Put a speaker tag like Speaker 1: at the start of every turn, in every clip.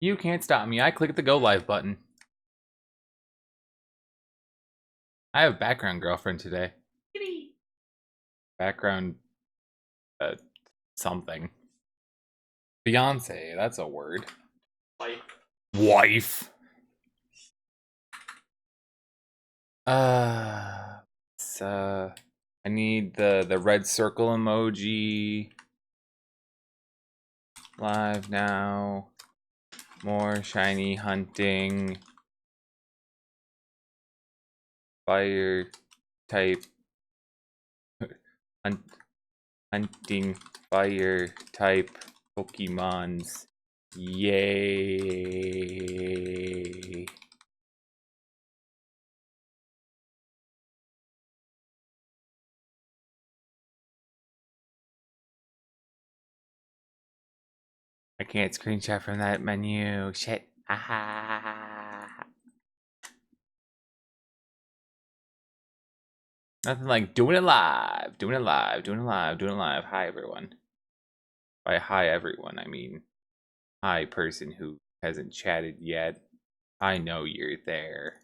Speaker 1: You can't stop me. I clicked the go live button. I have background girlfriend today. Background something. Fiance, that's a word. Wife. I need the red circle emoji. Live now. More shiny hunting. Fire type. Hunting fire type Pokemons. Yay. I can't screenshot from that menu. Shit. Ah. Nothing like doing it live. Doing it live. Doing it live. Doing it live. Hi, everyone. By hi, everyone, I mean hi, person who hasn't chatted yet. I know you're there.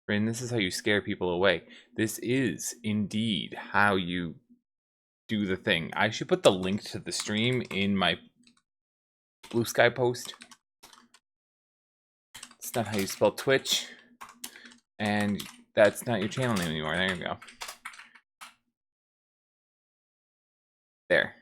Speaker 1: Rin, this is how you scare people away. This is indeed how you do the thing. I should put the link to the stream in my Blue Sky post. It's not how you spell Twitch. And that's not your channel name anymore. There you go. There.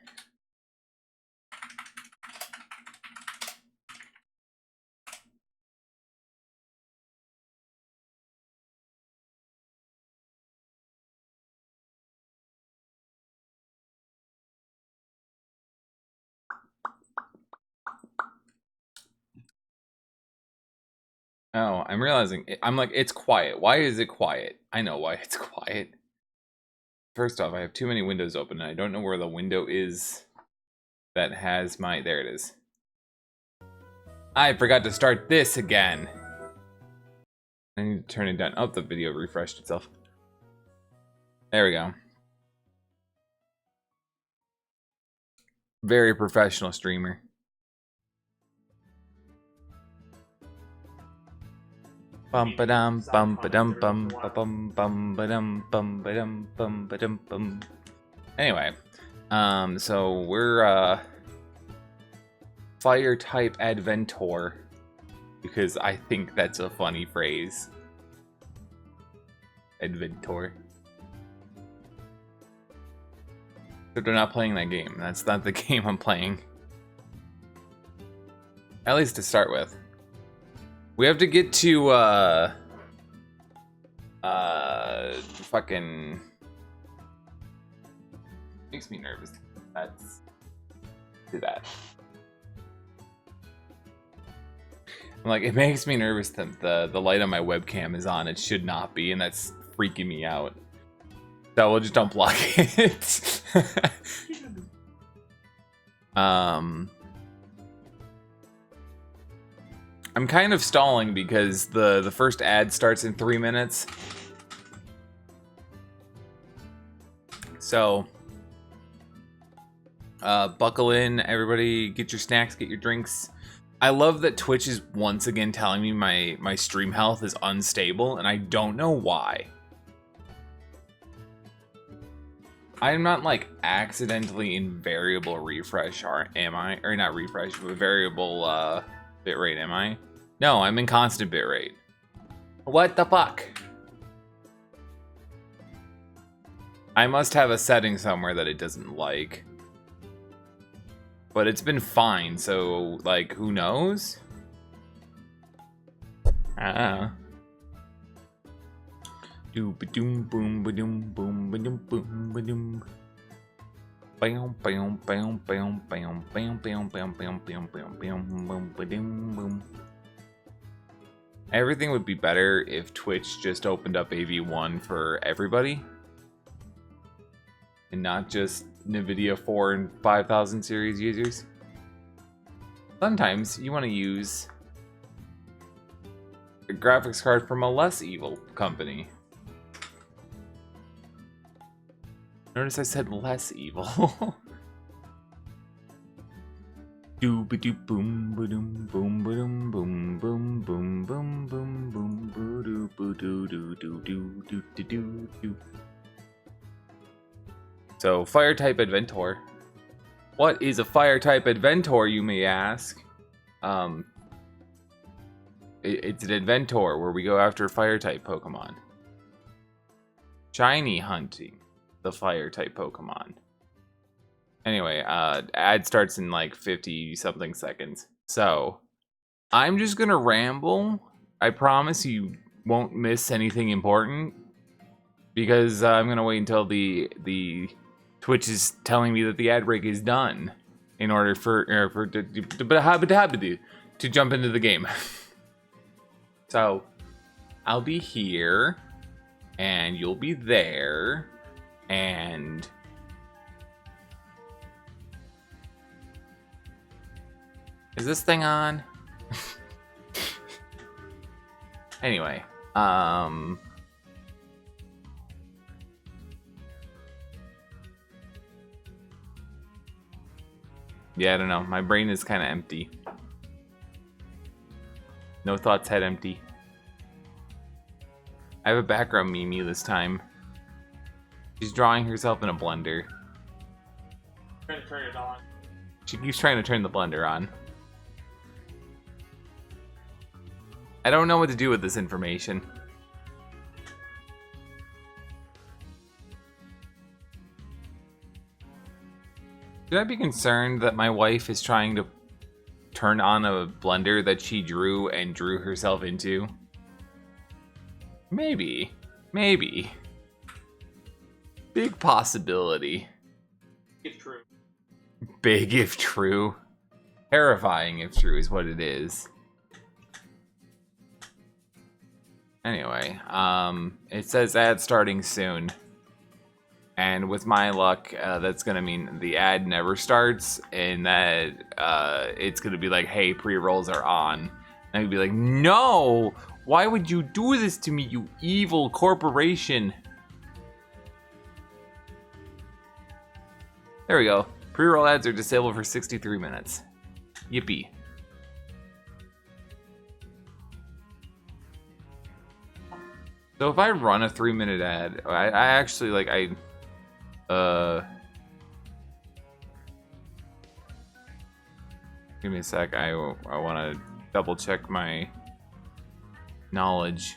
Speaker 1: Oh, I'm realizing, I'm like, it's quiet. Why is it quiet? I know why it's quiet. First off, I have too many windows open, and I don't know where the window is that has my, there it is. I forgot to start this again. I need to turn it down. Oh, the video refreshed itself. There we go. Very professional streamer. Bum ba dum bum ba dum bum ba bum bum ba dum bum ba dum bum ba dum bum. Anyway, so we're fire type adventor because I think that's a funny phrase. Adventor. But they're not playing that game. That's not the game I'm playing. At least to start with. We have to get to fucking makes me nervous. Let's do that. I'm like, it makes me nervous that the light on my webcam is on. It should not be, and that's freaking me out. So we'll just unblock it. I'm kind of stalling because the first ad starts in 3 minutes. So buckle in, everybody. Get your snacks, get your drinks. I love that Twitch is once again telling me my stream health is unstable, and I don't know why. I'm not like accidentally in variable refresh, or am I? Or not refresh, but variable bitrate, am I? No, I'm in constant bitrate. What the fuck? I must have a setting somewhere that it doesn't like. But it's been fine, so, like, who knows? Ah. Doom boom ba-doom boom ba-doom boom ba-doom. Bam bam bam bam bam bam bam bam bam bam bam bam boom ba-doom boom. Everything would be better if Twitch just opened up AV1 for everybody. And not just NVIDIA 4 and 5000 series users. Sometimes you want to use a graphics card from a less evil company. Notice I said less evil. Doo-ba-doo boom ba-doom boom ba-doom boom boom boom boom boom boom boo-doo boo-doo doo doo doo doo doo doo doo. So, fire type Adventor. What is a fire type Adventor, you may ask? It's an Adventor where we go after fire type Pokemon. Shiny hunting the fire type Pokemon. Anyway, ad starts in like 50 something seconds. So, I'm just gonna ramble. I promise you won't miss anything important because I'm gonna wait until the Twitch is telling me that the ad break is done in order to jump into the game. So, I'll be here, and you'll be there, and is this thing on? Anyway, yeah, I don't know. My brain is kind of empty. No thoughts, head empty. I have a background Mimi this time. She's drawing herself in a blender.
Speaker 2: Trying to turn it on.
Speaker 1: She keeps trying to turn the blender on. I don't know what to do with this information. Should I be concerned that my wife is trying to turn on a blender that she drew and drew herself into? Maybe. Maybe. Big possibility.
Speaker 2: If true.
Speaker 1: Big if true. Terrifying if true is what it is. Anyway, it says ad starting soon. And with my luck, that's gonna mean the ad never starts, and that it's gonna be like, hey, pre-rolls are on. And I'd be like, no! Why would you do this to me, you evil corporation? There we go. Pre-roll ads are disabled for 63 minutes. Yippee. So if I run a 3-minute ad, I actually like give me a sec. I want to double check my knowledge.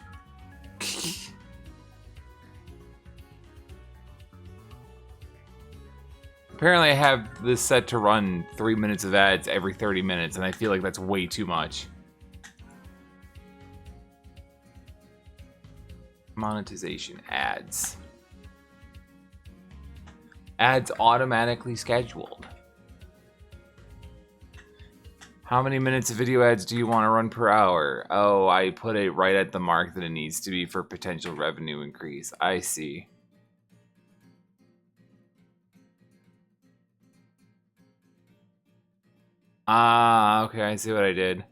Speaker 1: Apparently I have this set to run 3 minutes of ads every 30 minutes, and I feel like that's way too much. Monetization ads. Ads automatically scheduled. How many minutes of video ads do you want to run per hour? Oh, I put it right at the mark that it needs to be for potential revenue increase. I see. Ah, okay, I see what I did.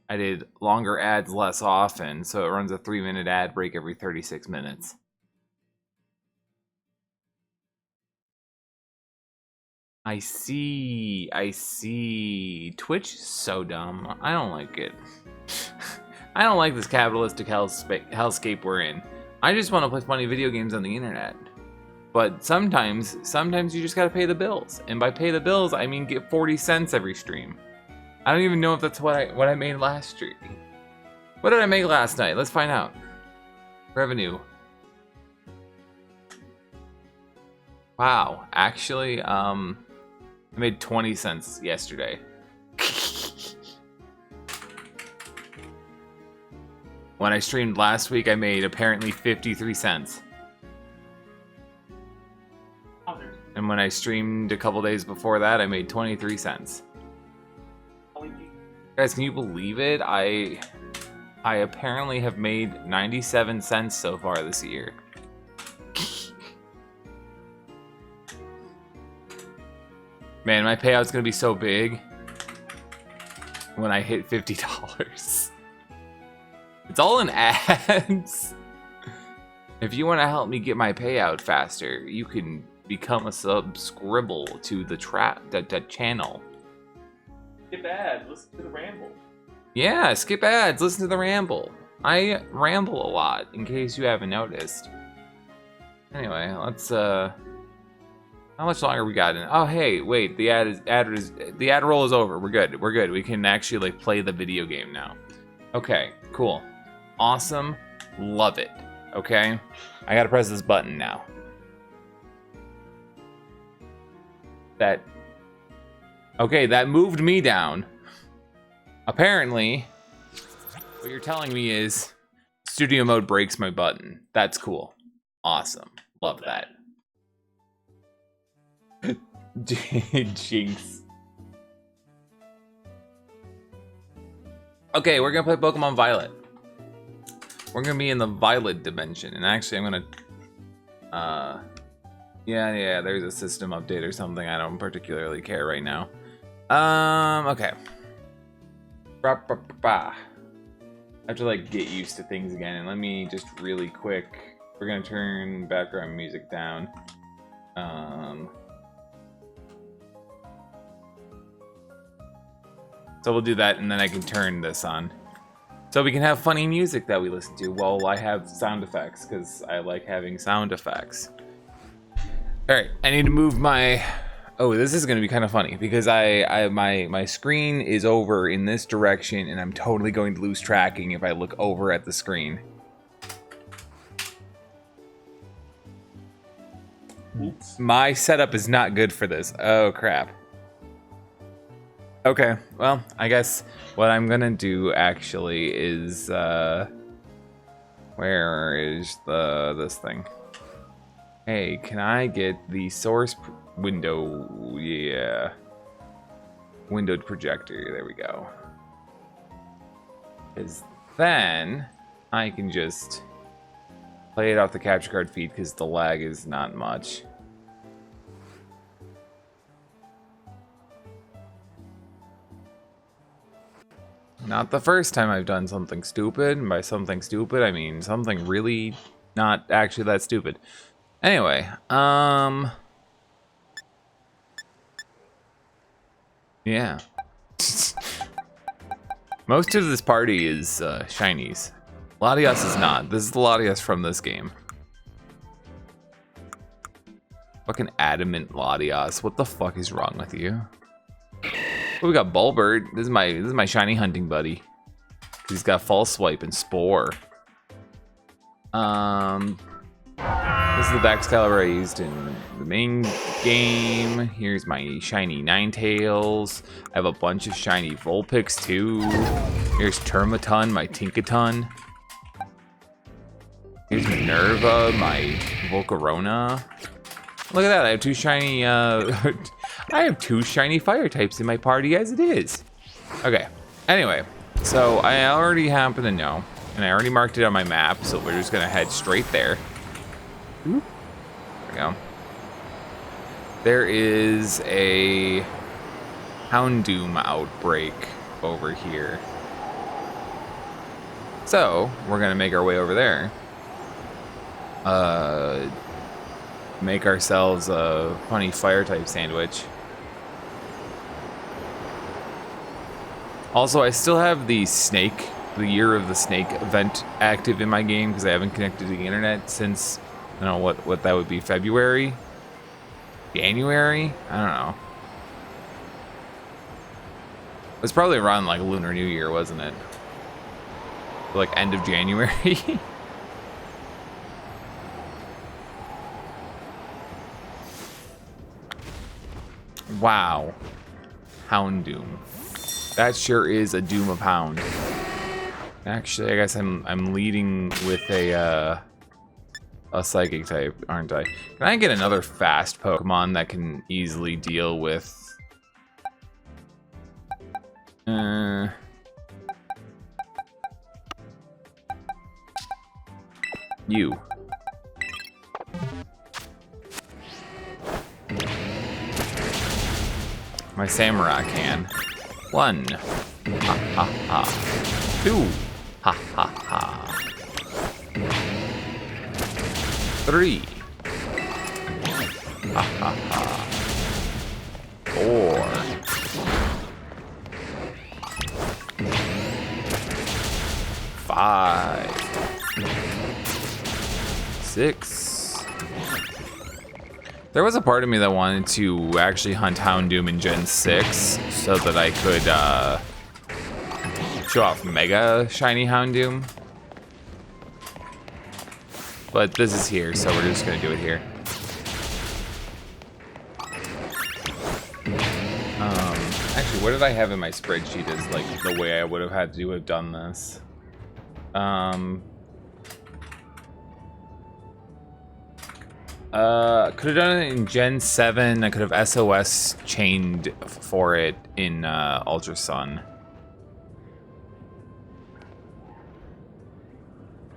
Speaker 1: I did longer ads less often, so it runs a 3-minute ad break every 36 minutes. I see. I see. Twitch is so dumb. I don't like it. I don't like this capitalistic hellscape we're in. I just want to play funny video games on the internet. But sometimes you just gotta pay the bills. And by pay the bills, I mean get 40 cents every stream. I don't even know if that's what I made last stream. What did I make last night? Let's find out. Revenue. Wow, actually, I made 20 cents yesterday. When I streamed last week, I made apparently 53 cents. And when I streamed a couple days before that, I made 23 cents. Guys, can you believe it? I apparently have made 97 cents so far this year. Man, my payout's gonna be so big when I hit $50. It's all in ads. If you want to help me get my payout faster, you can become a subscriber to the channel.
Speaker 2: Skip ads. Listen to the ramble.
Speaker 1: Yeah, skip ads. Listen to the ramble. I ramble a lot, in case you haven't noticed. Anyway, let's how much longer we got in? Oh, hey, wait, the ad roll is over. We're good. We're good. We can actually like play the video game now. Okay, cool. Awesome. Love it. Okay? I gotta press this button now. Okay, that moved me down. Apparently, what you're telling me is studio mode breaks my button. That's cool. Awesome. Love that. Jinx. Okay, we're gonna play Pokemon Violet. We're gonna be in the Violet dimension, and actually, I'm gonna, yeah, there's a system update or something. I don't particularly care right now. Okay. I have to like get used to things again, and let me just really quick. We're gonna turn background music down. So we'll do that, and then I can turn this on. So we can have funny music that we listen to while I have sound effects, because I like having sound effects. Alright, I need to move my... Oh, this is going to be kind of funny, because my screen is over in this direction, and I'm totally going to lose tracking if I look over at the screen.
Speaker 2: Oops.
Speaker 1: My setup is not good for this. Oh, crap. Okay, well, I guess what I'm gonna do actually is, where is this thing? Hey, can I get the source window? Yeah. Windowed projector, there we go. Because then I can just play it off the capture card feed because the lag is not much. Not the first time I've done something stupid. And by something stupid, I mean something really not actually that stupid. Anyway, yeah. Most of this party is shinies. Latias is not. This is the Latias from this game. Fucking adamant Latias. What the fuck is wrong with you? Oh, we got Bulbert. This is my shiny hunting buddy. He's got False Swipe and Spore. This is the Baxcalibur I used in the main game. Here's my shiny Ninetales. I have a bunch of shiny Vulpix too. Here's Termaton, my Tinkaton. Here's Minerva, my Volcarona. Look at that, I have two shiny, I have two shiny fire types in my party as it is. Okay, anyway, so I already happen to know, and I already marked it on my map, so we're just gonna head straight there. There we go. There is a Houndoom outbreak over here. So, we're gonna make our way over there. Make ourselves a funny fire type sandwich. Also, I still have the snake, the Year of the Snake event active in my game because I haven't connected to the internet since, I don't know what that would be, February? January? I don't know. It was probably around like Lunar New Year, wasn't it? Like end of January? Wow. Houndoom. That sure is a doom of hound. Actually, I guess I'm leading with a psychic type, aren't I? Can I get another fast Pokemon that can easily deal with you? My Samurai can. 1. Ha ha ha. 2. Ha ha ha. 3. Ha ha ha. 4. 5, 6. There was a part of me that wanted to actually hunt Houndoom in Gen 6 so that I could show off Mega Shiny Houndoom. But this is here, so we're just gonna do it here. Actually, what did I have in my spreadsheet as like the way I would have had to have done this? Could have done it in Gen 7. I could have SOS chained for it in Ultra Sun.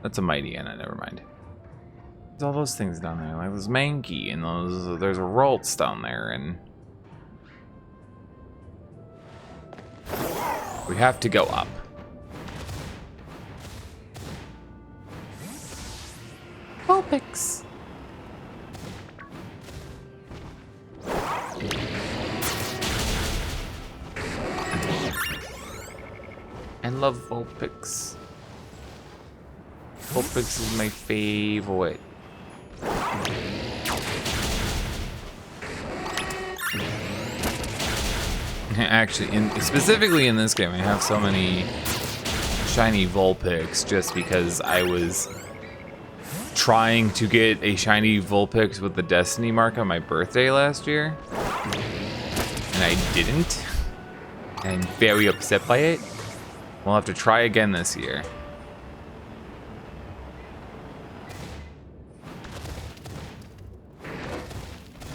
Speaker 1: That's a Mighty Anna, never mind. There's all those things down there, like there's Mankey and there's a Rolts down there, and we have to go up. Vulpix. I love Vulpix. Vulpix is my favorite. Actually, specifically in this game, I have so many shiny Vulpix just because I was trying to get a shiny Vulpix with the Destiny mark on my birthday last year, and I didn't. I'm very upset by it. We'll have to try again this year.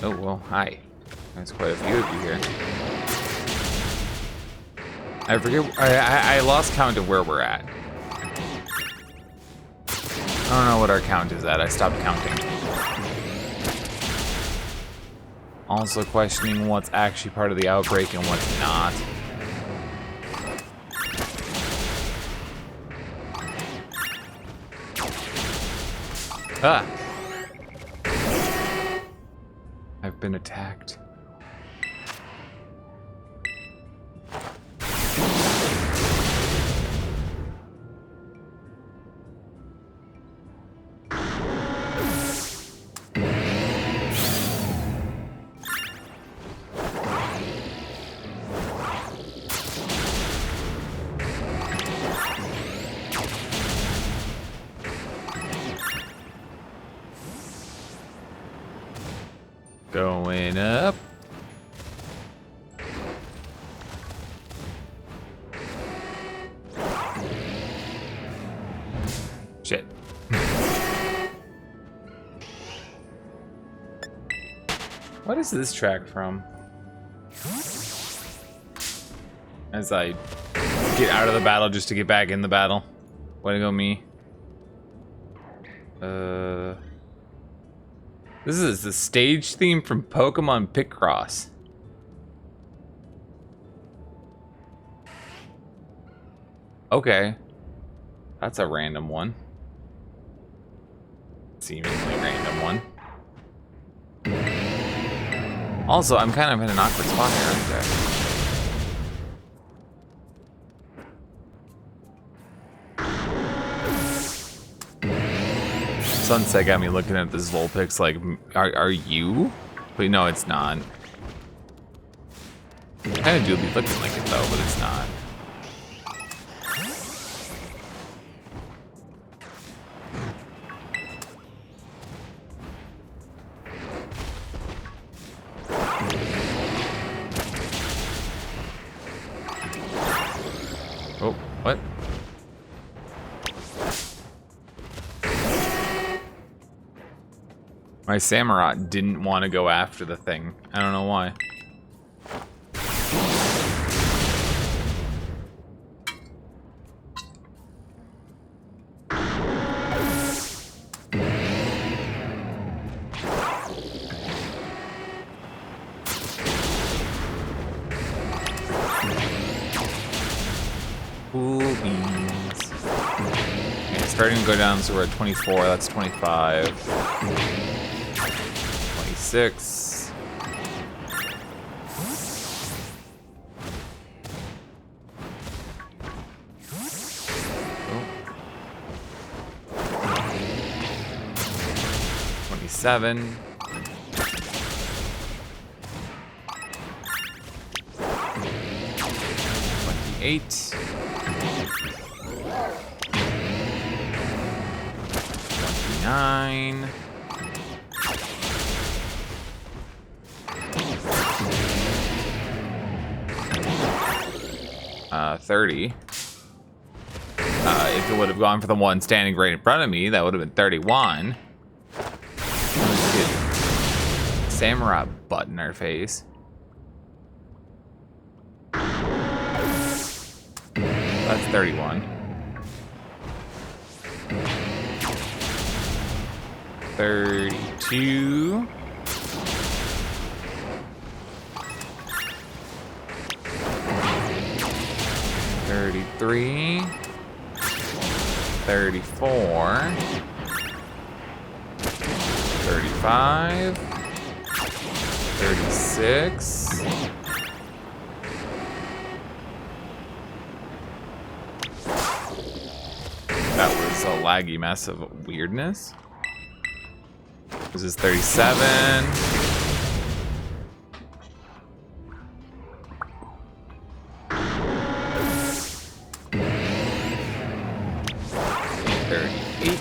Speaker 1: Oh, well, hi. There's quite a few of you here. I forget, I lost count of where we're at. I don't know what our count is at, I stopped counting. Also questioning what's actually part of the outbreak and what's not. Ah! I've been attacked. Going up. Shit. What is this track from? As I get out of the battle just to get back in the battle. Way to go, me. This is the stage theme from Pokémon Picross. Okay. That's a random one. Seemingly random one. Also, I'm kind of in an awkward spot here, aren't I? Sunset got me looking at this Vulpix like, are you? But no, it's not. Kind of do be looking like it though, but it's not. Oh, what? My Samurott didn't want to go after the thing. I don't know why. Cool beans. Okay, it's starting to go down, so we're at 24. That's 25. 26. Oh. 27. 28. 29. 30. If it would have gone for the one standing right in front of me, that would have been 31. Let's get samurai butt in our face. That's 31. 32. 33. 34. 35. 36. That was a laggy mess of weirdness. This is 37. 38.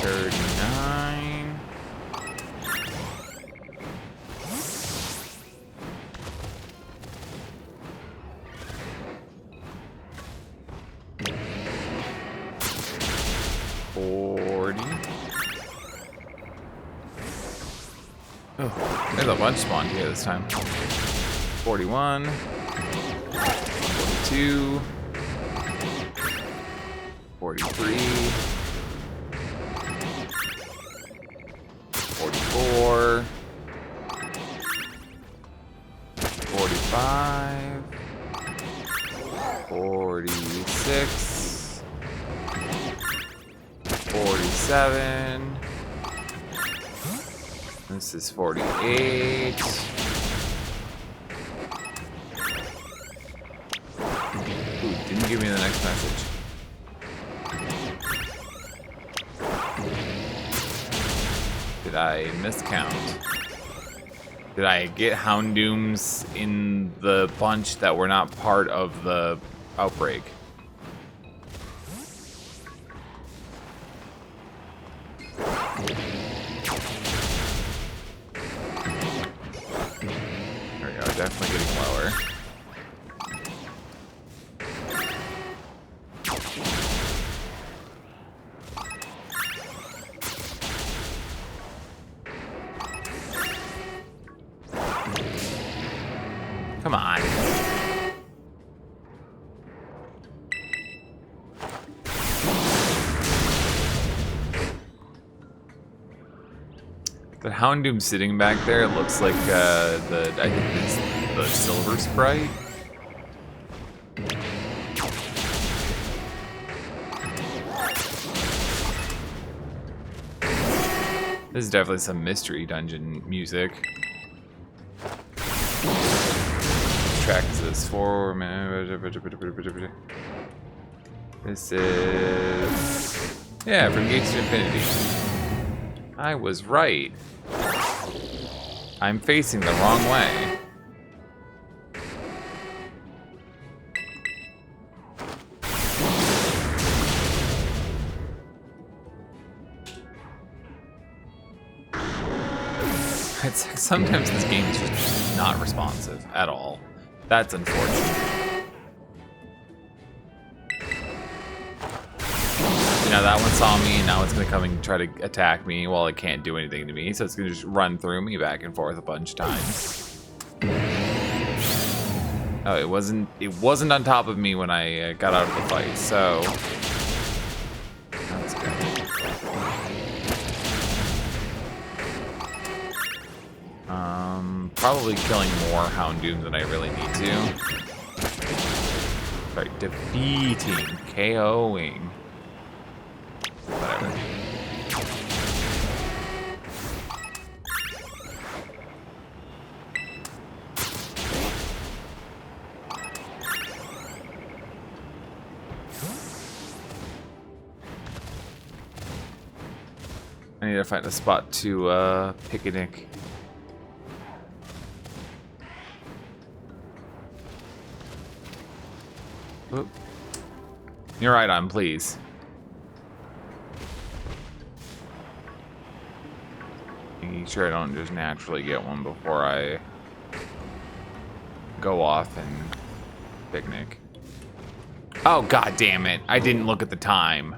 Speaker 1: 39. 40. Oh, there's a bunch spawned here this time. 41. 42. 43. 44. 45. 46. 47. This is 48. Ooh, didn't give me the next message. Did I miscount? Did I get Houndooms in the bunch that were not part of the outbreak? There we go, definitely getting lower. Come on. The Houndoom sitting back there looks like I think it's the Silver Sprite. This is definitely some mystery dungeon music. Track is this for this is from Gates to Infinity. I was right. I'm facing the wrong way. It's like sometimes this game is just not responsive at all. That's unfortunate. You know, that one saw me, and now it's gonna come and try to attack me while it can't do anything to me, so it's gonna just run through me back and forth a bunch of times. Oh, it wasn't on top of me when I got out of the fight, so that's good. Probably killing more Houndoom than I really need to. Sorry, defeating, KOing. Whatever. I need to find a spot to picnic. Oop. You're right on, please. Making sure I don't just naturally get one before I go off and picnic. Oh, god damn it. I didn't look at the time.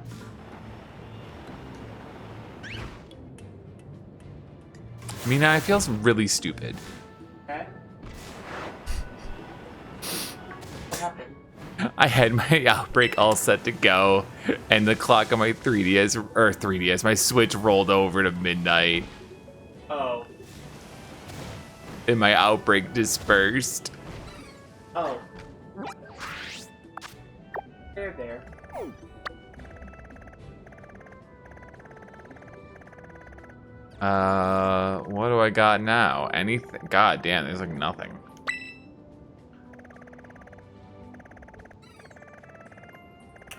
Speaker 1: I mean, I feel really stupid.
Speaker 2: Okay. What happened?
Speaker 1: I had my outbreak all set to go, and the clock on my 3DS, my Switch rolled over to midnight,
Speaker 2: Oh.
Speaker 1: and my outbreak dispersed.
Speaker 2: Oh. There.
Speaker 1: What do I got now? Anything? God damn, there's like nothing.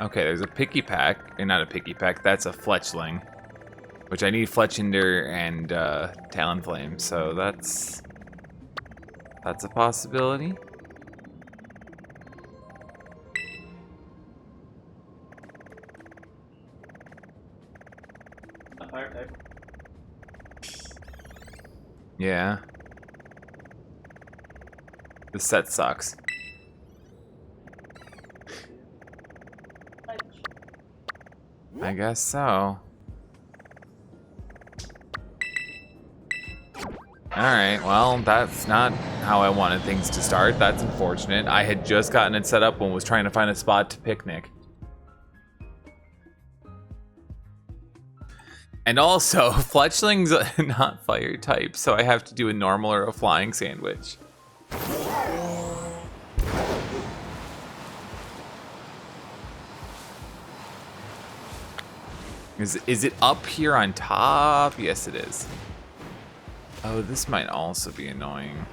Speaker 1: Okay, there's a picky pack, not a picky pack, that's a fletchling. Which I need Fletchinder and Talonflame, so that's a possibility.
Speaker 2: A fire type.
Speaker 1: Yeah. The set sucks. I guess so. Alright, well, that's not how I wanted things to start. That's unfortunate. I had just gotten it set up and was trying to find a spot to picnic. And also, Fletchling's not fire type, so I have to do a normal or a flying sandwich. Is it up here on top? Yes, it is. Oh, this might also be annoying.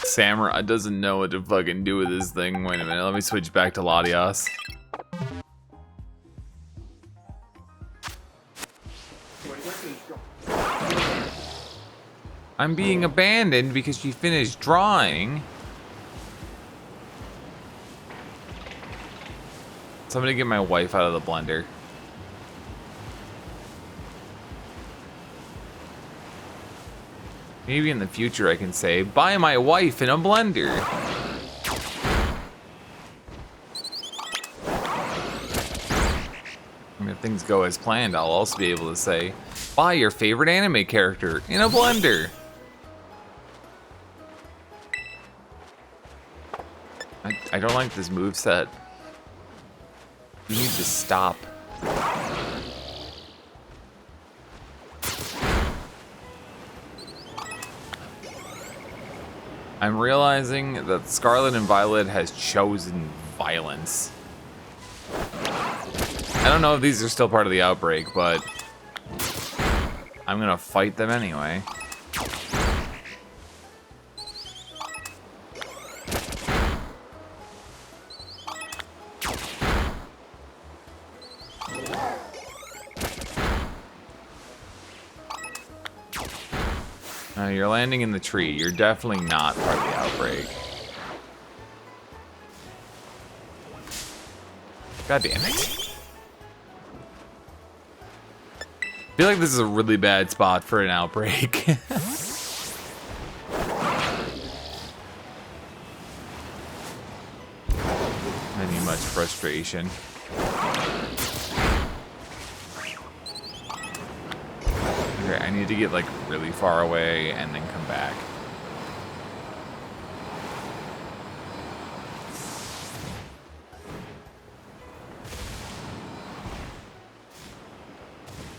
Speaker 1: Samurai doesn't know what to fucking do with this thing. Wait a minute, let me switch back to Latias. I'm being abandoned because she finished drawing. Somebody get my wife out of the blender. Maybe in the future I can say, buy my wife in a blender. I mean, if things go as planned, I'll also be able to say, buy your favorite anime character in a blender. I don't like this moveset. You need to stop. I'm realizing that Scarlet and Violet has chosen violence. I don't know if these are still part of the outbreak, but I'm gonna fight them anyway. You're landing in the tree. You're definitely not part of the outbreak. God damn it. I feel like this is a really bad spot for an outbreak. Many much frustration. Okay, I need to get like really far away and then come back.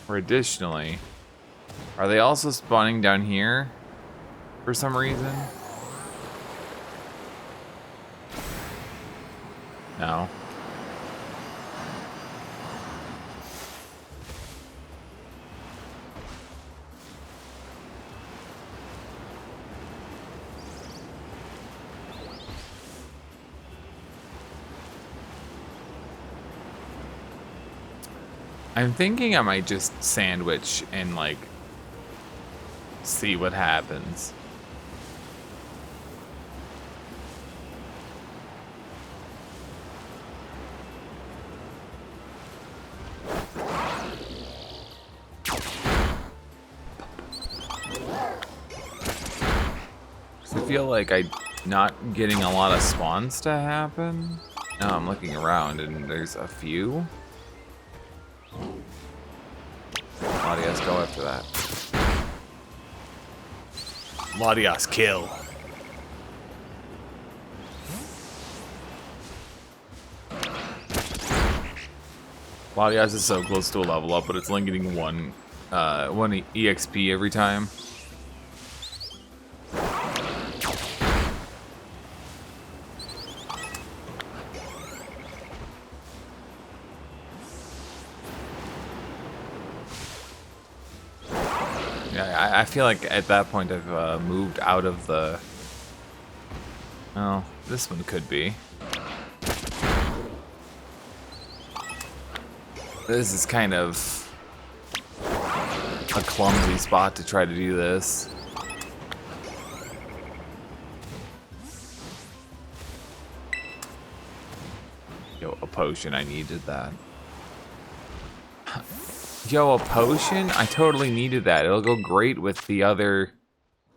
Speaker 1: Or additionally, are they also spawning down here for some reason? No. I'm thinking I might just sandwich and like see what happens. I feel like I'm not getting a lot of spawns to happen. Now I'm looking around and there's a few. Latias, go after that. Latias, kill. Latias is so close to a level up, but it's only getting one EXP every time. Yeah, I feel like at that point I've moved out of the... Oh, this one could be. This is kind of a clumsy spot to try to do this. Yo, a potion, I needed that. Yo, a potion? I totally needed that. It'll go great with the other...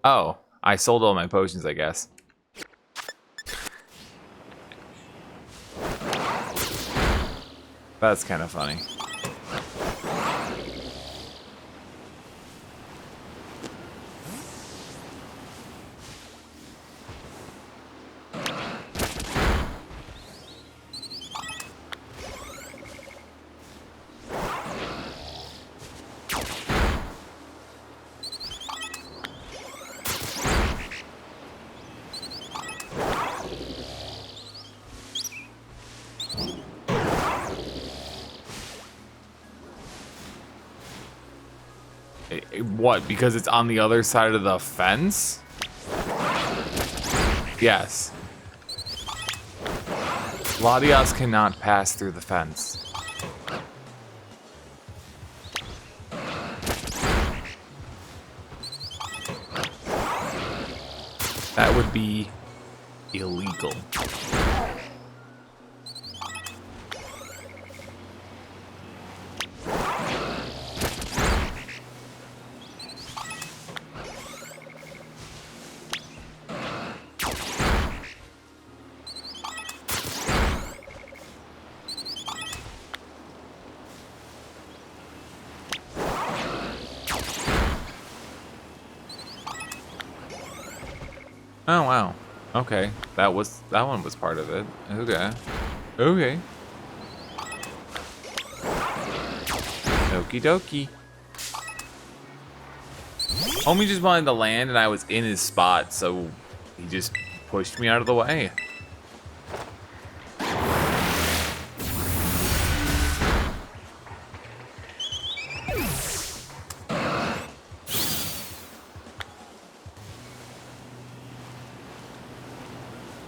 Speaker 1: Oh, I sold all my potions, I guess. That's kind of funny. What, because it's on the other side of the fence? Yes. Latias cannot pass through the fence. That would be illegal. Oh wow. Okay. That one was part of it. Okay. Okay. Okie dokie. Homie just wanted to land and I was in his spot, so he just pushed me out of the way.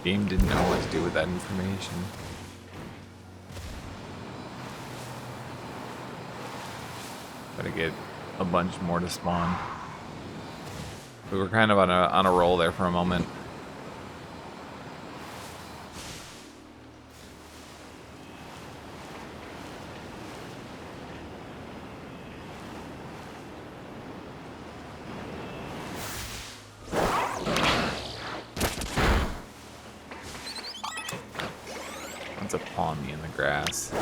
Speaker 1: Game didn't know what to do with that information. Gotta get a bunch more to spawn. We were kind of on a roll there for a moment. That's a pawn me in the grass. I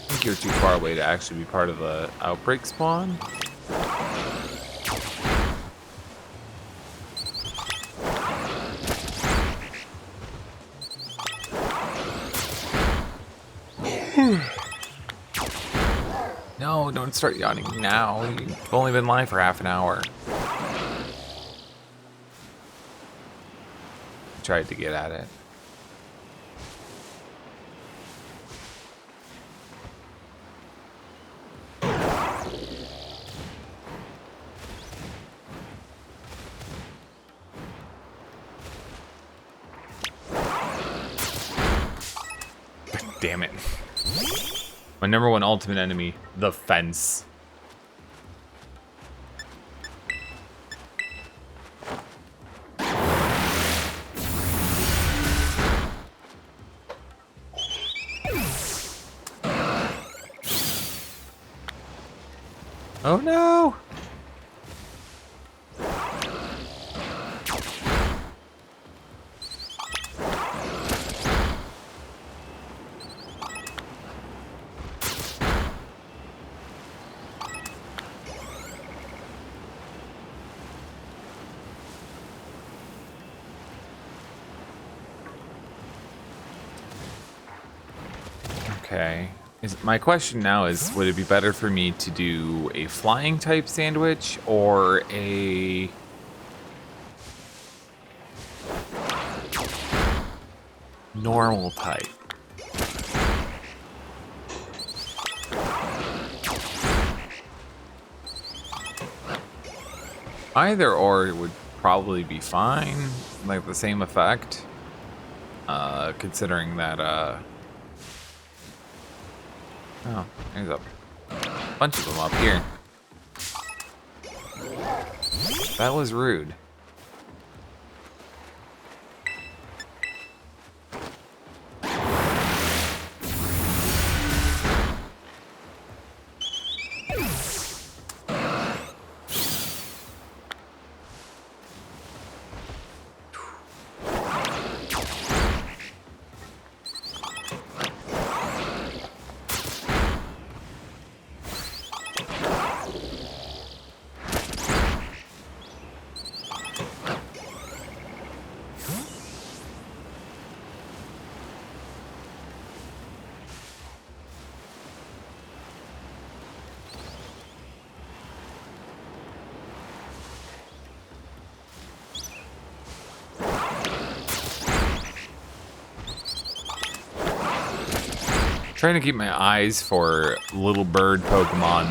Speaker 1: think you're too far away to actually be part of the outbreak spawn. No, don't start yawning now. You've only been live for half an hour. Tried to get at it. Damn it. My number one ultimate enemy, the fence. Oh no! Okay. My question now is, would it be better for me to do a flying type sandwich or a normal type? Either or would probably be fine, like the same effect. Considering that, oh, there's a bunch of them up here. That was rude. Trying to keep my eyes for little bird Pokemon.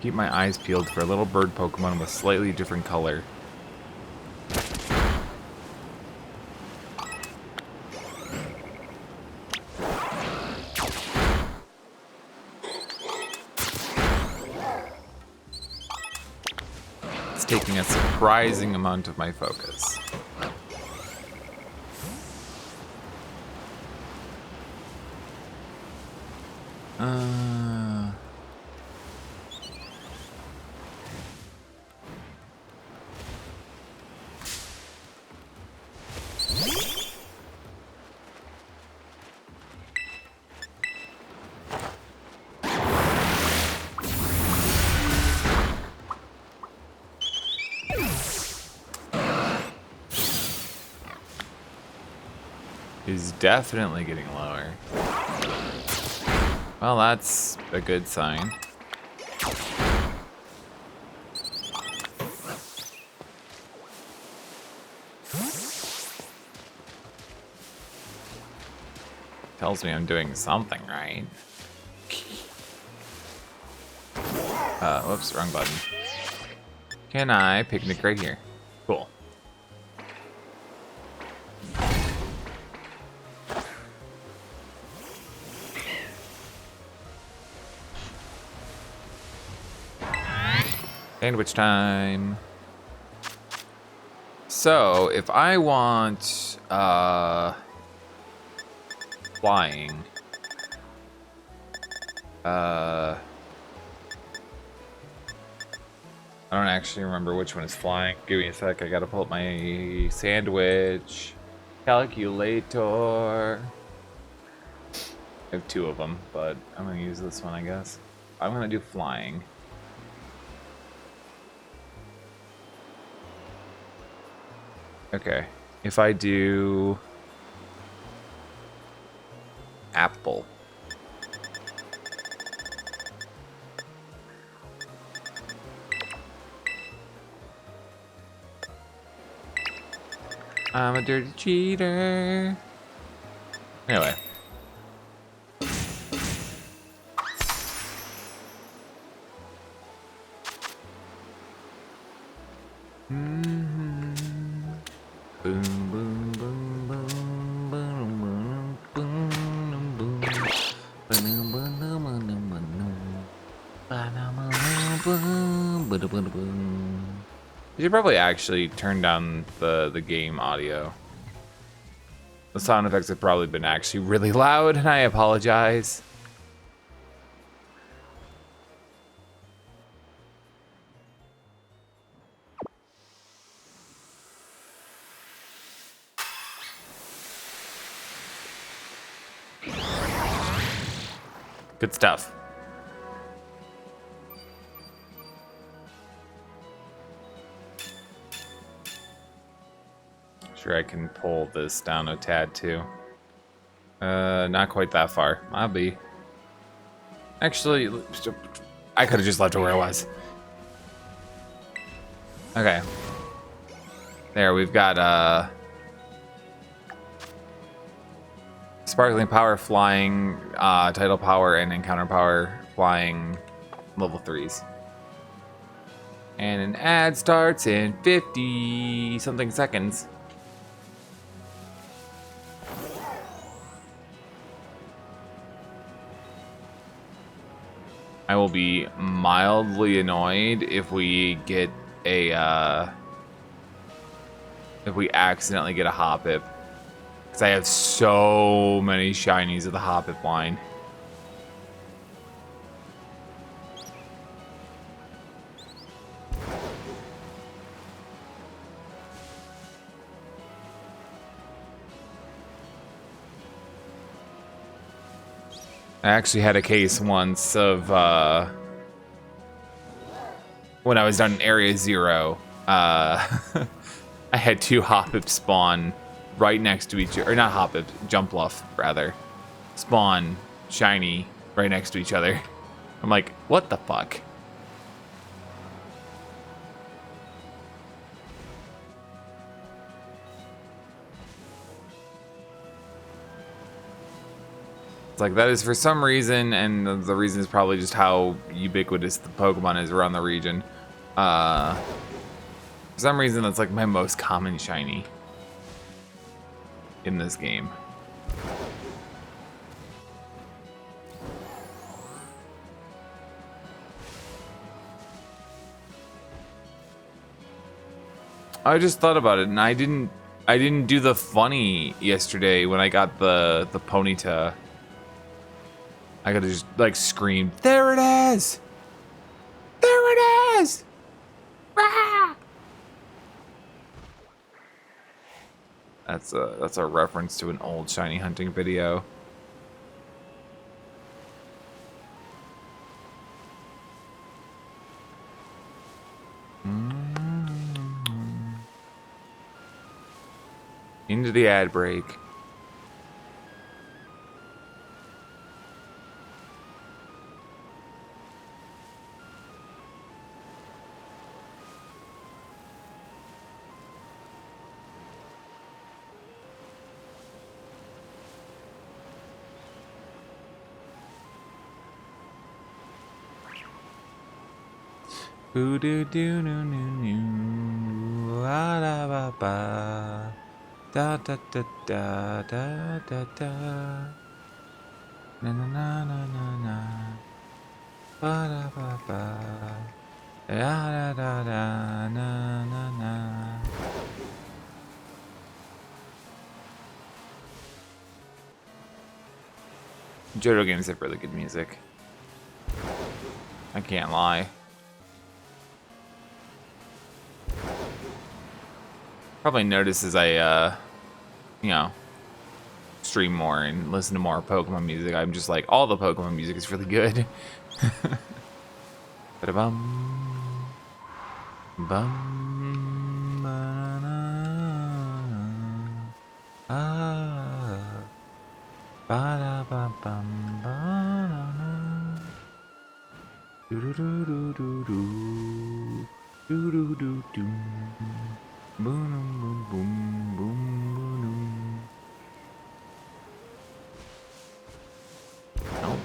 Speaker 1: Keep my eyes peeled for a little bird Pokemon with slightly different color. It's taking a surprising amount of my focus. Is definitely getting lower. Well, that's a good sign. Tells me I'm doing something right. Whoops, wrong button. Can I picnic right here? Cool. Sandwich time. So, if I want, flying, I don't actually remember which one is flying. Give me a sec, I gotta pull up my sandwich calculator. I have two of them, but I'm gonna use this one, I guess. I'm gonna do flying. Okay, if I do apple. I'm a dirty cheater. Anyway. You should probably actually turn down the game audio. The sound effects have probably been actually really loud, and I apologize. Good stuff. Sure, I can pull this down a tad too. Not quite that far. I'll be. Actually, I could have just left it where I was. Okay. There, we've got sparkling power flying, tidal power, and encounter power flying level 3s. And an ad starts in 50 something seconds. I will be mildly annoyed if we get a if we accidentally get a Hoppip. Because I have so many shinies of the Hoppip line. I actually had a case once of when I was done in Area 0. I had 2 Hoppip spawn right next to each other, or not Hoppip, Jumpluff rather, spawn shiny right next to each other. I'm like, what the fuck? It's like, that is for some reason, and the reason is probably just how ubiquitous the Pokemon is around the region. For some reason, that's like my most common shiny in this game. I just thought about it, and I didn't do the funny yesterday when I got the Ponyta. I could have just like screamed, "There it is! There it is!" Ah! That's a reference to an old shiny hunting video. Into the ad break. Ooh doo doo doo doo doo, la la ba ba, da da da da da da da, na na na na na na, ba da ba ba, da da da da na na na. Johto games have really good music. I can't lie. Probably notice as I, you know, stream more and listen to more Pokemon music, I'm just like, all the Pokemon music is really good. Ba-da-bum. Bum. Ba-na-na. Ah. Ba-da-ba-bum. Ba-na-na. Do-do-do-do-do-do. Do-do-do-do. Boom, boom, boom, boom, boom. Oh.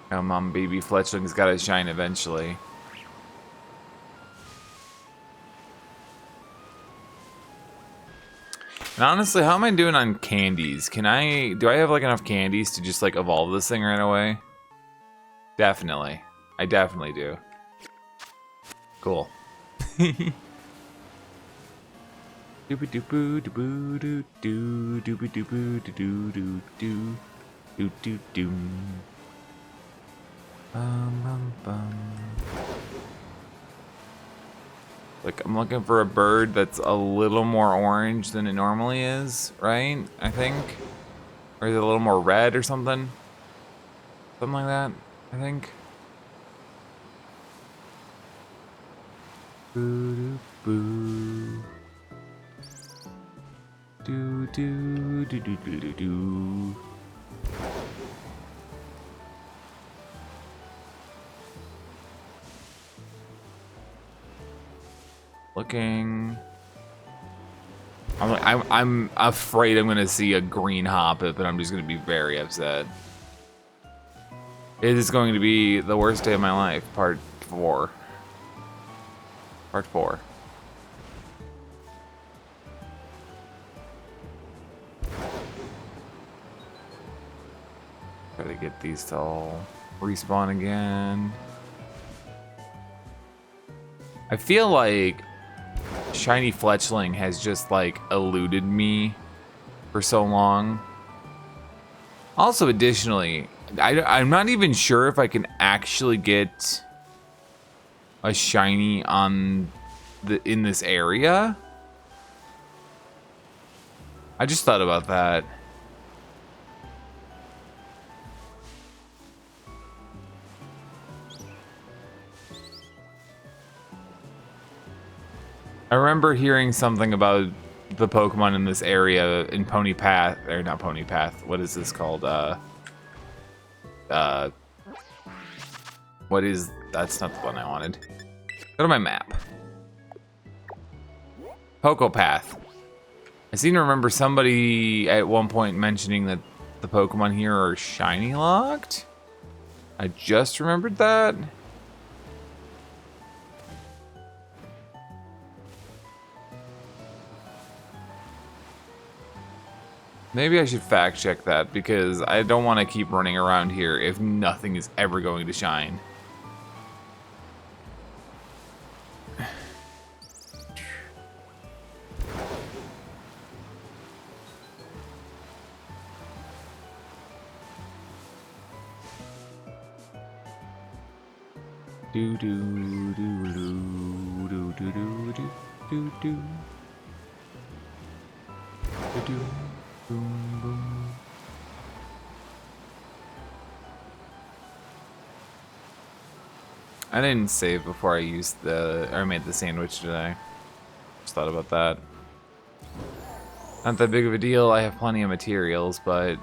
Speaker 1: Come on, baby Fletchling's gotta shine eventually. And honestly, how am I doing on candies? Do I have like enough candies to just like evolve this thing right away? Definitely. I definitely do. Cool. Doobie dooboo dooboo doo doo doobie dooboo doo doo doo doo doo doo. Bum bum bum. Like, I'm looking for a bird that's a little more orange than it normally is, right? I think. Or is it a little more red or something? Something like that, I think. Boo boo. Do do do do do do do. Looking. I'm afraid I'm gonna see a green hoppet, but I'm just gonna be very upset. It is going to be the worst day of my life. Part 4. Part 4. Try to get these to all respawn again. I feel like Shiny Fletchling has just like eluded me for so long. Also, additionally, I'm not even sure if I can actually get a shiny on in this area. I just thought about that. I remember hearing something about the Pokemon in this area in Pony Path, or not Pony Path. What is this called? What is? That's not the one I wanted. Go to my map. Poco Path. I seem to remember somebody at one point mentioning that the Pokemon here are shiny locked. I just remembered that. Maybe I should fact check that because I don't want to keep running around here if nothing is ever going to shine. Do do do do do do do do do do do boom boom. I didn't save before I used I made the sandwich today. Just thought about that. Not that big of a deal. I have plenty of materials, but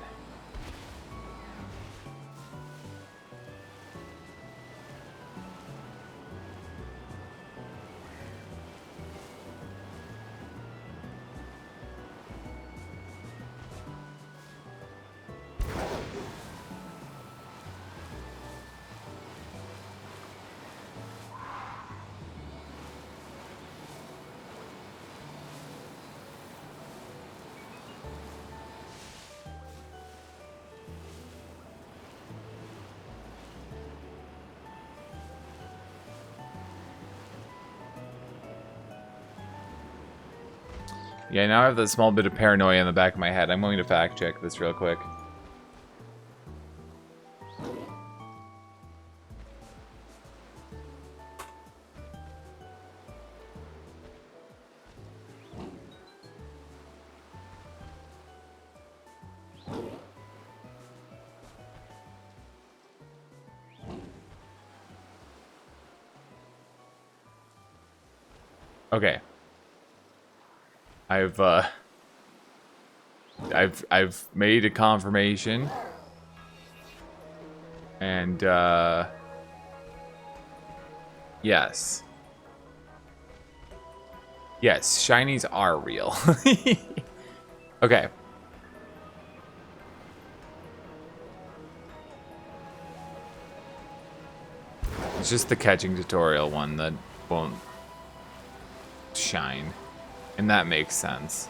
Speaker 1: yeah, now I have that small bit of paranoia in the back of my head. I'm going to fact check this real quick. Okay. I've made a confirmation. And yes. Yes, shinies are real. Okay. It's just the catching tutorial one that won't shine. And that makes sense.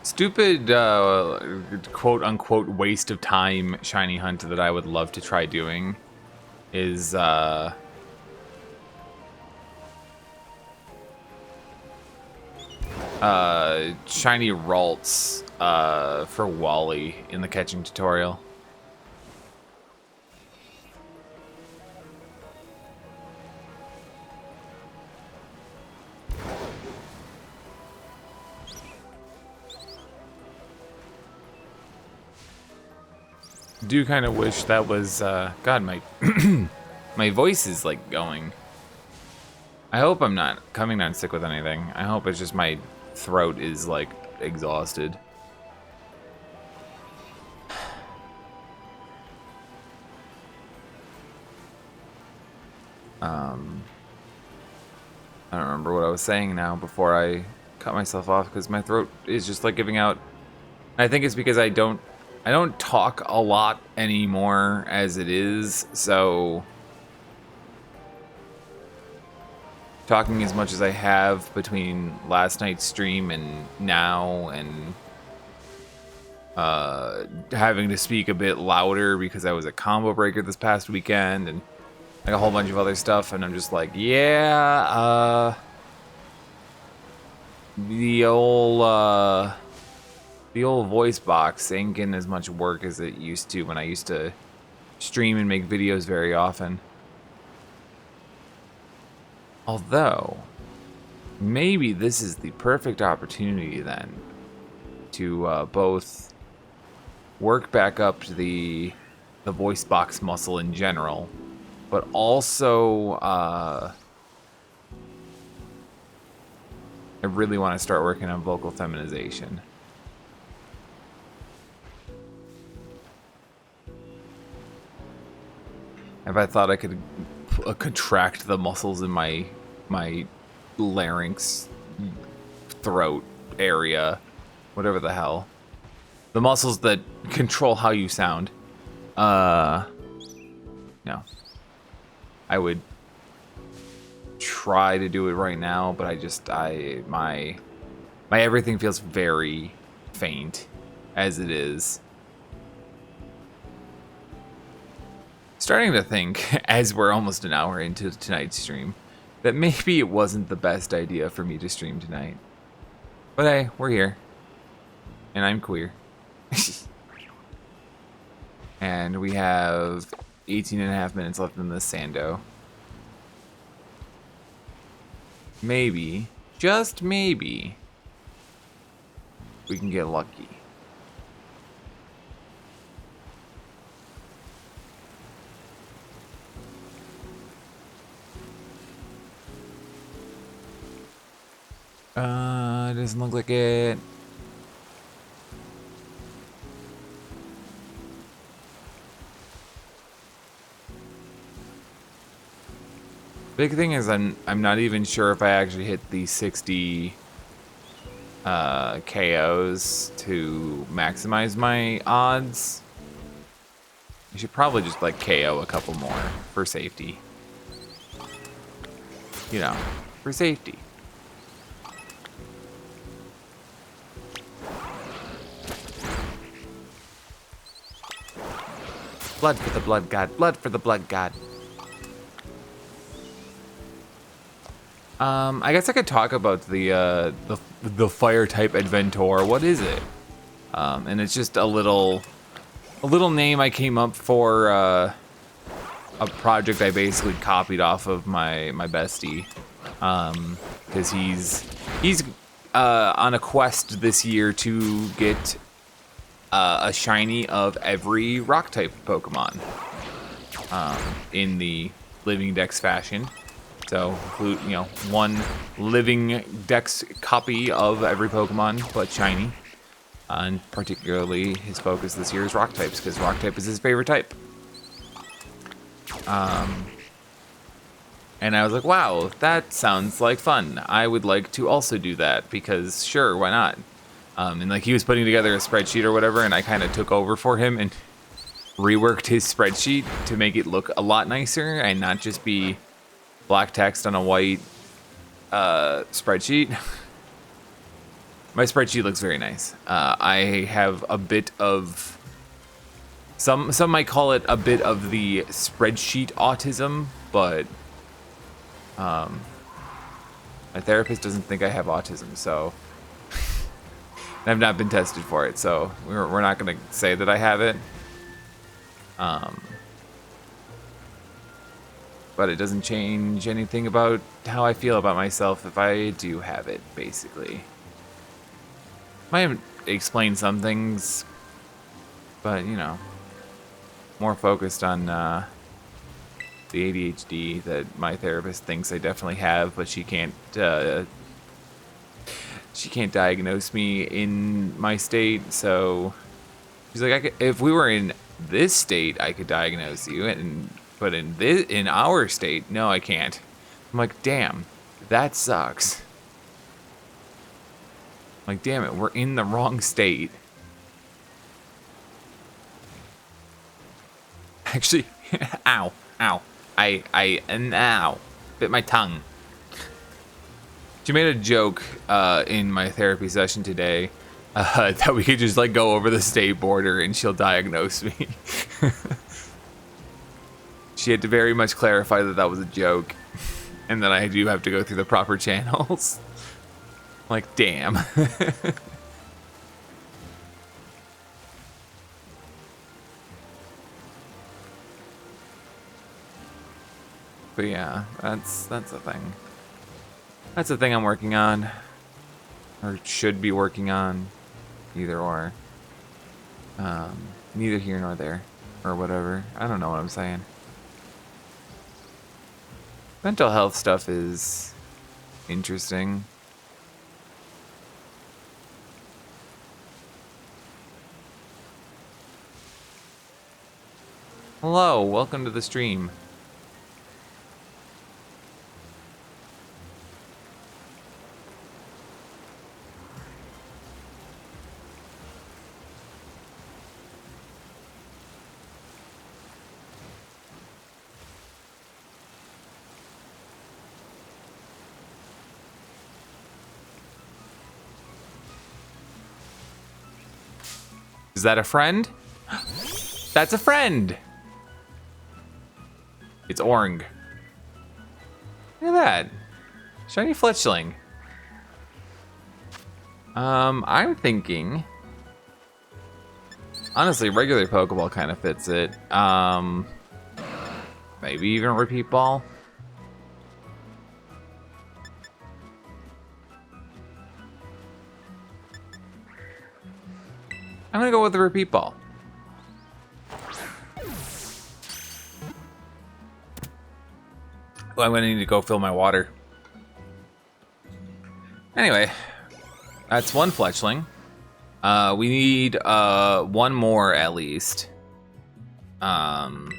Speaker 1: stupid quote unquote waste of time shiny hunt that I would love to try doing is shiny Ralts for Wally in the catching tutorial. Do kind of wish that was God, my my voice is like going. I hope I'm not coming down sick with anything. I hope it's just my throat is like exhausted. I don't remember what I was saying now before I cut myself off because my throat is just like giving out. I think it's because I don't talk a lot anymore as it is, so talking as much as I have between last night's stream and now, and having to speak a bit louder because I was at Combo Breaker this past weekend and like a whole bunch of other stuff, and I'm just like, yeah, the old voice box ain't getting as much work as it used to when I used to stream and make videos very often. Although, maybe this is the perfect opportunity then to both work back up to the voice box muscle in general, but also I really want to start working on vocal feminization. If I thought I could contract the muscles in my larynx, throat area, whatever the hell, the muscles that control how you sound, no, I would try to do it right now, but my everything feels very faint as it is. Starting to think, as we're almost an hour into tonight's stream, that maybe it wasn't the best idea for me to stream tonight. But hey, we're here. And I'm queer. And we have 18 and a half minutes left in this Sando. Maybe, just maybe, we can get lucky. Doesn't look like it. Big thing is I'm not even sure if I actually hit the 60 KOs to maximize my odds. I should probably just like KO a couple more for safety. You know, for safety. Blood for the blood god, blood for the blood god. I guess I could talk about the fire type Adventor. What is it? And it's just a little name I came up for a project I basically copied off of my bestie, because he's on a quest this year to get a shiny of every rock type Pokemon in the Living Dex fashion. So, one Living Dex copy of every Pokemon, but shiny. And particularly, his focus this year is rock types, because rock type is his favorite type. And I was like, wow, that sounds like fun. I would like to also do that, because sure, why not? And like he was putting together a spreadsheet or whatever, and I kind of took over for him and reworked his spreadsheet to make it look a lot nicer and not just be black text on a white spreadsheet. My spreadsheet looks very nice. I have a bit of some might call it a bit of the spreadsheet autism, but my therapist doesn't think I have autism, so I've not been tested for it, so we're not gonna say that I have it. But it doesn't change anything about how I feel about myself if I do have it, basically. Might explain some things, but you know, more focused on the ADHD that my therapist thinks I definitely have, but she can't diagnose me in my state. So she's like, if we were in this state, I could diagnose you, but in our state, no, I can't. I'm like, damn, that sucks. I'm like, damn it, we're in the wrong state. Actually, ow, ow, ow, bit my tongue. She made a joke in my therapy session today that we could just like go over the state border and she'll diagnose me. She had to very much clarify that that was a joke, and that I do have to go through the proper channels. Like, damn. But yeah, that's a thing. That's a thing I'm working on, or should be working on, either or. Neither here nor there, or whatever. I don't know what I'm saying. Mental health stuff is interesting. Hello, welcome to the stream. Is that a friend? That's a friend! It's Orng. Look at that. Shiny Fletchling. I'm thinking... Honestly, regular Pokeball kind of fits it. Maybe even Repeat Ball. I'm gonna go with the Repeat Ball. Well, I'm gonna need to go fill my water. Anyway, that's one Fletchling. We need one more at least. Cool.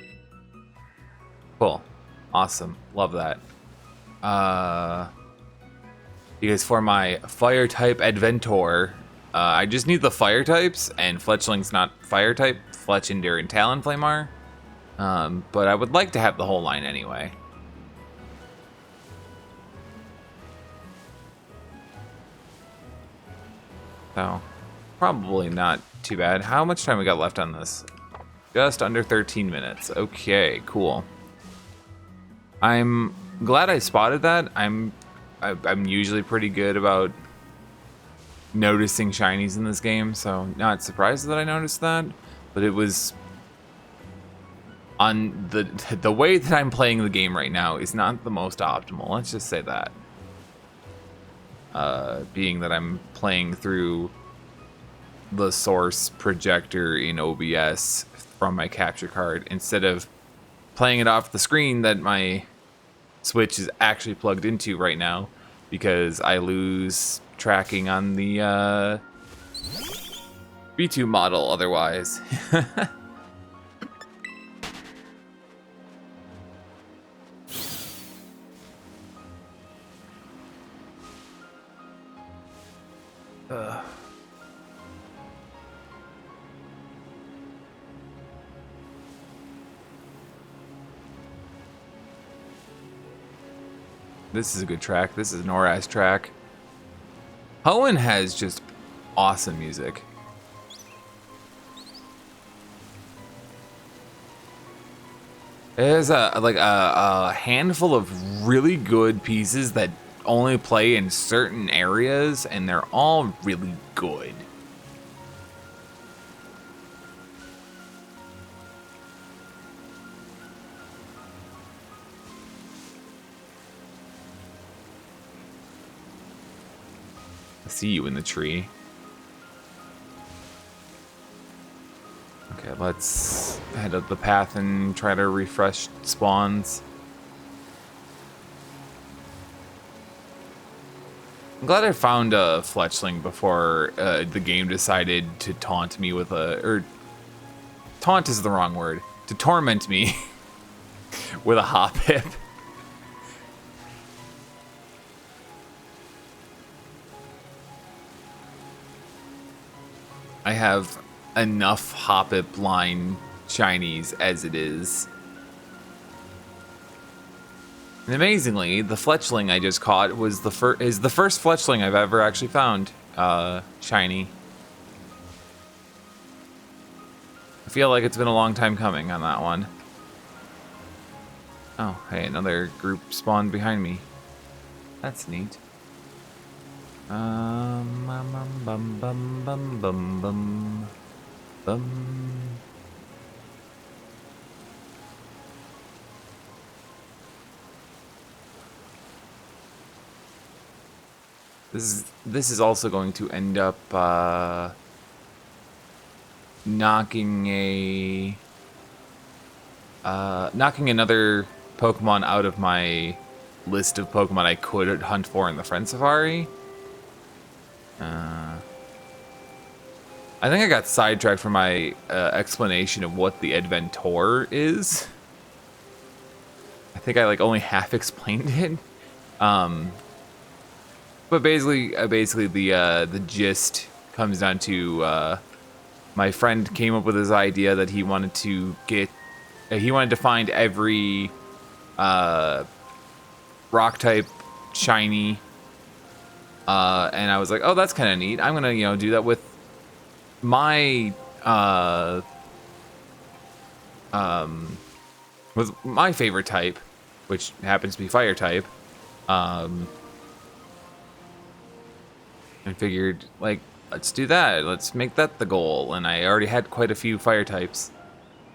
Speaker 1: Awesome. Love that. Because for my fire type Adventor, I just need the fire types, and Fletchling's not fire type. Fletchinder and Talonflame are. But I would like to have the whole line anyway. So, probably not too bad. How much time we got left on this? Just under 13 minutes. Okay, cool. I'm glad I spotted that. I'm usually pretty good about noticing shinies in this game, so not surprised that I noticed that. But it was on the way that I'm playing the game right now is not the most optimal. Let's just say that. Being that I'm playing through the source projector in OBS from my capture card instead of playing it off the screen that my Switch is actually plugged into right now, because I lose tracking on the B2 model otherwise. This is a good track. This is Nora's track. Hoenn has just awesome music. There's a handful of really good pieces that only play in certain areas, and they're all really good. I see you in the tree. Okay, let's head up the path and try to refresh spawns. I'm glad I found a fletchling before the game decided to taunt me with or taunt is the wrong word, to torment me with a hoppip. I have enough hoppip line shinies as it is. And amazingly, the fletchling I just caught was the first fletchling I've ever actually found shiny. I feel like it's been a long time coming on that one. Oh, hey, another group spawned behind me. That's neat. Bum bum bum bum bum bum bum. This is also going to end up knocking another Pokemon out of my list of Pokemon I could hunt for in the Friend Safari. I think I got sidetracked from my explanation of what the Adventor is. I think I like only half explained it. But basically the gist comes down to my friend came up with his idea that he wanted to find every rock type shiny, and I was like, oh, that's kind of neat. I'm gonna do that with my favorite type, which happens to be fire type. I figured, like, let's do that. Let's make that the goal. And I already had quite a few fire types.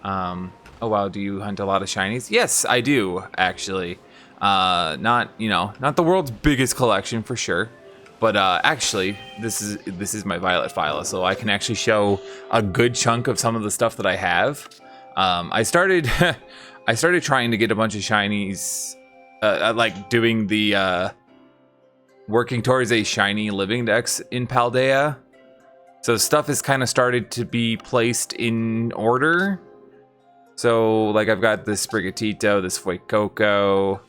Speaker 1: Oh wow, do you hunt a lot of shinies? Yes, I do, actually. Not the world's biggest collection for sure. But actually, this is my Violet Phyla, so I can actually show a good chunk of some of the stuff that I have. I started I started trying to get a bunch of shinies, like doing the working towards a shiny living dex in Paldea. So stuff has kind of started to be placed in order. So like I've got this Sprigatito, this Fuecoco,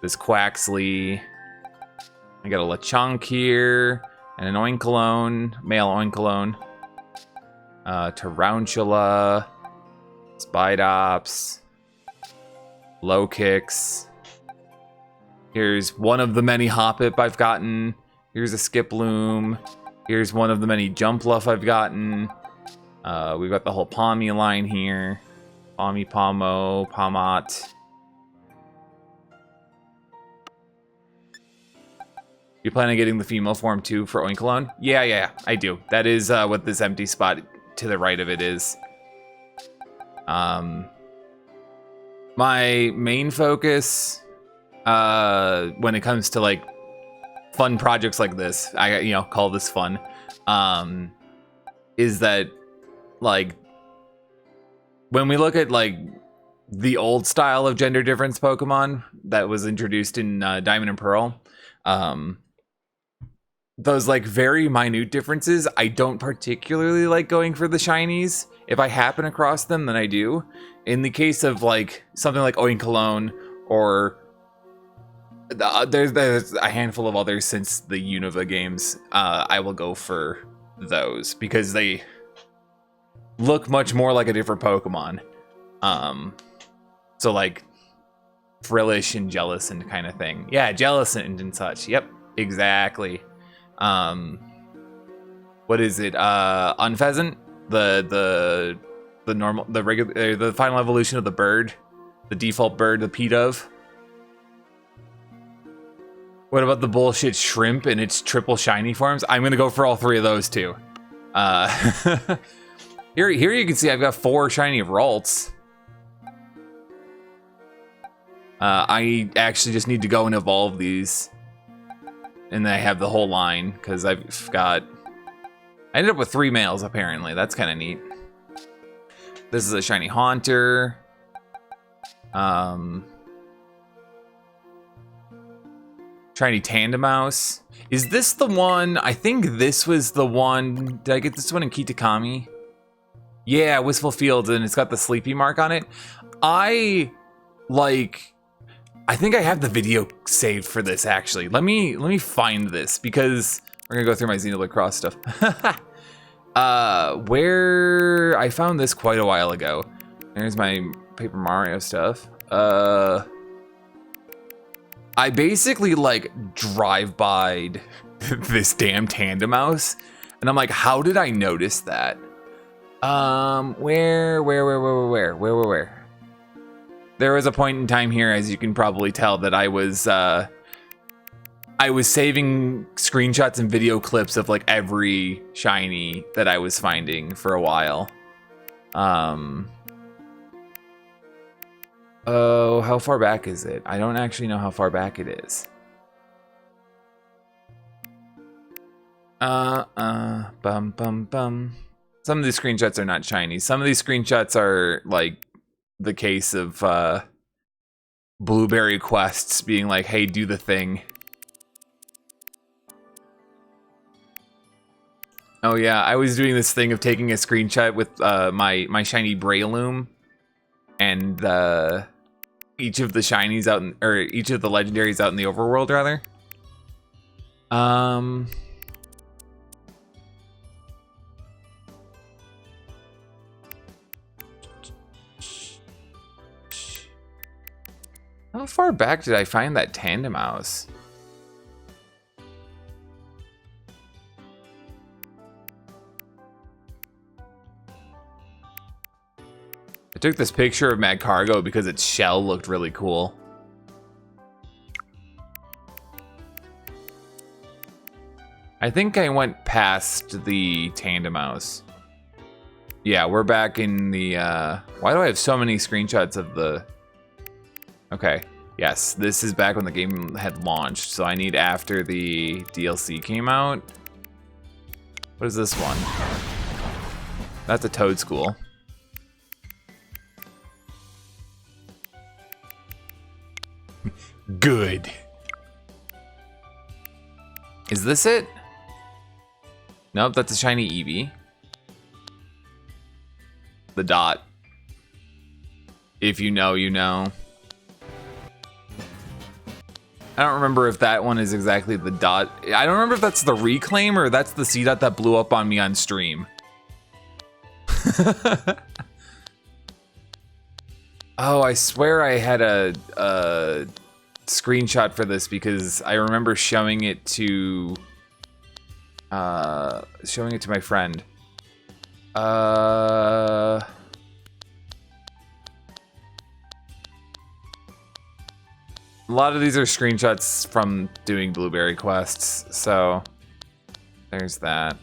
Speaker 1: this Quaxley. I got a Lechonk here, and an Oinkologne, male Oinkologne. Tarantula, Spidops, Low Kicks. Here's one of the many Hoppip I've gotten. Here's a Skiploom. Here's one of the many Jumpluff I've gotten. We've got the whole Palmy line here. Palmy, Palmo, Palmot. You plan on getting the female form too for Oinkologne? Yeah, I do. That is what this empty spot to the right of it is. My main focus when it comes to like fun projects like this, I call this fun, is that like when we look at like the old style of gender difference Pokemon that was introduced in Diamond and Pearl, those like very minute differences, I don't particularly like going for the shinies. If I happen across them, then I do. In the case of like something like Oinkologne or there's a handful of others since the Unova games, I will go for those because they look much more like a different Pokemon. So like Frillish and Jellicent kind of thing. Yeah, Jellicent and such. Yep, exactly. what is it? Unpheasant, the normal, the regular, the final evolution of the bird, the default bird, the P dove. What about the bullshit shrimp and its triple shiny forms? I'm gonna go for all three of those too. Here you can see I've got 4 shiny Ralts. I actually just need to go and evolve these. And then I have the whole line, because I've got... I ended up with 3 males, apparently. That's kind of neat. This is a shiny Haunter. Shiny Tandemouse. Is this the one? I think this was the one. Did I get this one in Kitakami? Yeah, Wistful Fields, and it's got the sleepy mark on it. I think I have the video saved for this, actually. Let me find this, because we're gonna go through my Xenoblade Cross stuff. Where I found this quite a while ago. There's my Paper Mario stuff. I basically like drive-by'd this damn Tandemouse, and I'm like, how did I notice that? Where? There was a point in time here, as you can probably tell, that I was saving screenshots and video clips of like every shiny that I was finding for a while. Oh, how far back is it? I don't actually know how far back it is. Bum. Some of these screenshots are not shiny. Some of these screenshots are like the case of Blueberry quests being like, hey, do the thing. Oh yeah, I was doing this thing of taking a screenshot with my shiny Breloom and each of the shinies out in, or each of the legendaries out in the overworld, rather. How far back did I find that Tandemouse? I took this picture of Mad Cargo because its shell looked really cool. I think I went past the Tandemouse. Yeah, we're back in the, why do I have so many screenshots of the... Okay, yes, this is back when the game had launched, so I need after the DLC came out. What is this one? That's a Toad School. Good. Is this it? Nope, that's a shiny Eevee. The dot. If you know, you know. I don't remember if that one is exactly the dot. I don't remember if that's the reclaim or that's the C dot that blew up on me on stream. Oh, I swear I had a screenshot for this because I remember showing it to my friend. A lot of these are screenshots from doing Blueberry quests, so there's that.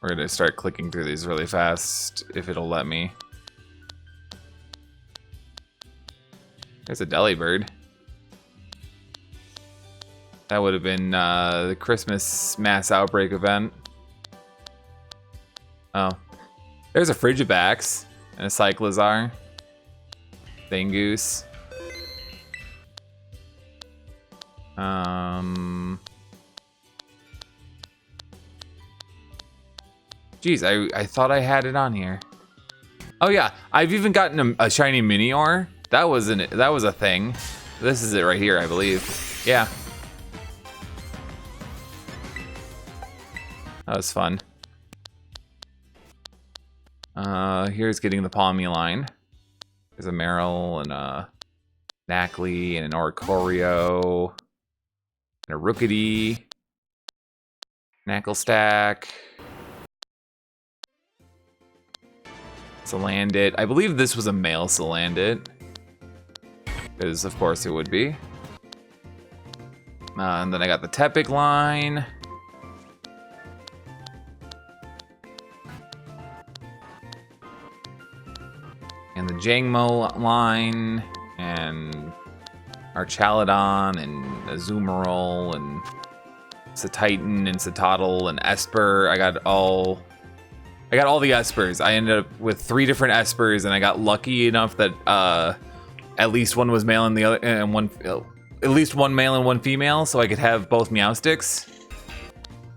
Speaker 1: We're gonna start clicking through these really fast, if it'll let me. There's a Delibird. That would have been the Christmas mass outbreak event. Oh. There's a Frigibax and a Cyclizar. Zangoose. Geez, I thought I had it on here. Oh yeah, I've even gotten a shiny Minior. That was a thing. This is it right here, I believe. Yeah. That was fun. Here's getting the Palmy There's a Meryl and a Knackley and an Oricorio and a Rookity. Knacklestack. Salandit. I believe this was a male Salandit. Because, of course, it would be. And then I got the Tepic line. And the Jangmo line. And Archaludon and Azumarill and Satitan and Satotl and Esper. I got all the Espers. I ended up with 3 different Espers, and I got lucky enough that at least one was male and the other, and at least one male and one female, so I could have both Meowstics.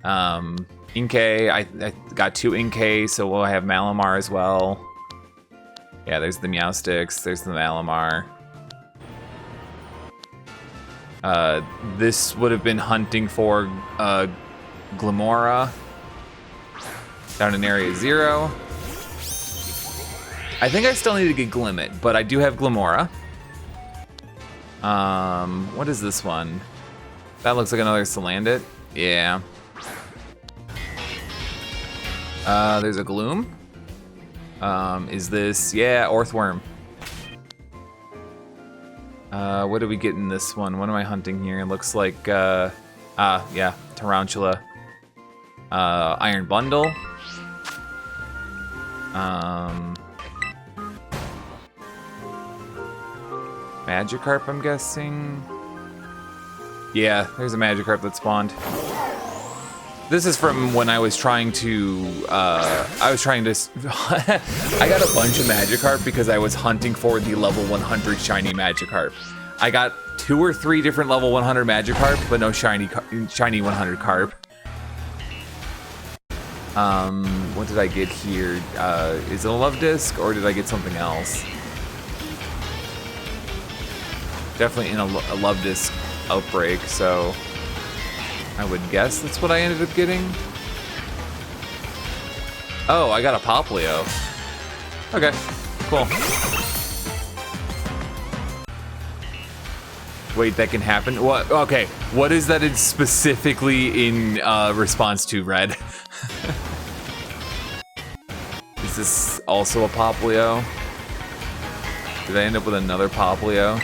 Speaker 1: Inkay, I got 2 Inkay, so we'll have Malamar as well. Yeah, there's the Meowstics, there's the Malamar. This would have been hunting for Glimora down in Area 0. I think I still need to get Glimmet, but I do have Glimora. What is this one? That looks like another Salandit. Yeah. There's a Gloom. Is this... Yeah, Orthworm. What do we get in this one? What am I hunting here? It looks like, yeah, Tarantula. Iron Bundle. Magikarp, I'm guessing. Yeah, there's a Magikarp that spawned. This is from when I was trying to, I got a bunch of Magikarp because I was hunting for the level 100 shiny Magikarp. I got 2 or 3 different level 100 Magikarp, but no shiny 100 Carp. What did I get here? Is it a Love Disc, or did I get something else? Definitely in a Love Disc outbreak, so I would guess that's what I ended up getting. Oh, I got a Poplio. Okay, cool. Wait, that can happen? What? Okay, what is that it's specifically in response to, Red? Is this also a Poplio? Did I end up with another Poplio?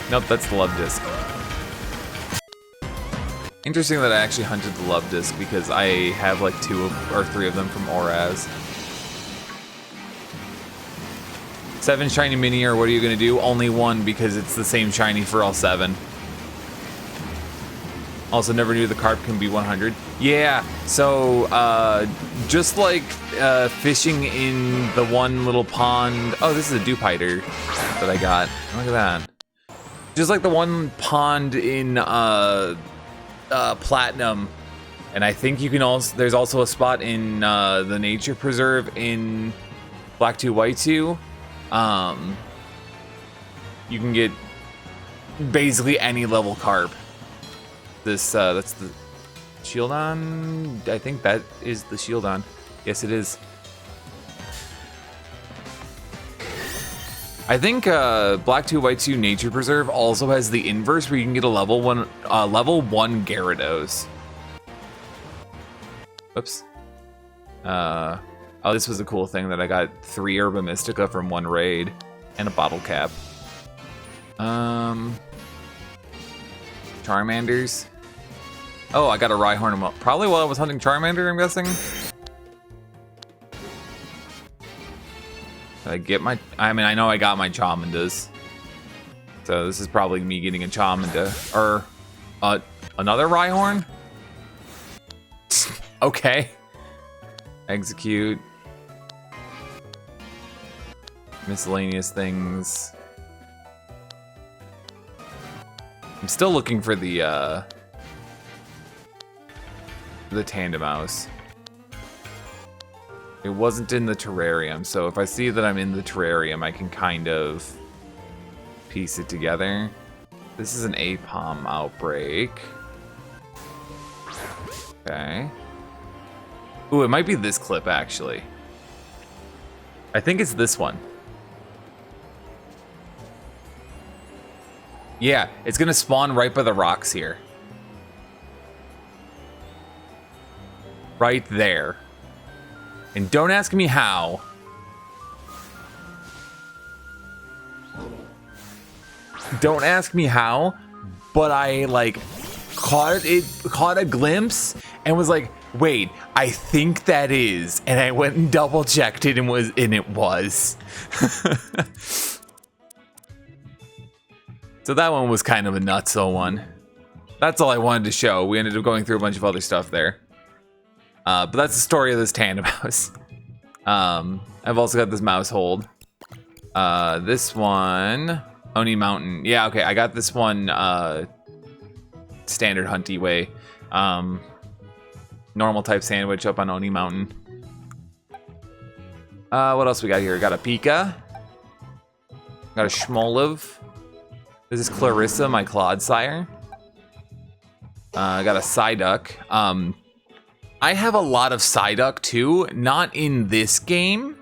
Speaker 1: Nope, that's the Love Disc. Interesting that I actually hunted the Love Disc because I have like 2 or 3 of them from Oraz. 7 shiny Minior, what are you gonna do? Only 1 because it's the same shiny for all 7. Also, never knew the carp can be 100. Yeah, so just like fishing in the one little pond. Oh, this is a Dewpider that I got. Look at that. Just like the one pond in Platinum, and I think you can also. There's also a spot in the nature preserve in Black 2 White 2. You can get basically any level carp. This that's the Shieldon. I think that is the Shieldon. Yes, it is. I think Black 2 White 2 Nature Preserve also has the inverse where you can get a level 1 Gyarados. Oops. Oh, this was a cool thing that I got 3 Herba Mystica from 1 raid and a bottle cap. Charmanders. Oh, I got a Rhyhorn probably while I was hunting Charmander, I'm guessing. Did I get my... I mean, I know I got my Charmanders. So this is probably me getting a Charmander. Or another Rhyhorn? Okay. Execute. Miscellaneous things. I'm still looking for the Tandemaus. It wasn't in the terrarium, so if I see that I'm in the terrarium, I can kind of piece it together. This is an Apom outbreak. Okay. Ooh, it might be this clip, actually. I think it's this one. Yeah, it's gonna spawn right by the rocks here. Right there. And don't ask me how. Don't ask me how, but I like caught a glimpse and was like, wait, I think that is. And I went and double checked it and it was. So that one was kind of a nutso one. That's all I wanted to show. We ended up going through a bunch of other stuff there. But that's the story of this tandem house. I've also got this mouse hold. This one, Oni Mountain. Yeah, okay, I got this one standard hunty way. Normal type sandwich up on Oni Mountain. What else we got here? Got a Pika. Got a Shmoliv. This is Clarissa, my Clodsire. I got a Psyduck. I have a lot of Psyduck too, not in this game.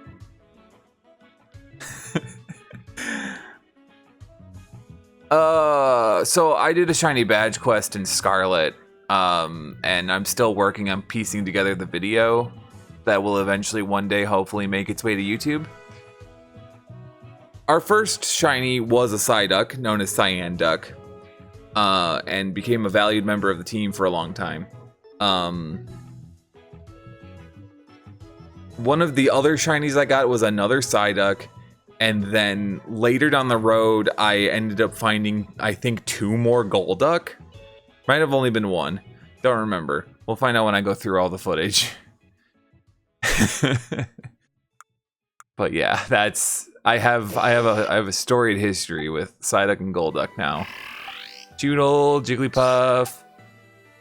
Speaker 1: So I did a shiny badge quest in Scarlet, and I'm still working on piecing together the video that will eventually one day hopefully make its way to YouTube. Our first shiny was a Psyduck, known as Cyanduck, and became a valued member of the team for a long time. One of the other shinies I got was another Psyduck, and then later down the road, I ended up finding, I think, 2 more Golduck. Might have only been 1. Don't remember. We'll find out when I go through all the footage. But yeah, that's I have a storied history with Psyduck and Golduck now. Choodle, Jigglypuff,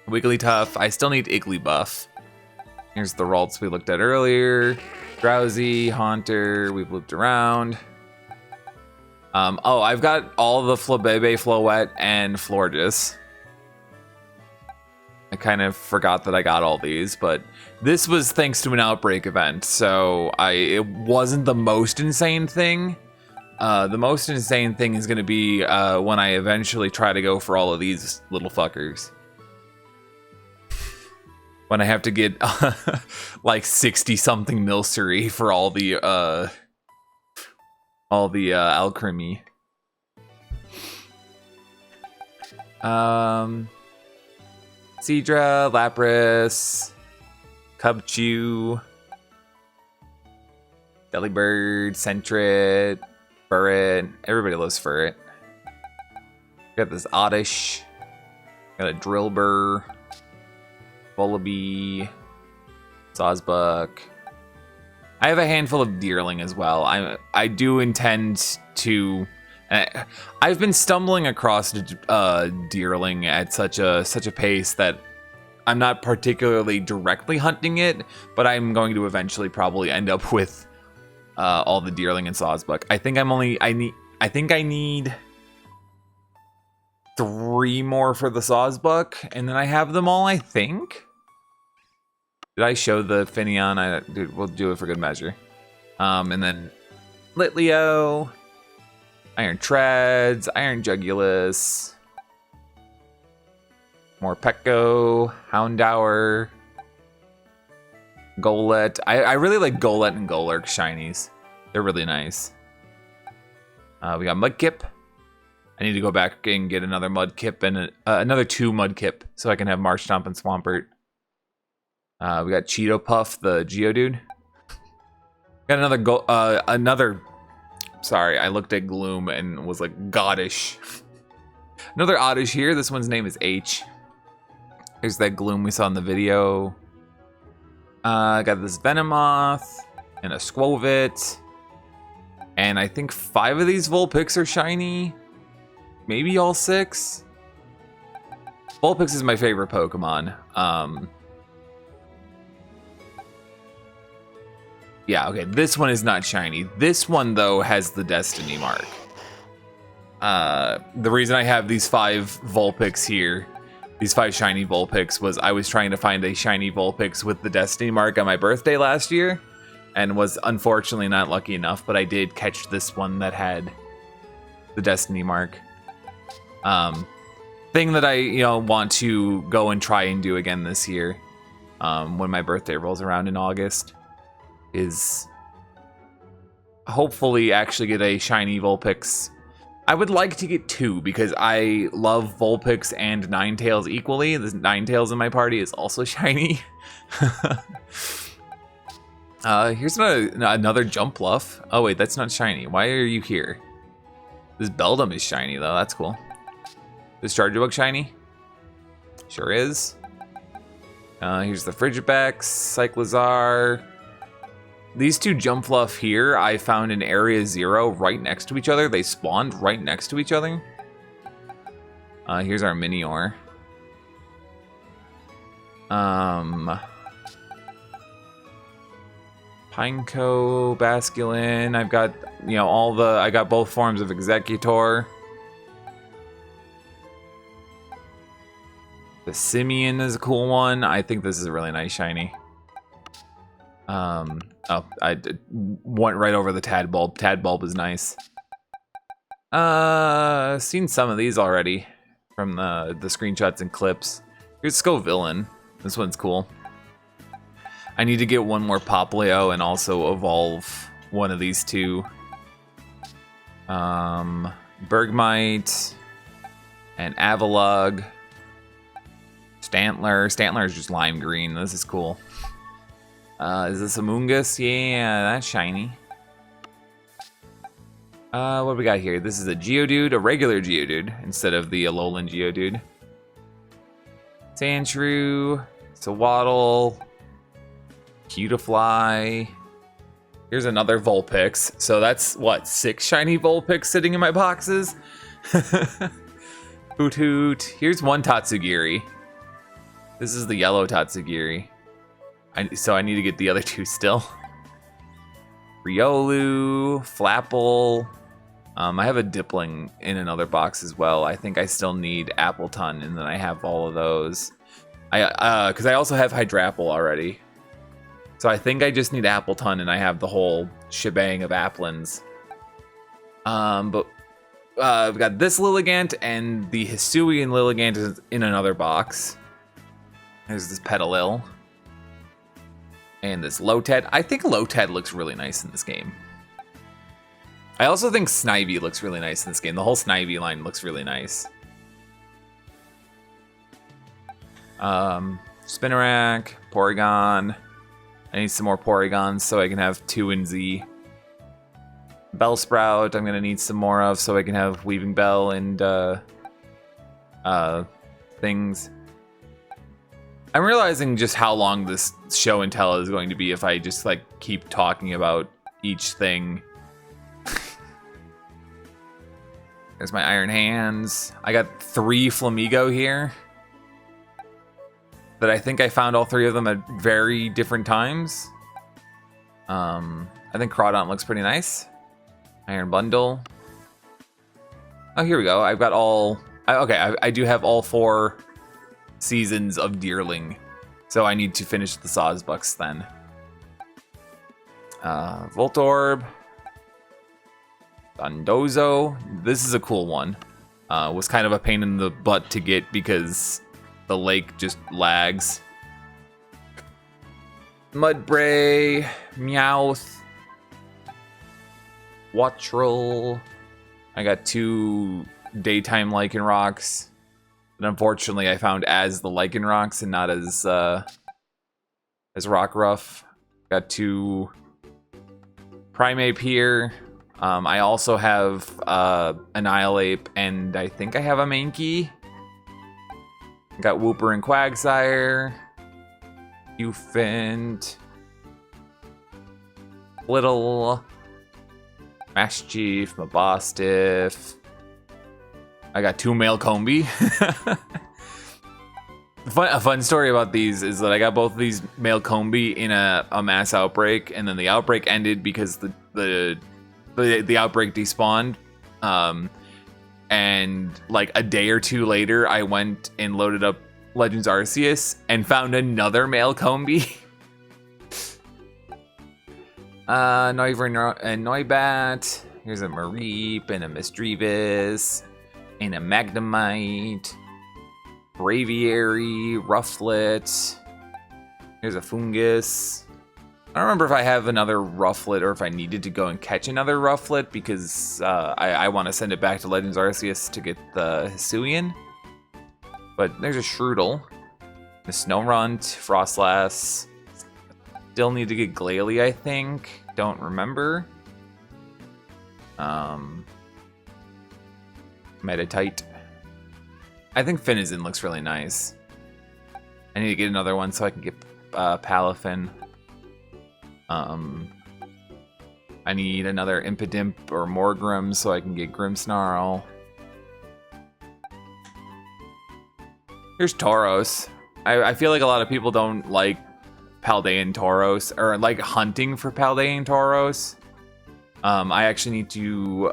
Speaker 1: Wigglytuff. I still need Igglybuff. Here's the Ralts we looked at earlier. Drowsy, Haunter, we've looped around. Oh, I've got all the Flabebe, Floette, and Florges. I kind of forgot that I got all these, but this was thanks to an outbreak event, so it wasn't the most insane thing. The most insane thing is going to be when I eventually try to go for all of these little fuckers. When I have to get like 60-something Milcery for all the Alcremie. Seadra, Lapras, Cubchoo, Delibird, Sentret, Furret. Everybody loves Furret. Got this Oddish. Got a Drillbur. Vullaby, Sawsbuck. I have a handful of Deerling as well. I do intend to. I've been stumbling across Deerling at such a pace that I'm not particularly directly hunting it, but I'm going to eventually probably end up with all the Deerling and Sawsbuck. I think I need 3 more for the Sawsbuck, and then I have them all. I think. Did I show the Finneon? Dude, we'll do it for good measure. And then Litleo, Iron Treads, Iron Jugulus, Morpeko, Houndour, Golett. I really like Golett and Golurk shinies. They're really nice. We got Mudkip. I need to go back and get another Mudkip and another 2 Mudkip so I can have Marshtomp and Swampert. We got Cheeto Puff, the Geodude. Got another. Sorry, I looked at Gloom and was like, Goddish. Another Oddish here. This one's name is H. There's that Gloom we saw in the video. Got this Venomoth and a Squovit. And I think 5 of these Vulpix are shiny. Maybe all 6. Vulpix is my favorite Pokemon. Yeah, okay, this one is not shiny. This one, though, has the Destiny Mark. The reason I have these 5 Vulpix here these 5 shiny Vulpix was I was trying to find a shiny Vulpix with the Destiny mark on my birthday last year, and was unfortunately not lucky enough, but I did catch this one that had the Destiny mark. Thing that I want to go and try and do again this year, when my birthday rolls around in August, is hopefully actually get a shiny Vulpix. I would like to get 2 because I love Vulpix and Ninetales equally. The Ninetales in my party is also shiny. Here's another jump bluff. Oh wait, that's not shiny. Why are you here? This Beldum is shiny though, that's cool. This Charjabug shiny? Sure is. Here's the Frigibax, Cyclizar. These 2 jump fluff here, I found in Area 0 right next to each other. They spawned right next to each other. Here's our Minior. Pineco, Basculin. I've got, I got both forms of Executor. The Simeon is a cool one. I think this is a really nice shiny. Oh, I went right over the Tadbulb. Tadbulb is nice. Seen some of these already from the screenshots and clips. Here's Scovillain. This one's cool. I need to get one more Poplio and also evolve one of these 2. Bergmite and Avalugg. Stantler. Stantler is just lime green. This is cool. Is this Amoonguss? Yeah, that's shiny. What do we got here? This is a Geodude, a regular Geodude, instead of the Alolan Geodude. Sandshrew, Sawaddle, Cutiefly. Here's another Vulpix. So that's, what, 6 shiny Vulpix sitting in my boxes? Hoot Hoot. Here's one Tatsugiri. This is the yellow Tatsugiri. So I need to get the other 2 still. Riolu, Flapple. I have a Dipling in another box as well. I think I still need Appleton, and then I have all of those. Because I also have Hydrapple already. So I think I just need Appleton, and I have the whole shebang of Applins. But we've got this Lilligant, and the Hisuian Lilligant is in another box. There's this Petalil. And this Lotad. I think Lotad looks really nice in this game. I also think Snivy looks really nice in this game. The whole Snivy line looks really nice. Spinarak, Porygon. I need some more Porygons so I can have 2 in Z. Bellsprout, I'm gonna need some more of so I can have Weaving Bell and things. I'm realizing just how long this show and tell is going to be if I just like keep talking about each thing. There's my Iron Hands. I got 3 Flamigo here. That I think I found all 3 of them at very different times. I think Crawdaunt looks pretty nice. Iron Bundle. Oh, here we go. I've got all... Okay, I do have all 4 seasons of Deerling. So I need to finish the Sawsbucks then. Voltorb. Dondozo. This is a cool one. Was kind of a pain in the butt to get because the lake just lags. Mudbray. Meowth. Wattrel. I got 2 daytime Lycanrocs. But unfortunately I found as the Lycanrocs and not as Rockruff. Got 2 Primeape here. I also have Annihilape, and I think I have a Mankey. Got Wooper and Quagsire. Ufant. Little. Mashchief, Mabostiff. I got 2 Mailcombi. A fun story about these is that I got both of these Mailcombi in a mass outbreak, and then the outbreak ended because the outbreak despawned. And like a day or 2 later, I went and loaded up Legends Arceus and found another male Combi. Noivern and Noibat. Here's a Mareep and a Misdreavus and a Magnemite. Braviary, Rufflet. Here's a Fungus. I don't remember if I have another Rufflet or if I needed to go and catch another Rufflet because I want to send it back to Legends Arceus to get the Hisuian. But there's a Shroodle, a Snorunt, Frostlass. Still need to get Glalie, I think. Don't remember. Meditite. I think Finizen looks really nice. I need to get another one so I can get Palafin. I need another Impidimp or Morgrim so I can get Grimmsnarl. Here's Tauros. I feel like a lot of people don't like Paldean Tauros, or like hunting for Paldean Tauros. I actually need to,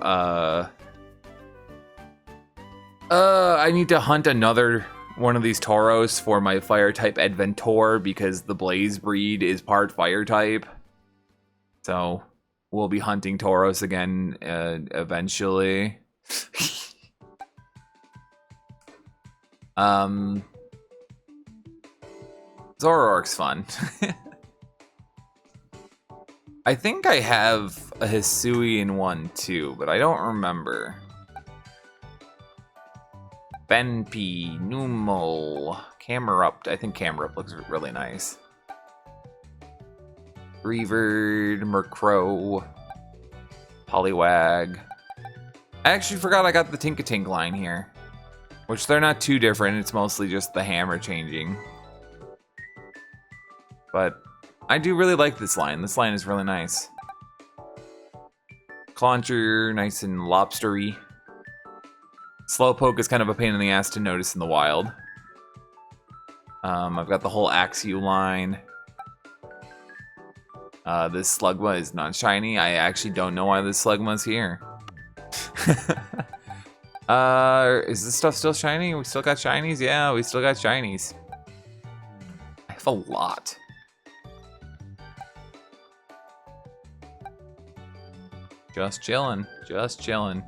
Speaker 1: I need to hunt another one of these Tauros for my Fire-type Adventor because the Blaze breed is part Fire-type. So, we'll be hunting Tauros again eventually. Zoroark's fun. I think I have a Hisuian one too, but I don't remember. Benpy, Numel, Camerupt. I think Camerupt looks really nice. Reaverd, Murkrow, Poliwag. I actually forgot I got the Tinkatink line here. Which they're not too different, it's mostly just the hammer changing. But I do really like this line. This line is really nice. Clauncher, nice and lobstery. Slowpoke is kind of a pain in the ass to notice in the wild. I've got the whole Axew line. This Slugma is not shiny. I actually don't know why this Slugma's here. Is this stuff still shiny? We still got shinies? Yeah, we still got shinies. I have a lot. Just chillin', just chillin'.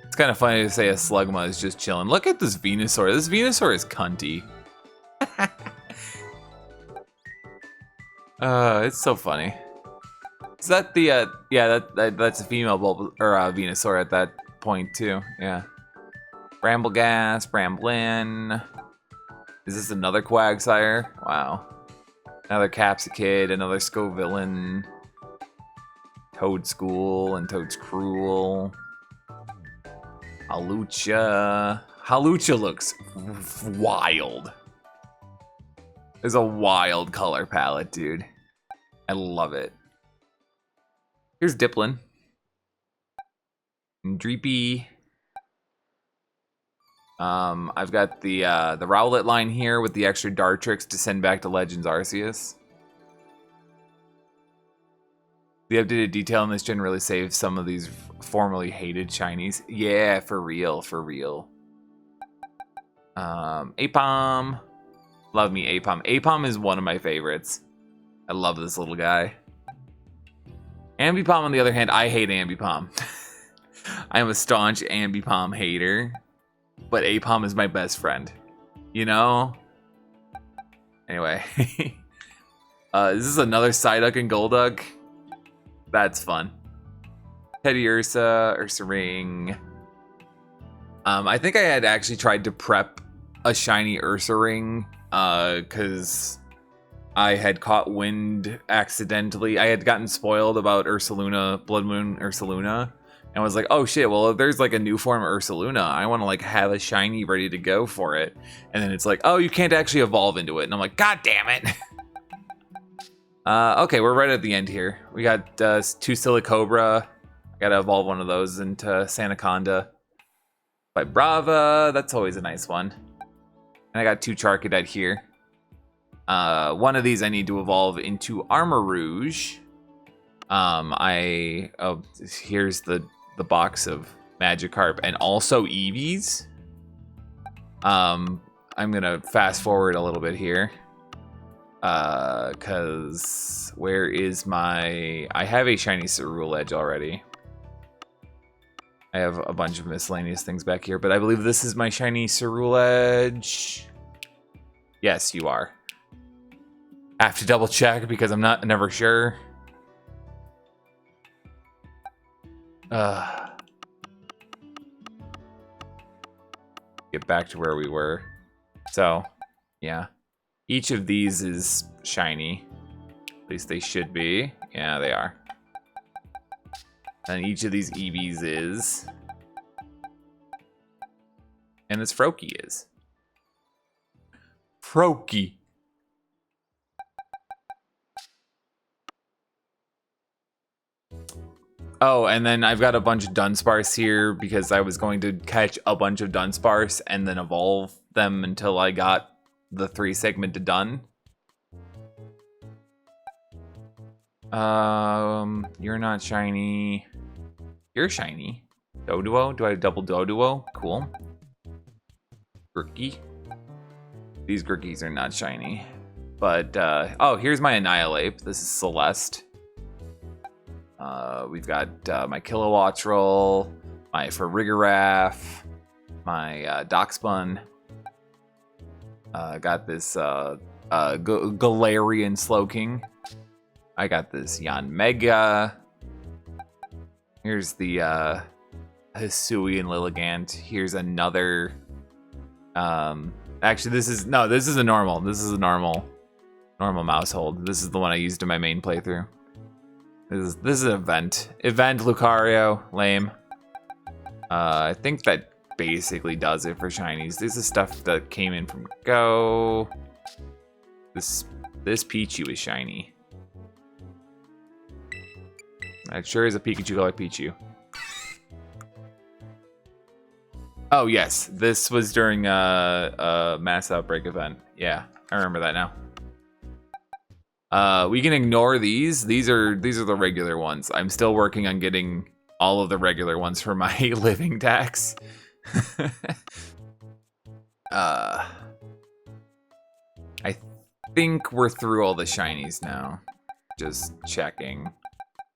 Speaker 1: It's kind of funny to say a Slugma is just chillin'. Look at this Venusaur. This Venusaur is cunty. It's so funny. Is that the, yeah, that's a female Venusaur at that point, too. Yeah. Brambleghast, Bramblin. Is this another Quagsire? Wow. Another Capsicid, another Scovillain. Toadschool and Toadscruel. Halucha. Halucha looks wild. There's a wild color palette, dude. I love it. Here's Diplin. And Dreepy. I've got the Rowlet line here with the extra Dartrix to send back to Legends Arceus. The updated detail in this gen really saves some of these formerly hated shinies. Yeah, for real, for real. Apom. Love me Apom. Apom is one of my favorites. I love this little guy. Ambipom, on the other hand, I hate Ambipom. I am a staunch Ambipom hater. But Apom is my best friend. You know? Anyway. This is another Psyduck and Golduck. That's fun. Teddy Ursa, Ursa Ring. I think I had actually tried to prep a shiny Ursa Ring because I had caught wind accidentally. I had gotten spoiled about Ursaluna, Blood Moon Ursaluna, and was like, oh shit, well if there's like a new form of Ursaluna, I want to like have a shiny ready to go for it. And then it's like, oh, you can't actually evolve into it. And I'm like, god damn it. Okay, we're right at the end here. We got 2 Silicobra. I gotta evolve one of those into Sanaconda. Vibrava, that's always a nice one. And I got 2 Charcadet here. One of these I need to evolve into Armor Rouge. Here's the box of Magikarp and also Eevees. I'm gonna fast forward a little bit here. Cause where is my... I have a shiny Cerule Edge already. I have a bunch of miscellaneous things back here, but I believe this is my shiny Cerule Edge. Yes, you are. I have to double check because I'm never sure. Get back to where we were. So, yeah. Each of these is shiny. At least they should be. Yeah, they are. And each of these EVs is. And this Froakie is. Froakie. Oh, and then I've got a bunch of Dunsparce here because I was going to catch a bunch of Dunsparce and then evolve them until I got the 3-segmented Dun. You're not shiny. You're shiny. Doduo? Do I have double Doduo? Cool. Gurky. These Gurkies are not shiny. But, oh, here's my Annihilate. This is Celeste. We've got my Kilowattrel, my Farigiraf, my Doxbun. Got this Galarian Slowking. I got this Yanmega. Here's the Hisuian Lilligant. Here's another. Actually, this is a normal. This is a normal Mousehold. This is the one I used in my main playthrough. This is an event. Event Lucario, lame. I think that basically does it for shinies. This is stuff that came in from Go. This Pichu is shiny. It sure is a Pikachu color Pichu. Oh yes, this was during a mass outbreak event. Yeah, I remember that now. We can ignore these. These are the regular ones. I'm still working on getting all of the regular ones for my living tax. I think we're through all the shinies now. Just checking.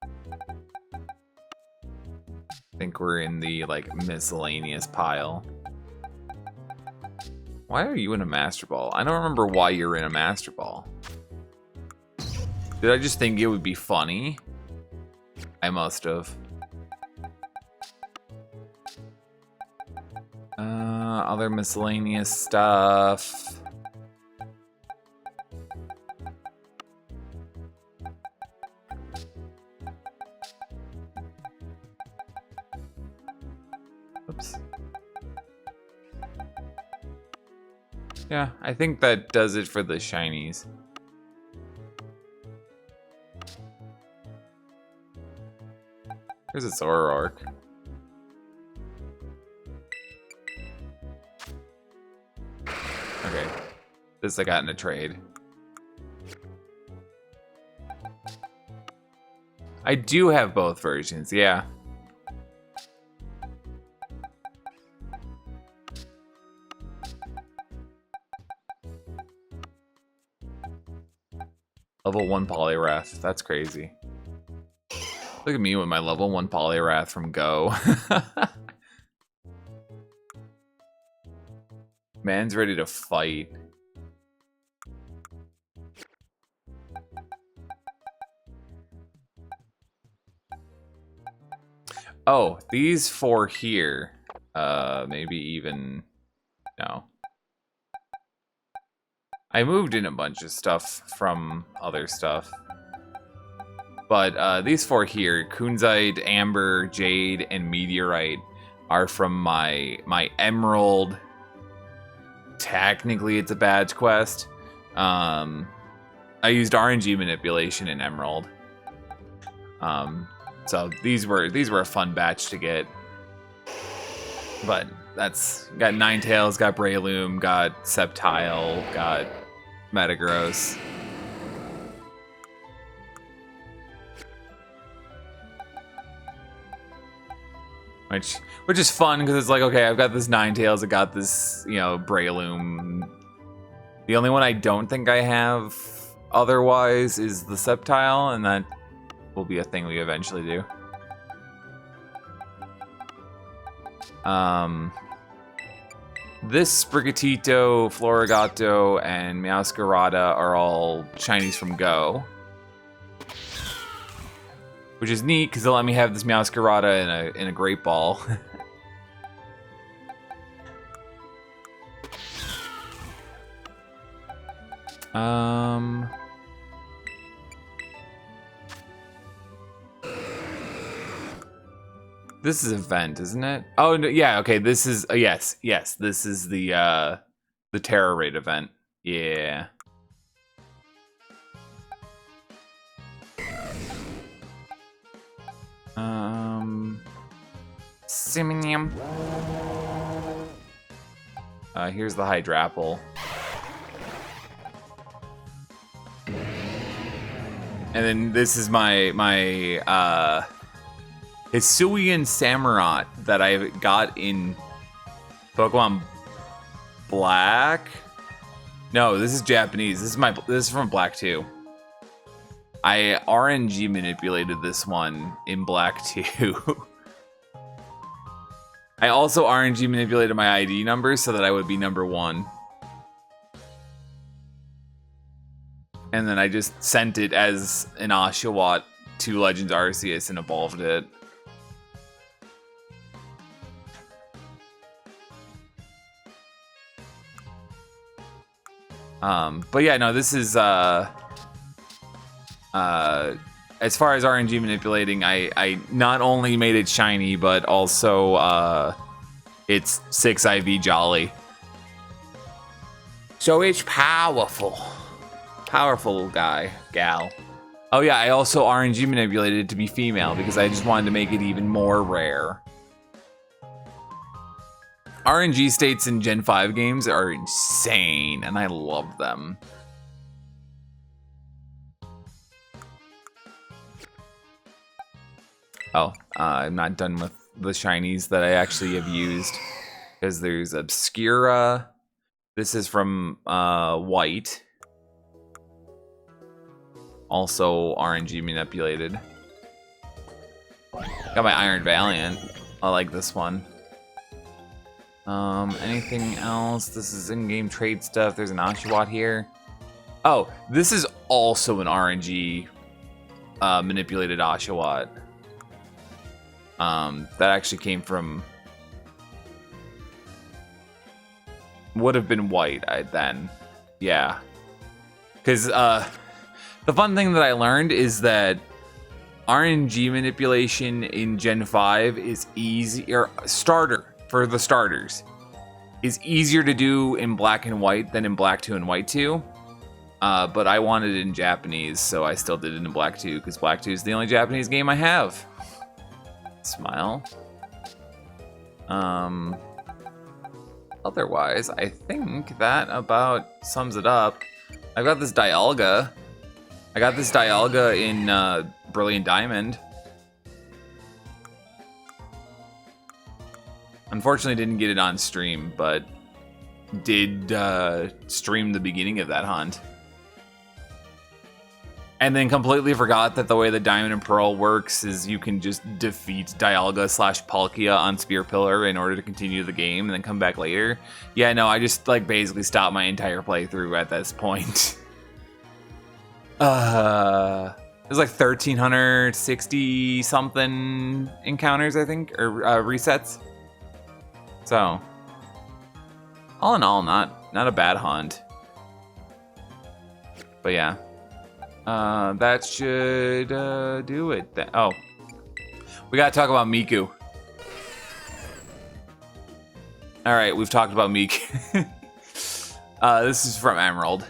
Speaker 1: I think we're in the like miscellaneous pile. Why are you in a Master Ball? I don't remember why you're in a Master Ball. Did I just think it would be funny? I must have. Other miscellaneous stuff. Oops. Yeah, I think that does it for the shinies. Here's its Zoroark. Okay. This I got in a trade. I do have both versions, yeah. Level 1 Poliwrath, that's crazy. Look at me with my level 1 Poliwrath from Go. Man's ready to fight. Oh, these 4 here. Maybe even... No. I moved in a bunch of stuff from other stuff. But these 4 here, Kunzite, Amber, Jade, and Meteorite, are from my Emerald. Technically, it's a badge quest. I used RNG manipulation in Emerald. So these were a fun batch to get. But that's got Ninetales, got Breloom, got Sceptile, got Metagross. which is fun because it's like, okay, I've got this Ninetales, I got this, you know, Breloom. The only one I don't think I have otherwise is the Sceptile, and that will be a thing we eventually do. This Sprigatito, Florigato, and Meowscarada are all shinies from Go. Which is neat, because they'll let me have this Meowscarada in a Great Ball. This is event, isn't it? Oh, no, yeah, okay, this is... yes, this is the Terror Raid event. Yeah. Siminium. Here's the Hydrapple. And then this is my Hisuian Samurott that I got in Pokemon Black. No, this is Japanese. This is from Black 2. I RNG manipulated this one in Black 2. I also RNG manipulated my ID number so that I would be number 1. And then I just sent it as an Oshawott to Legends Arceus and evolved it. But yeah, no, this is as far as RNG manipulating, I not only made it shiny, but also it's 6 IV Jolly. So it's powerful. Powerful gal. Oh yeah, I also RNG manipulated it to be female because I just wanted to make it even more rare. RNG states in Gen 5 games are insane, and I love them. Oh, I'm not done with the shinies that I actually have used. Because there's Obscura. This is from White. Also RNG manipulated. Got my Iron Valiant. I like this one. Anything else? This is in-game trade stuff. There's an Oshawott here. Oh, this is also an RNG manipulated Oshawott. That actually came from... would have been White then. Yeah. Because the fun thing that I learned is that RNG manipulation in Gen 5 is easy, or starter for the starters is easier to do in Black and White than in Black 2 and White 2. But I wanted it in Japanese, so I still did it in Black 2 because Black 2 is the only Japanese game I have. Smile. Otherwise, I think that about sums it up. I've got this Dialga. I got this Dialga in Brilliant Diamond. Unfortunately, didn't get it on stream, but did stream the beginning of that hunt. And then completely forgot that the way the Diamond and Pearl works is you can just defeat Dialga/Palkia on Spear Pillar in order to continue the game and then come back later. Yeah, no, I just like basically stopped my entire playthrough at this point. It was like 1,360 something encounters, I think, or resets. So, all in all, not a bad hunt. But yeah. That should do it. Oh, we gotta talk about Miku. All right, we've talked about Miku. This is from Emerald.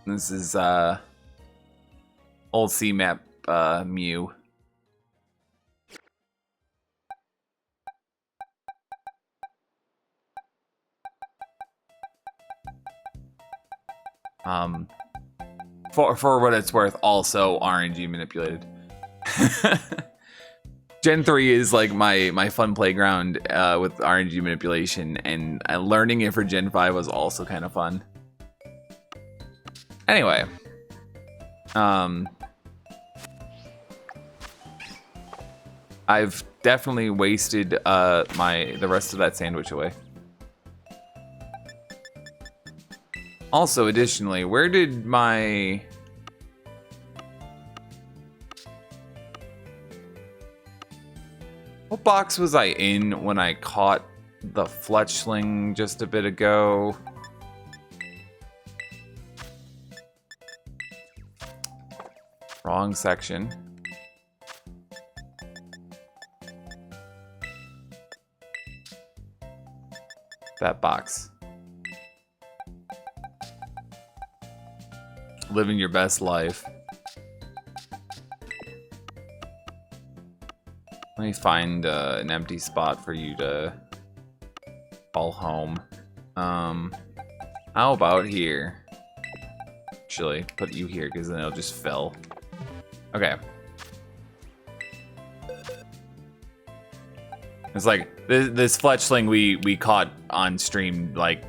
Speaker 1: This is old CMAP Mew. For what it's worth, also RNG manipulated. Gen 3 is like my fun playground with RNG manipulation, and learning it for Gen 5 was also kind of fun. Anyway, I've definitely wasted the rest of that sandwich away. Also, additionally, where did my... What box was I in when I caught the fletchling just a bit ago? Wrong section. That box. Living your best life. Let me find an empty spot for you to call home. How about here? Actually, put you here because then it'll just fill. Okay. It's like this fletchling we caught on stream like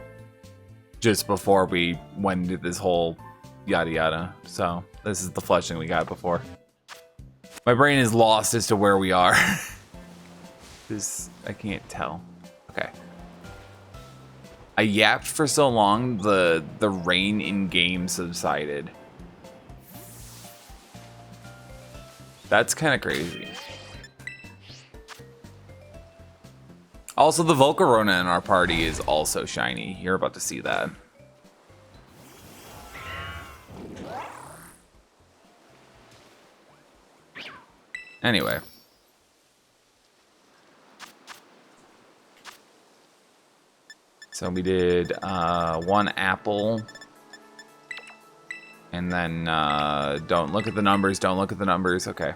Speaker 1: just before we went into this whole yada yada. So this is the fletchling we got before. My brain is lost as to where we are. I can't tell. Okay. I yapped for so long, the rain in game subsided. That's kind of crazy. Also, the Volcarona in our party is also shiny. You're about to see that. Anyway. So we did 1 apple. And then don't look at the numbers, don't look at the numbers. Okay.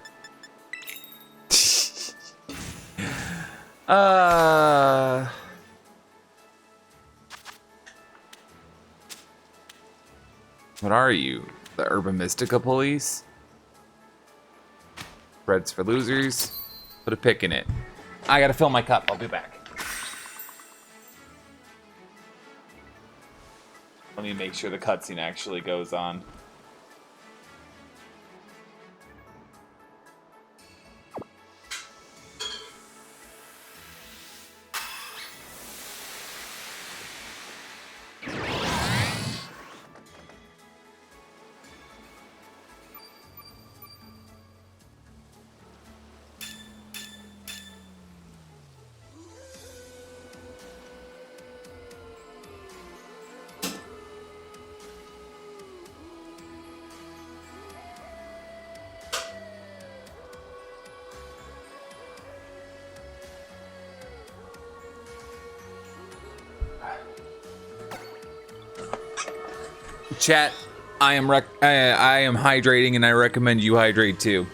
Speaker 1: What are you? The Urban Mystica Police? Breads for losers. Put a pick in it. I gotta fill my cup. I'll be back. Let me make sure the cutscene actually goes on. Chat, I am hydrating, and I recommend you hydrate too.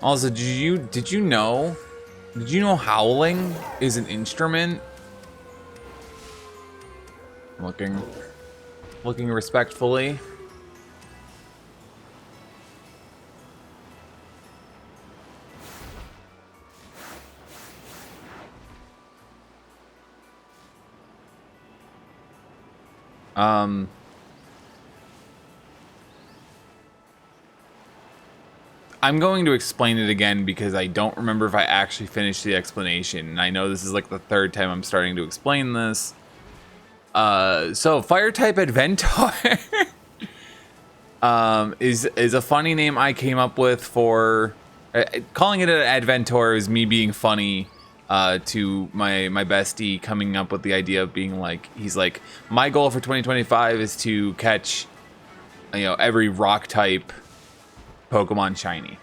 Speaker 1: Also, did you know howling is an instrument? Looking respectfully. I'm going to explain it again because I don't remember if I actually finished the explanation. And I know this is like the 3rd time I'm starting to explain this. So fire type Adventor is a funny name I came up with for calling it an Adventor is me being funny to my bestie coming up with the idea of being like, he's like, my goal for 2025 is to catch every rock type Pokemon shiny.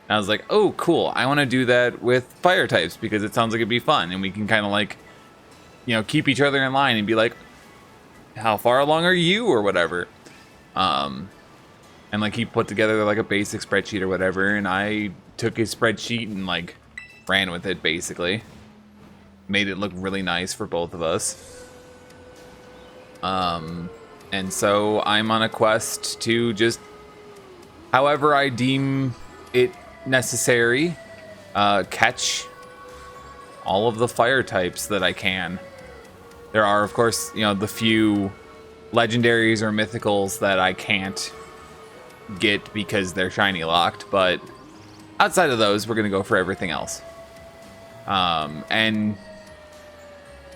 Speaker 1: And I was like, oh cool, I want to do that with fire types because it sounds like it'd be fun, and we can kind of like keep each other in line and be like, how far along are you or whatever, and like he put together like a basic spreadsheet or whatever, and I took his spreadsheet and like ran with it, basically made it look really nice for both of us. And so I'm on a quest to just however I deem it necessary, catch all of the fire types that I can. There are, of course, the few legendaries or mythicals that I can't get because they're shiny locked, but outside of those, we're gonna go for everything else. And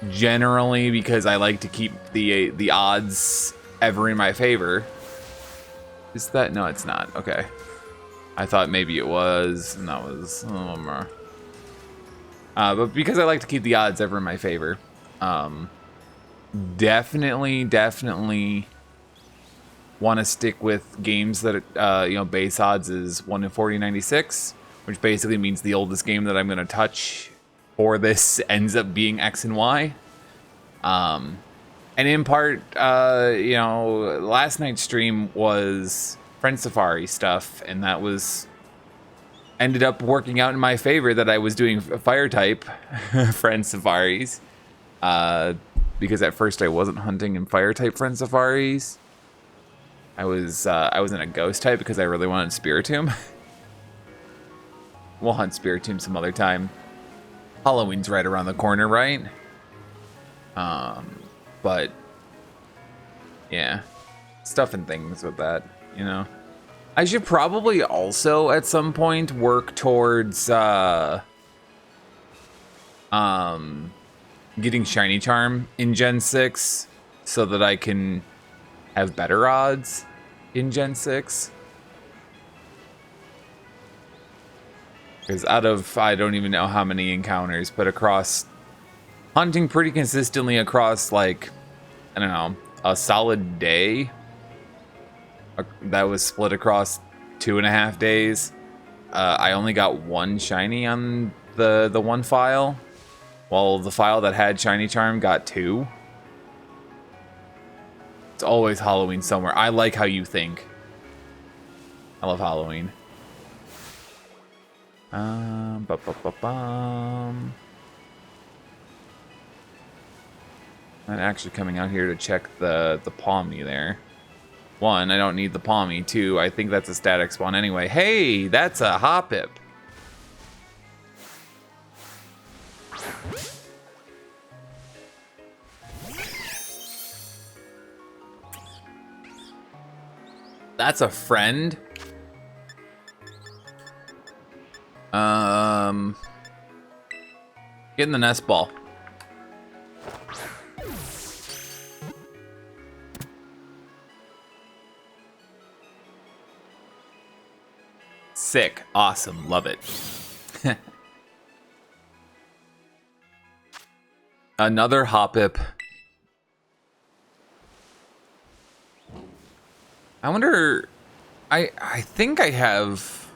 Speaker 1: generally, because I like to keep the odds ever in my favor. Is that? No, it's not. Okay. I thought maybe it was, and that was. But because I like to keep the odds ever in my favor, definitely want to stick with games that base odds is 1 in 4096, which basically means the oldest game that I'm going to touch for this ends up being X and Y. And in part, last night's stream was Friend Safari stuff, and that ended up working out in my favor that I was doing fire type Friend Safaris. Because at first I wasn't hunting in fire type Friend Safaris. I was in a ghost type because I really wanted Spiritomb. We'll hunt Spiritomb some other time. Halloween's right around the corner, right? But yeah, stuff and things with that, I should probably also at some point work towards getting Shiny Charm in Gen 6 so that I can have better odds in Gen 6. Because out of, I don't even know how many encounters, but across, hunting pretty consistently across, like, I don't know, a solid day. That was split across 2.5 days. I only got one shiny on the one file, while the file that had Shiny Charm got 2. It's always Halloween somewhere. I like how you think. I love Halloween. I'm actually coming out here to check the Palmy there. 1, I don't need the Palmy. 2, I think that's a static spawn anyway. Hey, that's a Hoppip. That's a friend. Get in the nest ball. Sick. Awesome. Love it. Another Hoppip. I wonder... I think I have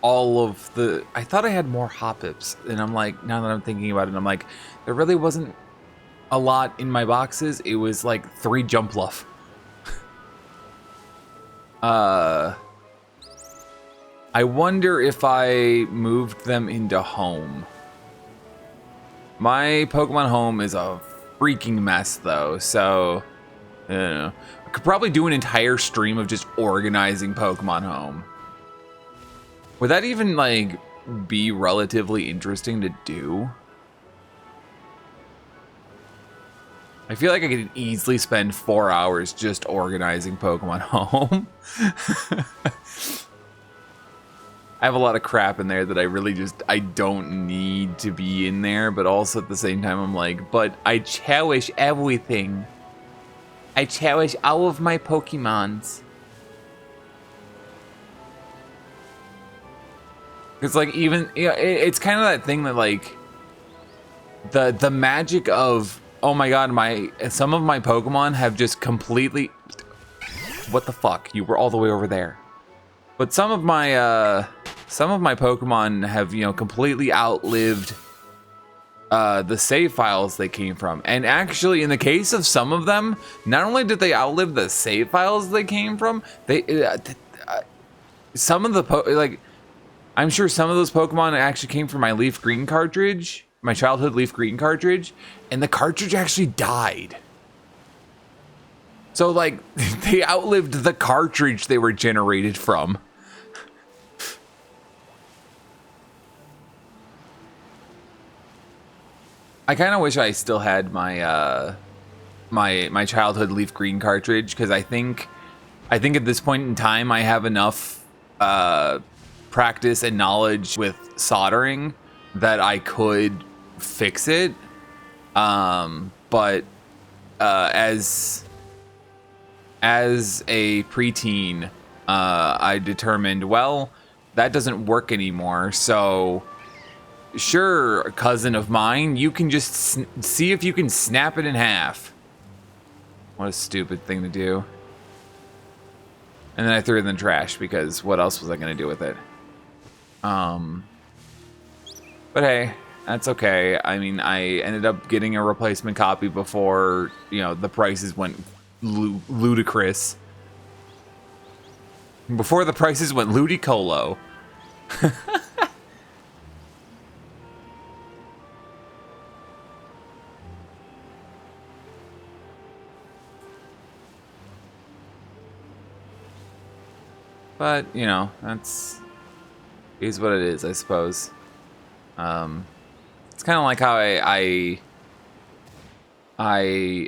Speaker 1: all of the... I thought I had more Hoppips, and I'm like, now that I'm thinking about it, I'm like, there really wasn't a lot in my boxes. It was like 3 Jumpluff. I wonder if I moved them into home. My Pokemon home is a freaking mess, though, so... I don't know. I could probably do an entire stream of just organizing Pokemon home. Would that even, like, be relatively interesting to do? I feel like I could easily spend 4 hours just organizing Pokemon home. I have a lot of crap in there that I don't need to be in there, but also at the same time I'm like, but I cherish everything. I cherish all of my Pokemons. It's like even, it's kind of that thing that like, the magic of, oh my god, some of my Pokemon have just completely, what the fuck, you were all the way over there. But some of my Pokemon have, completely outlived the save files they came from. And actually, in the case of some of them, not only did they outlive the save files they came from, some of the I'm sure some of those Pokemon actually came from my Leaf Green cartridge, my childhood Leaf Green cartridge, and the cartridge actually died. So like, they outlived the cartridge they were generated from. I kind of wish I still had my my childhood leaf green cartridge, because I think at this point in time I have enough practice and knowledge with soldering that I could fix it. But as a preteen, I determined, well, that doesn't work anymore. So, sure, cousin of mine, you can just see if you can snap it in half. What a stupid thing to do. And then I threw it in the trash, because what else was I going to do with it? But hey, that's okay. I mean, I ended up getting a replacement copy before, the prices went ludicrous. Before the prices went ludicolo. But, that's is what it is, I suppose. It's kind of like how I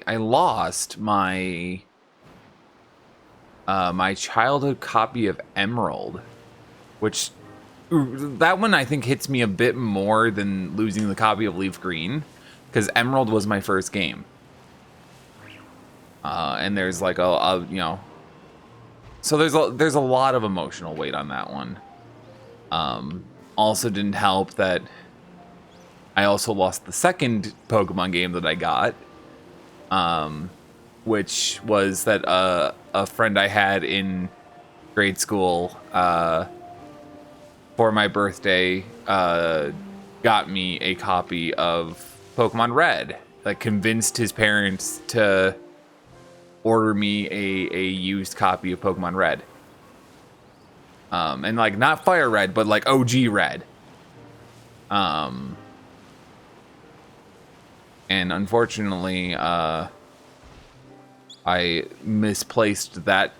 Speaker 1: lost my my childhood copy of Emerald, which that one I think hits me a bit more than losing the copy of Leaf Green, because Emerald was my first game. And there's like so there's a lot of emotional weight on that one. Also didn't help that I also lost the second Pokemon game that I got, which was that a friend I had in grade school for my birthday got me a copy of Pokemon Red. Like, convinced his parents to order me a used copy of Pokemon Red. And like, not Fire Red, but like OG Red. And unfortunately, I misplaced that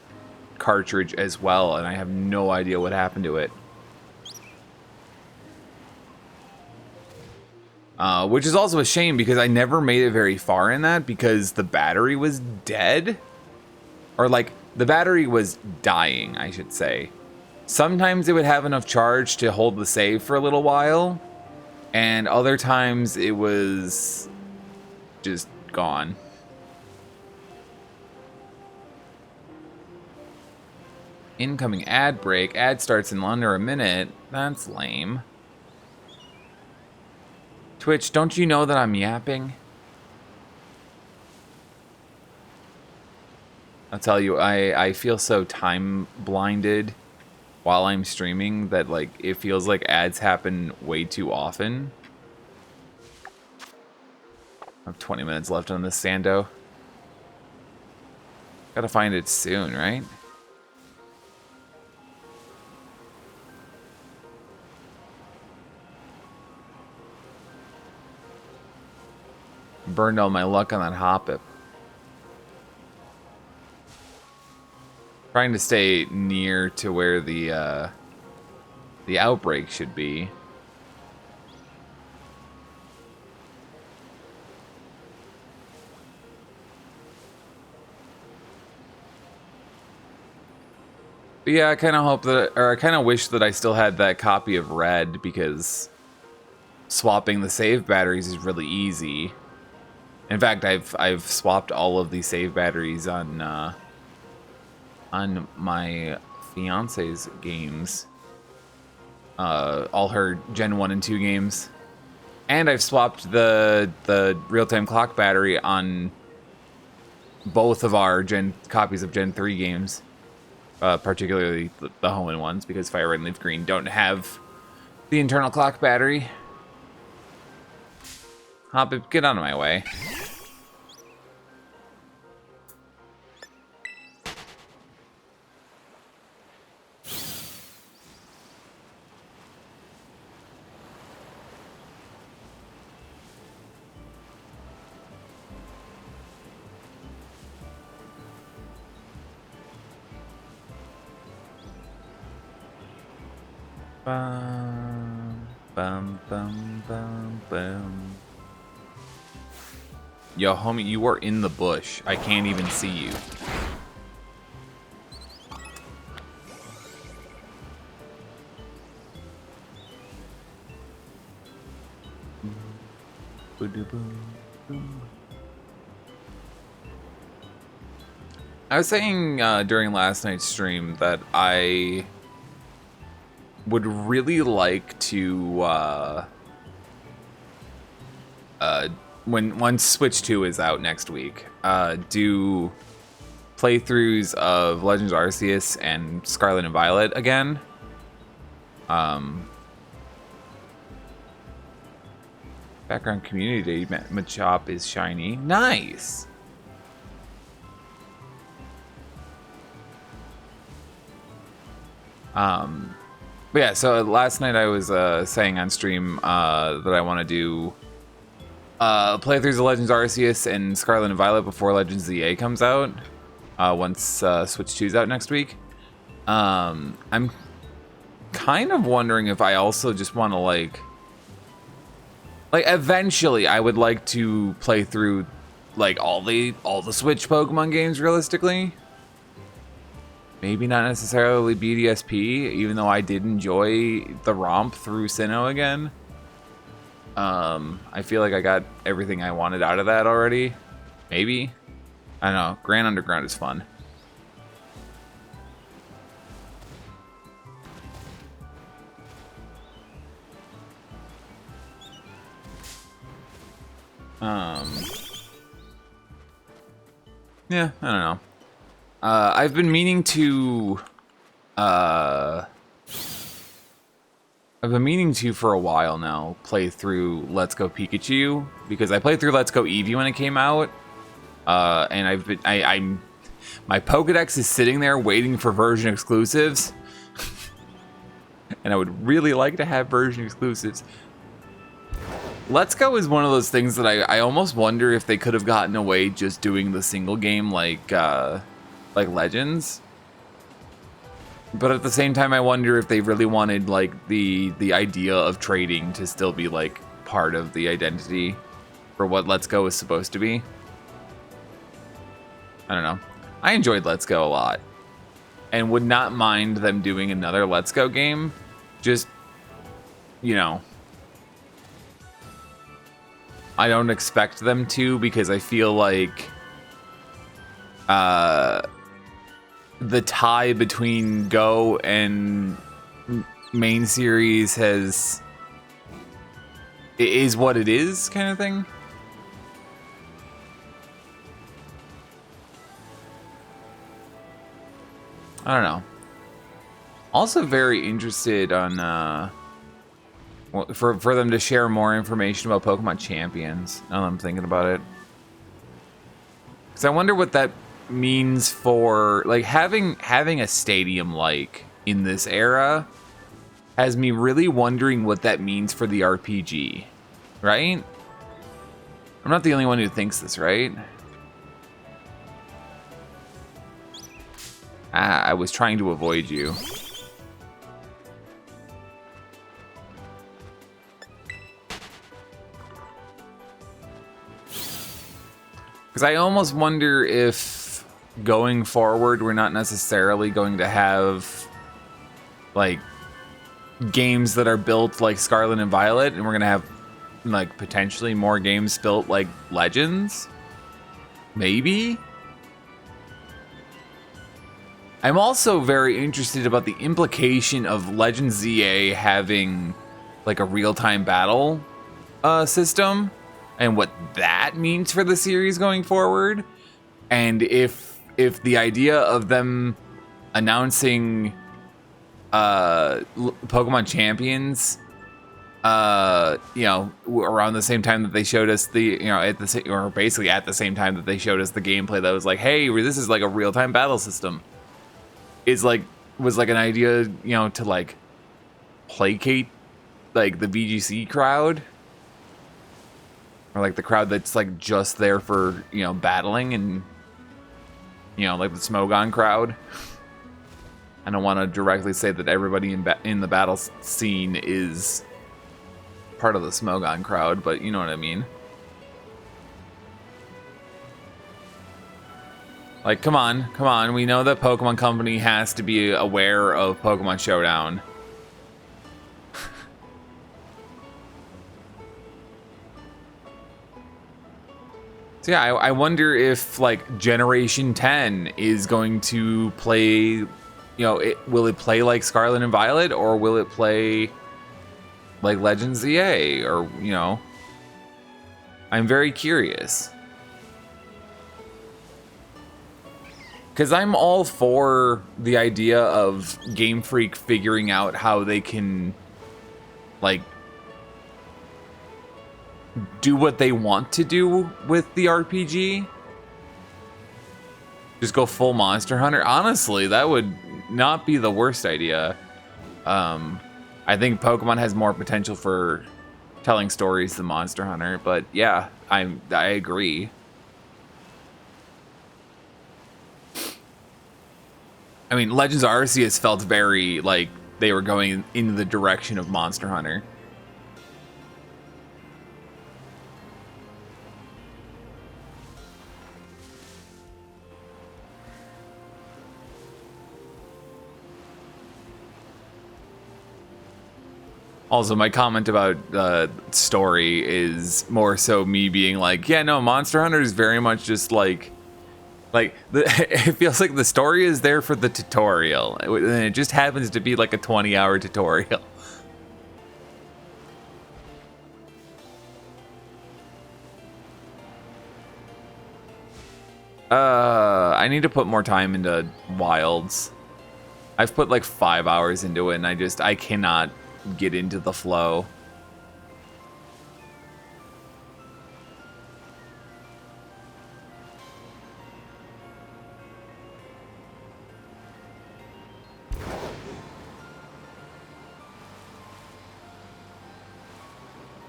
Speaker 1: cartridge as well, and I have no idea what happened to it. Which is also a shame, because I never made it very far in that, because the battery was dead. Or like, the battery was dying, I should say. Sometimes it would have enough charge to hold the save for a little while, and other times it was just gone. Incoming ad break. Ad starts in under a minute. That's lame. Twitch, don't you know that I'm yapping? I'll tell you, I feel so time blinded while I'm streaming that, like, it feels like ads happen way too often. I have 20 minutes left on this Sando. Gotta find it soon, right? Burned all my luck on that Hoppip. Trying to stay near to where the outbreak should be. But yeah, I kind of hope that, or I kind of wish that I still had that copy of Red, because swapping the save batteries is really easy. In fact, I've swapped all of the save batteries on my fiance's games, all her Gen 1 and 2 games, and I've swapped the real-time clock battery on both of our copies of Gen 3 games, particularly the Hoenn ones, because Fire Red and Leaf Green don't have the internal clock battery. Hoppip, get out of my way. Bum, bum, bum, bum, bum. Yo, homie, you are in the bush. I can't even see you. I was saying during last night's stream that I would really like to once Switch 2 is out next week, do playthroughs of Legends Arceus and Scarlet and Violet again. Background community day, Machop is shiny. Nice! But yeah, so last night I was saying on stream that I want to do playthroughs of Legends Arceus and Scarlet and Violet before Legends ZA comes out. Once Switch 2's out next week. I'm kind of wondering if I also just want to like eventually I would like to play through like all the Switch Pokemon games realistically. Maybe not necessarily BDSP, even though I did enjoy the romp through Sinnoh again. I feel like I got everything I wanted out of that already. Maybe. I don't know. Grand Underground is fun. Yeah, I don't know. I've been meaning to for a while now play through Let's Go Pikachu, because I played through Let's Go Eevee when it came out, and I'm my Pokedex is sitting there waiting for version exclusives, and I would really like to have version exclusives. Let's Go is one of those things that I almost wonder if they could have gotten away just doing the single game like Legends. But at the same time, I wonder if they really wanted like the idea of trading to still be like part of the identity for what Let's Go is supposed to be. I don't know. I enjoyed Let's Go a lot and would not mind them doing another Let's Go game. Just, you know, I don't expect them to, because I feel like the tie between Go and main series is what it is, kind of thing. I don't know. Also very interested on for them to share more information about Pokemon Champions, now that I'm thinking about it. Because I wonder what that means for like having a stadium like in this era has me really wondering what that means for the RPG, right? I'm not the only one who thinks this, right? I was trying to avoid you. Because I almost wonder if going forward we're not necessarily going to have like games that are built like Scarlet and Violet, and we're gonna have like potentially more games built like Legends. Maybe. I'm also very interested about the implication of Legends ZA having like a real-time battle system, and what that means for the series going forward. And if the idea of them announcing Pokemon Champions you know, around the same time that they showed us the, you know, or basically at the same time that they showed us the gameplay that was like, hey, this is like a real-time battle system, was like an idea, you know, to like placate like the VGC crowd, or like the crowd that's like just there for, you know, battling, and you know, like the Smogon crowd. I don't want to directly say that everybody in the battle scene is part of the Smogon crowd, but you know what I mean. Like, come on, come on. We know that Pokemon Company has to be aware of Pokemon Showdown. So yeah, I wonder if like Generation 10 is going to play, you know, will it play like Scarlet and Violet, or will it play like Legends ZA, or, you know, I'm very curious. Because I'm all for the idea of Game Freak figuring out how they can, like, do what they want to do with the RPG. Just go full Monster Hunter. Honestly, that would not be the worst idea. I think Pokemon has more potential for telling stories than Monster Hunter, but yeah, I agree. I mean, Legends Arceus felt very like they were going in the direction of Monster Hunter. Also, my comment about story is more so me being like, yeah, no, Monster Hunter is very much just like it feels like the story is there for the tutorial, and it just happens to be like a 20-hour tutorial. I need to put more time into Wilds. I've put like 5 hours into it, and I cannot get into the flow.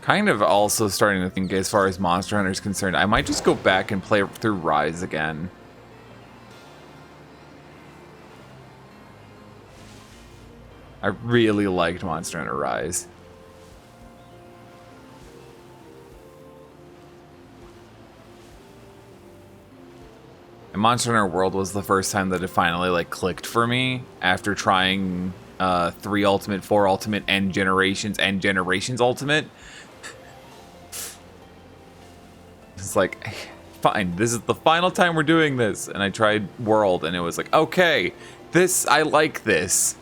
Speaker 1: Kind of also starting to think, as far as Monster Hunter is concerned, I might just go back and play through Rise again. I really liked Monster Hunter Rise. And Monster Hunter World was the first time that it finally like clicked for me after trying 3 Ultimate, 4 Ultimate, and Generations Ultimate. It's like, fine, this is the final time we're doing this. And I tried World, and it was like, okay, I like this.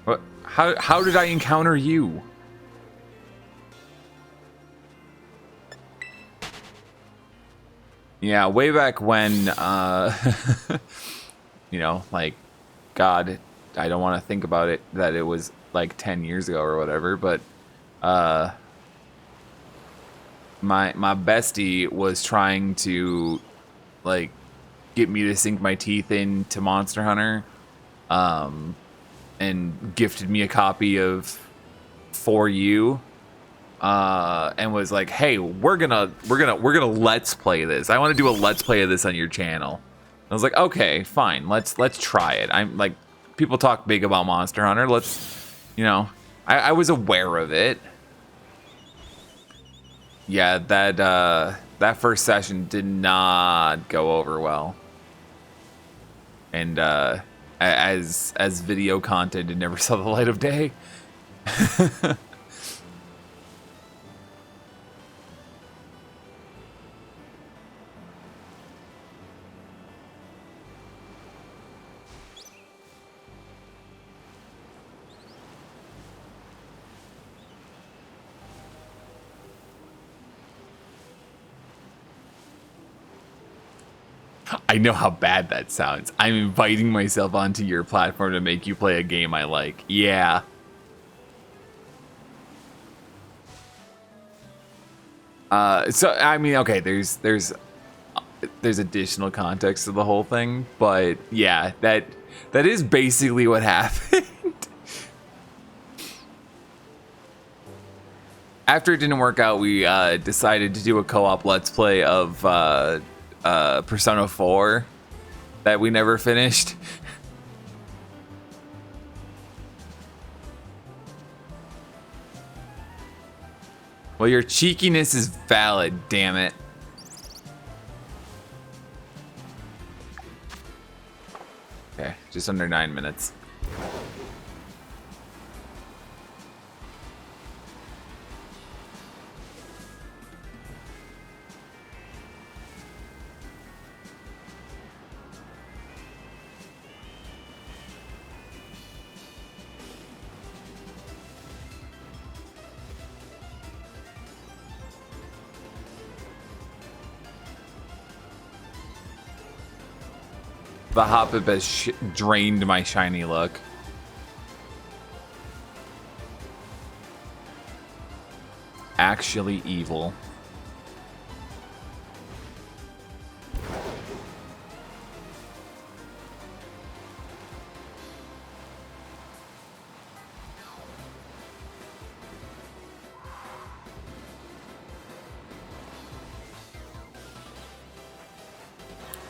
Speaker 1: What? How did I encounter you? Yeah, way back when, you know, like, God, I don't want to think about it, that it was like 10 years ago or whatever, but my bestie was trying to, like, get me to sink my teeth into Monster Hunter, and gifted me a copy of For You, and was like, "Hey, we're gonna let's play this. I want to do a let's play of this on your channel." I was like, "Okay, fine. Let's try it." I'm like, people talk big about Monster Hunter. Let's, you know, I was aware of it. Yeah, that first session did not go over well, and as video content, it never saw the light of day. I know how bad that sounds. I'm inviting myself onto your platform to make you play a game I like. Yeah. So I mean, okay, there's there's additional context to the whole thing, but yeah, that is basically what happened. After it didn't work out, we decided to do a co-op Let's Play of Persona 4 that we never finished. Well, your cheekiness is valid, damn it. Okay, just under 9 minutes. The Hoppip has drained my shiny look. Actually evil.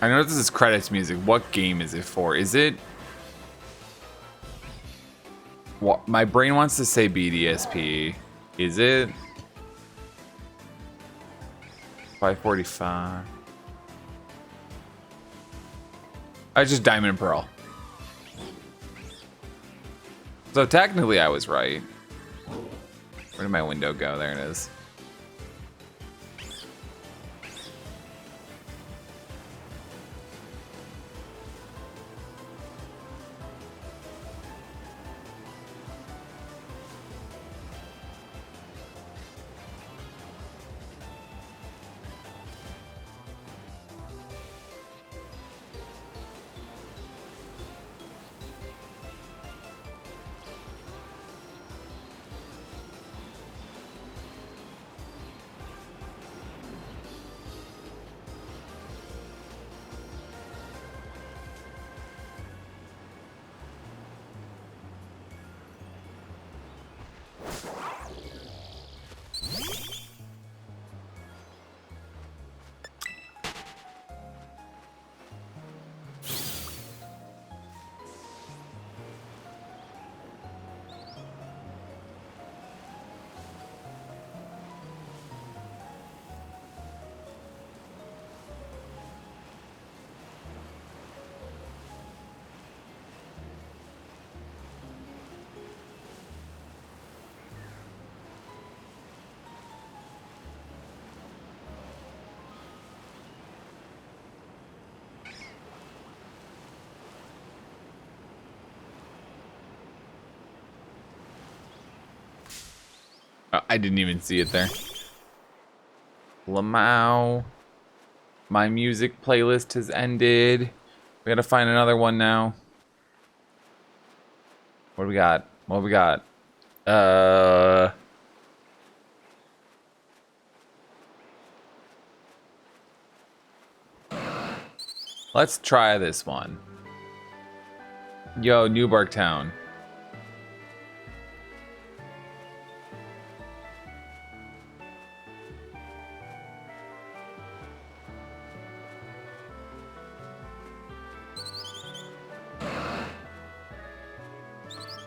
Speaker 1: I know this is credits music. What game is it for? Is it... What? My brain wants to say BDSP. Is it? 545. I just Diamond and Pearl. So technically I was right. Where did my window go? There it is. I didn't even see it there. Lamau. My music playlist has ended. We gotta find another one now. What do we got? What do we got? Let's try this one. Yo, Newbark Town.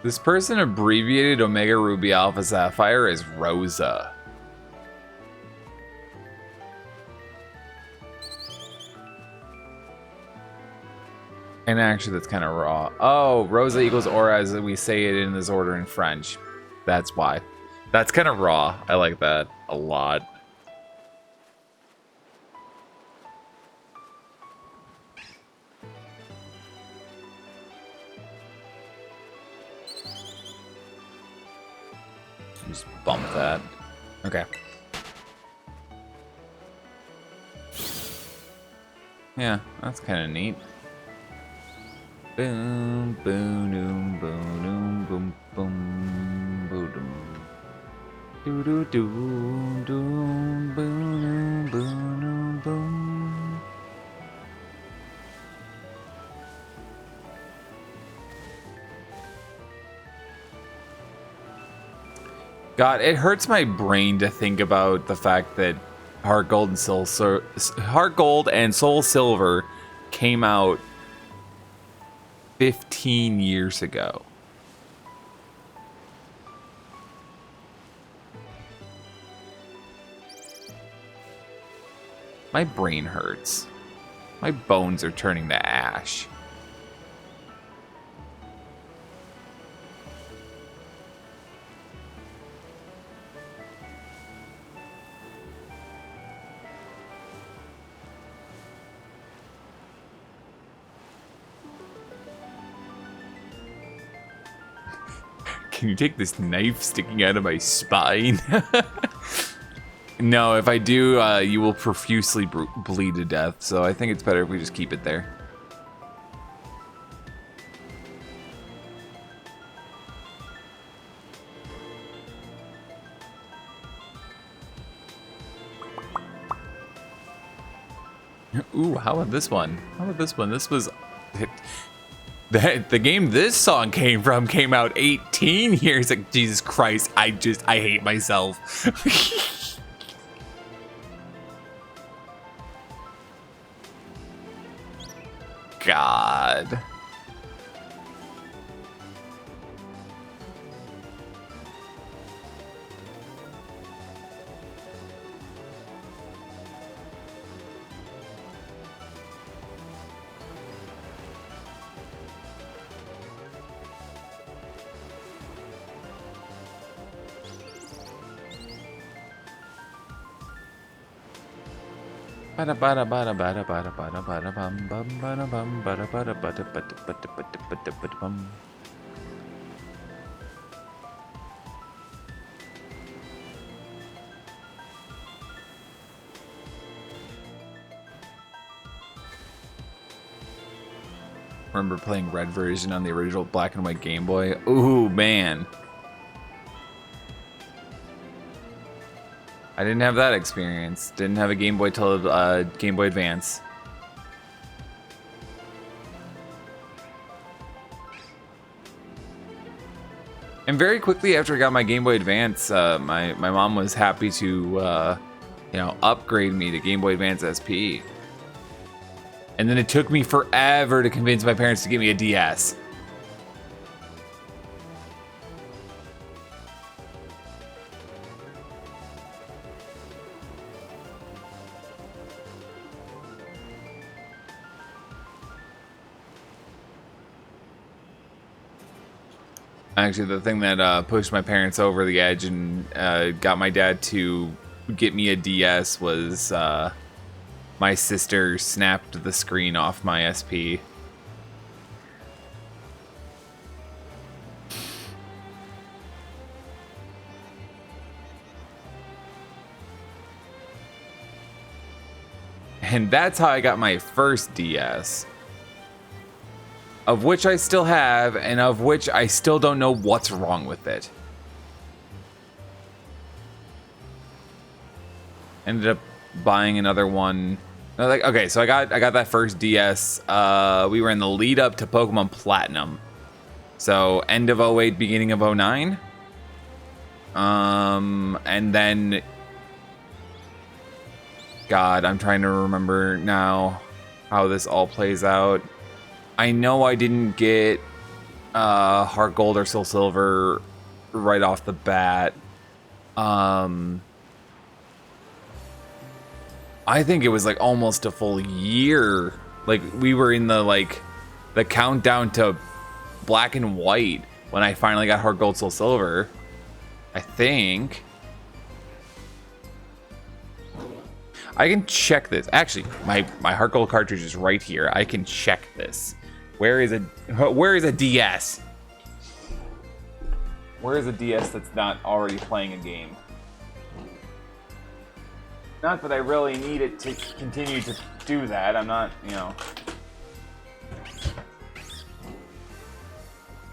Speaker 1: This person abbreviated Omega Ruby Alpha Sapphire as Rosa. And actually, that's kind of raw. Oh, Rosa equals Aura as we say it in this order in French. That's why. That's kind of raw. I like that a lot. Just bump that. Okay. Yeah, that's kind of neat. Boom, boom, boom, boom, boom, boom, boom, do do do, boom, boom, boom, boom. God, it hurts my brain to think about the fact that Heart Gold and Soul Silver came out 15 years ago. My brain hurts. My bones are turning to ash. Can you take this knife sticking out of my spine? No, if I do, you will profusely bleed to death, so I think it's better if we just keep it there. Ooh, how about this one? How about this one? This was... The game this song came from came out 18 years ago. Jesus Christ, I hate myself. God. Bada bada bada bada bada bada bada bum bum bada bum bada bada bada bada bada bada bada bada bum. Remember playing red version on the original black and white Game Boy? Ooh, man. I didn't have that experience. Didn't have a Game Boy till Game Boy Advance. And very quickly after I got my Game Boy Advance, my mom was happy to, you know, upgrade me to Game Boy Advance SP. And then it took me forever to convince my parents to get me a DS. Actually, the thing that pushed my parents over the edge and got my dad to get me a DS was my sister snapped the screen off my SP. And that's how I got my first DS. Of which I still have, and of which I still don't know what's wrong with it. Ended up buying another one. Like, okay, so I got that first DS. We were in the lead up to Pokemon Platinum. So end of 08, beginning of 09. And then, God, I'm trying to remember now how this all plays out. I know I didn't get Heart Gold or Soul Silver right off the bat. I think it was like almost a full year. Like we were in the the countdown to Black and White when I finally got Heart Gold, Soul Silver. I think. I can check this. Actually, my Heart Gold cartridge is right here. I can check this. Where is a DS? Where is a DS that's not already playing a game? Not that I really need it to continue to do that. I'm not, you know.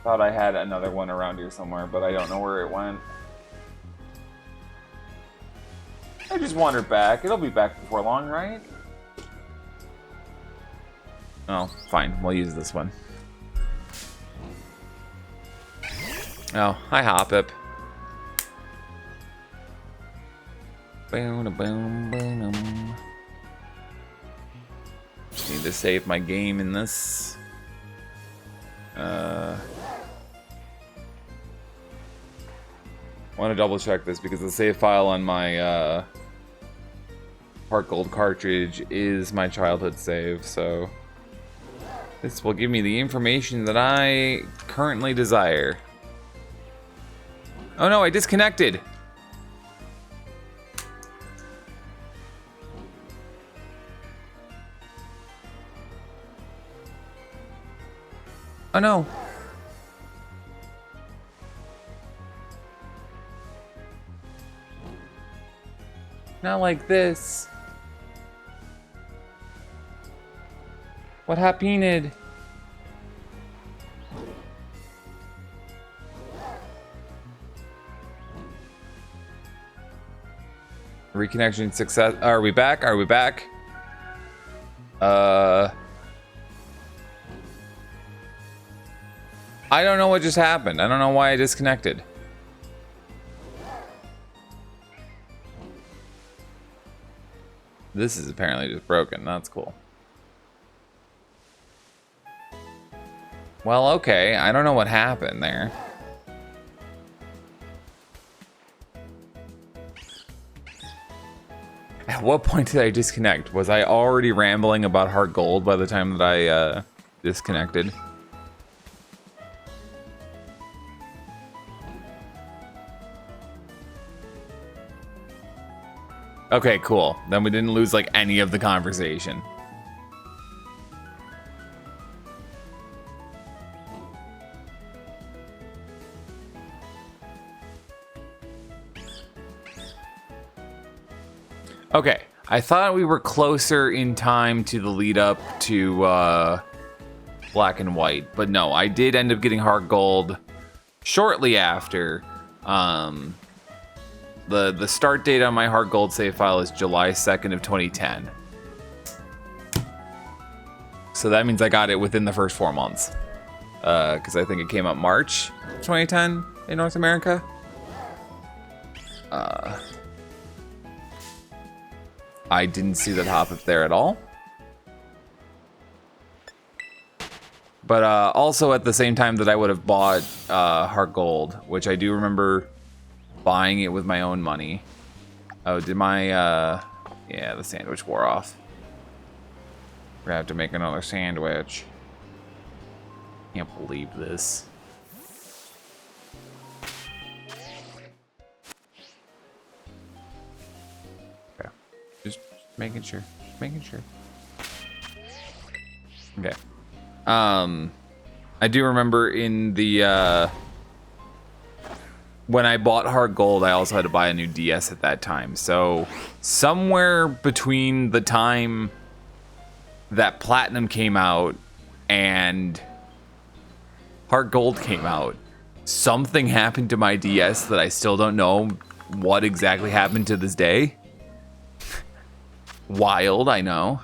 Speaker 1: Thought I had another one around here somewhere, but I don't know where it went. I just wandered back. It'll be back before long, right? Oh, fine. We'll use this one. Oh, hi, Hoppip. Boom, boom, boom. Just need to save my game in this. I want to double check this because the save file on my Heart Gold cartridge is my childhood save, so this will give me the information that I currently desire. Oh no, I disconnected! Oh no! Not like this. What happened? Reconnection success. Are we back? Are we back? I don't know what just happened. I don't know why I disconnected. This is apparently just broken. That's cool. Well, okay. I don't know what happened there. At what point did I disconnect? Was I already rambling about Heart Gold by the time that I disconnected? Okay, cool. Then we didn't lose like any of the conversation. Okay, I thought we were closer in time to the lead up to Black and White, but no, I did end up getting Heart Gold shortly after. The start date on my Heart Gold save file is July 2nd of 2010. So that means I got it within the first 4 months. Because I think it came out March 2010 in North America. I didn't see that hop up there at all. But also at the same time that I would have bought Heart Gold, which I do remember buying it with my own money. Oh, did my, yeah, the sandwich wore off. We're gonna have to make another sandwich. Can't believe this. Okay, just making sure, Okay. I do remember in the, when I bought Heart Gold, I also had to buy a new DS at that time. So somewhere between the time that Platinum came out and Heart Gold came out, something happened to my DS that I still don't know what exactly happened to this day. Wild, I know.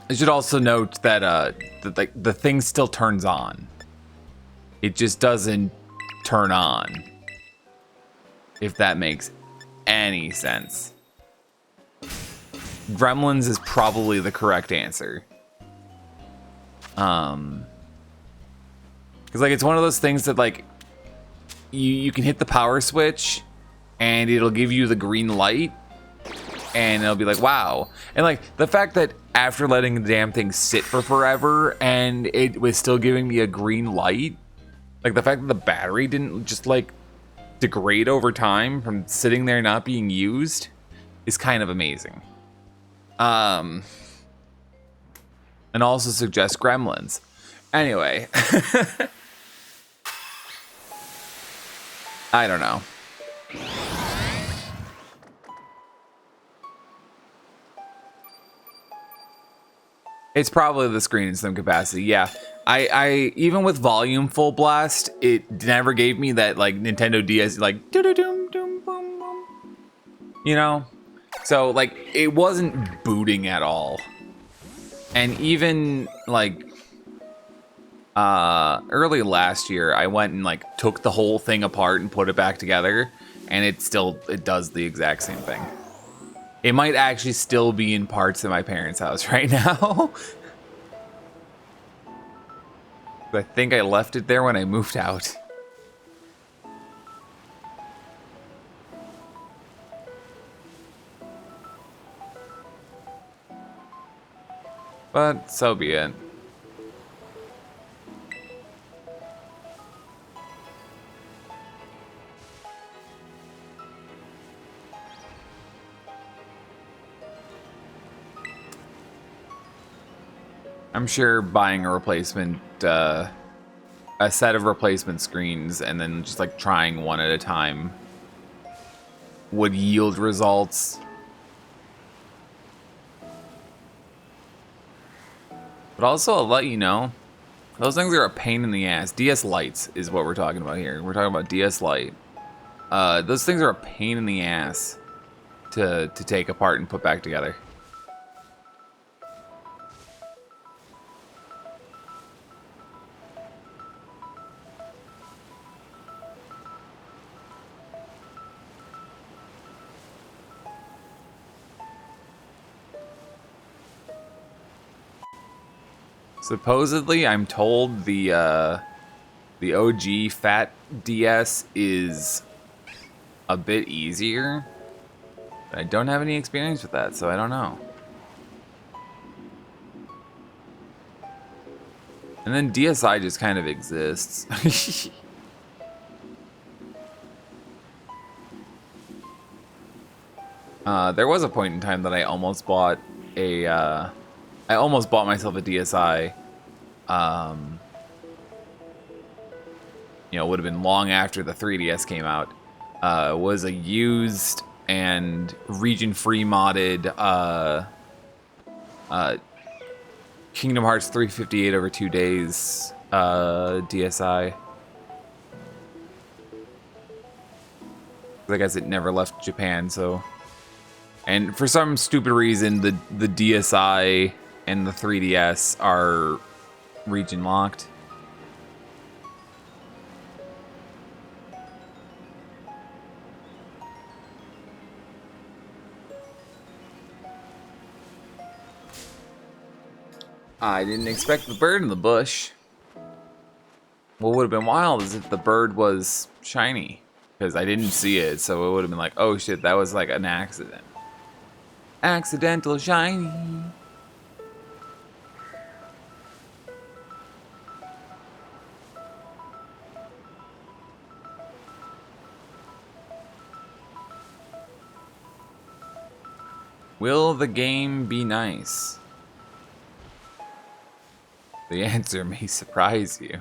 Speaker 1: I should also note that the thing still turns on. It just doesn't turn on. If that makes any sense. Gremlins is probably the correct answer. Because like it's one of those things that like you can hit the power switch and it'll give you the green light and it'll be like, wow. And like the fact that after letting the damn thing sit for forever and it was still giving me a green light, like the fact that the battery didn't just like degrade over time from sitting there not being used is kind of amazing. And also suggests Gremlins. Anyway. I don't know. It's probably the screen in some capacity, yeah. I even with volume full blast, it never gave me that like Nintendo DS like doo-doo-doom, doom, boom, boom. You know? So like it wasn't booting at all. And even like early last year, I went and like took the whole thing apart and put it back together. and it does the exact same thing. It might actually still be in parts of my parents' house right now. I think I left it there when I moved out. But so be it. I'm sure buying a set of replacement screens and then just like trying one at a time would yield results. But also, I'll let you know, those things are a pain in the ass. DS Lites is what we're talking about here. We're talking about DS Lite. Those things are a pain in the ass to take apart and put back together. Supposedly, I'm told the OG Fat DS is a bit easier. But I don't have any experience with that, so I don't know. And then DSi just kind of exists. There was a point in time that I almost bought myself a DSi. Would have been long after the 3DS came out. Was a used and region-free modded Kingdom Hearts 358 over 2 days DSi. I guess it never left Japan, so. And for some stupid reason, the DSi and the 3DS are region locked. I didn't expect the bird in the bush. What would have been wild is if the bird was shiny, because I didn't see it, so it would have been like, oh shit, that was like an accident. Accidental shiny. Will the game be nice? The answer may surprise you.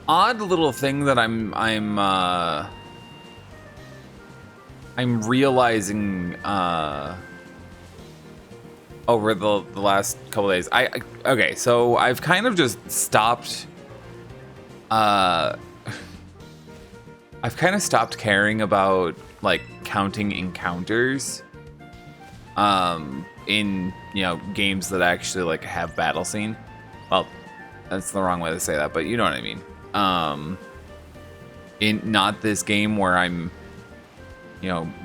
Speaker 1: Odd little thing that I'm realizing over the last couple days. Okay, so I've kind of just stopped. I've kind of stopped caring about like counting encounters. In games that actually like have battle scene. Well, that's the wrong way to say that, but you know what I mean. In not this game where I'm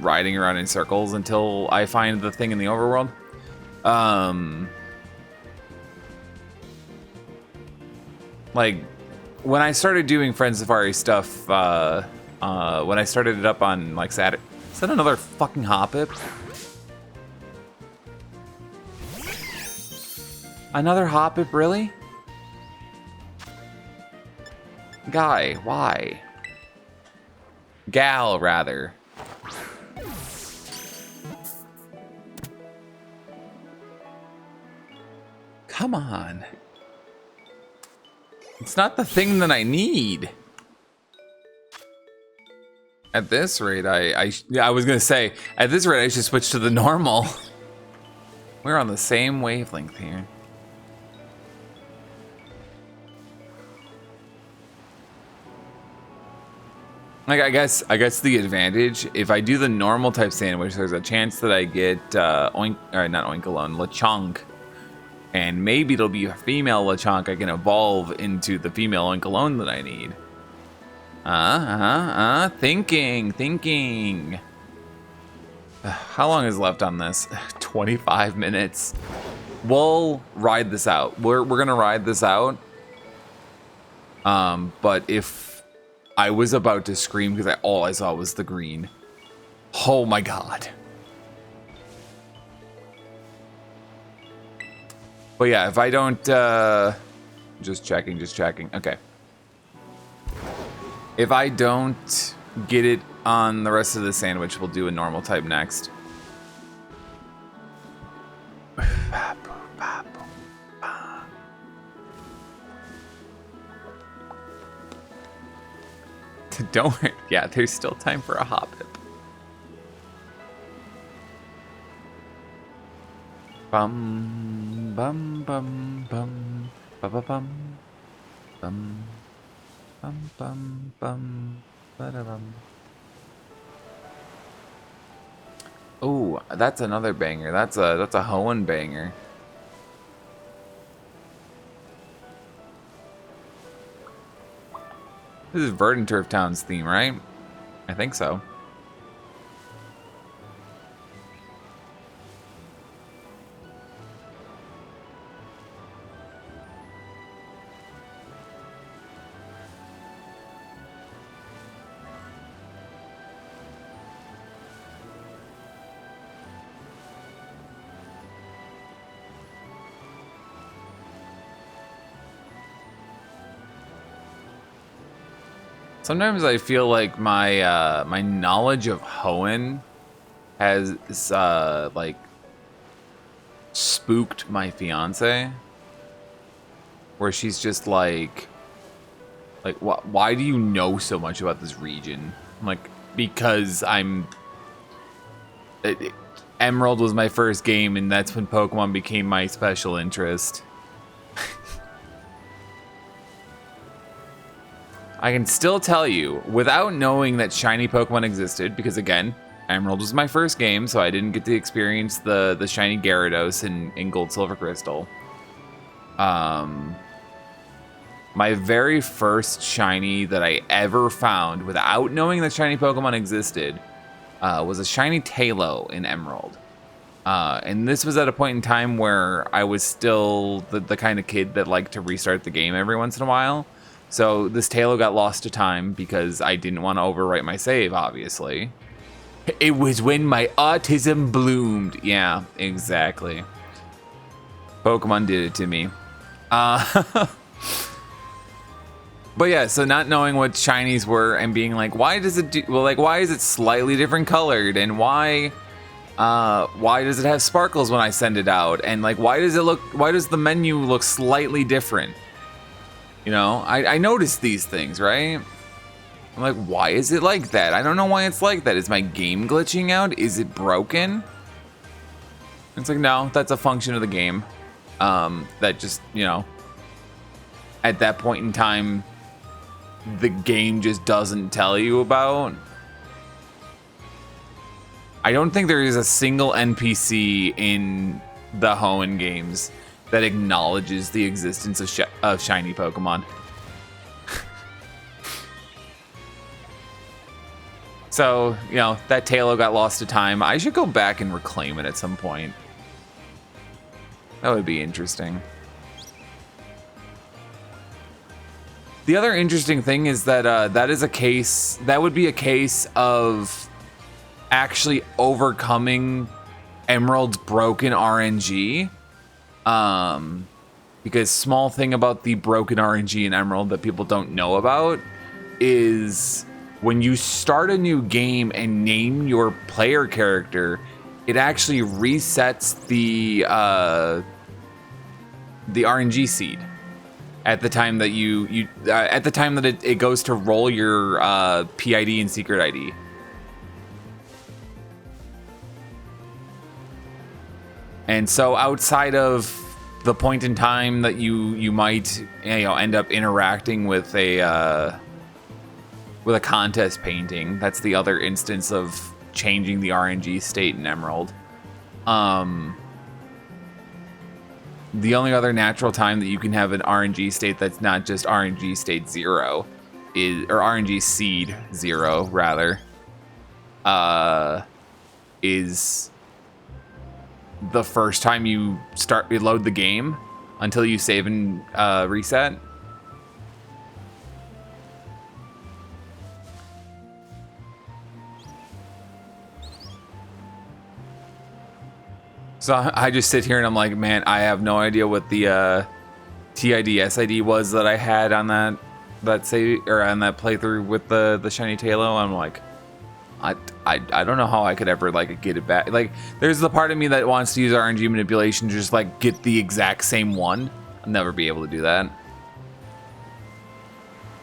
Speaker 1: riding around in circles until I find the thing in the overworld. Like when I started doing Friend Safari stuff, when I started it up on like Saturday. Is that another fucking Hoppip? Another Hoppip, really? Guy, why? Gal, rather. Come on. It's not the thing that I need. At this rate, I was gonna say, at this rate, I should switch to the normal. We're on the same wavelength here. Like I guess the advantage, if I do the normal type sandwich, there's a chance that I get oink, or not oinkalone, lechonk, and maybe it'll be a female lechonk. I can evolve into the female oinkalone that I need. Thinking. How long is left on this? 25 minutes. We'll ride this out. We're gonna ride this out. But if I was about to scream because all I saw was the green. Oh my god. But yeah, if I don't just checking. Okay. If I don't get it on the rest of the sandwich, we'll do a normal type next. Don't worry. Yeah, there's still time for a Hoppip. Bum bum bum bum ba ba bum bum bum bum bum ba da bum. Oh, that's another banger. That's a Hoenn banger. This is Verdant Turf Town's theme, right? I think so. Sometimes I feel like my my knowledge of Hoenn has like spooked my fiance, where she's just like why do you know so much about this region? I'm like, because Emerald was my first game, and that's when Pokemon became my special interest. I can still tell you, without knowing that shiny Pokemon existed, because again, Emerald was my first game, so I didn't get to experience the shiny Gyarados in Gold, Silver, Crystal. My very first shiny that I ever found, without knowing that shiny Pokemon existed, was a shiny Tailo in Emerald. And this was at a point in time where I was still the kind of kid that liked to restart the game every once in a while. So this Tailo got lost to time because I didn't want to overwrite my save, obviously. It was when my autism bloomed. Yeah, exactly. Pokemon did it to me. But yeah, so not knowing what shinies were and being like, why does it do, well, like, why is it slightly different colored? And why does it have sparkles when I send it out? And like, why does the menu look slightly different? You know, I noticed these things, right? I'm like, why is it like that? I don't know why it's like that. Is my game glitching out? Is it broken? It's like, no, that's a function of the game. That just, you know, at that point in time, the game just doesn't tell you about. I don't think there is a single NPC in the Hoenn games that acknowledges the existence of shiny Pokemon. So, you know, that Tailo got lost to time. I should go back and reclaim it at some point. That would be interesting. The other interesting thing is that that would be a case of actually overcoming Emerald's broken RNG. Because small thing about the broken RNG in Emerald that people don't know about is when you start a new game and name your player character, it actually resets the RNG seed at the time that it goes to roll your PID and secret ID. And so outside of the point in time that you might, you know, end up interacting with a with a contest painting. That's the other instance of changing the RNG state in Emerald. The only other natural time that you can have an RNG state that's not just RNG state 0 is, or RNG seed 0 rather, is the first time you load the game until you save and reset. So I just sit here and I'm like, man, I have no idea what the TID SID was that I had on that save or on that playthrough with the shiny Tailo. I'm like, I don't know how I could ever like get it back. Like, there's the part of me that wants to use RNG manipulation to just like get the exact same one. I'll never be able to do that.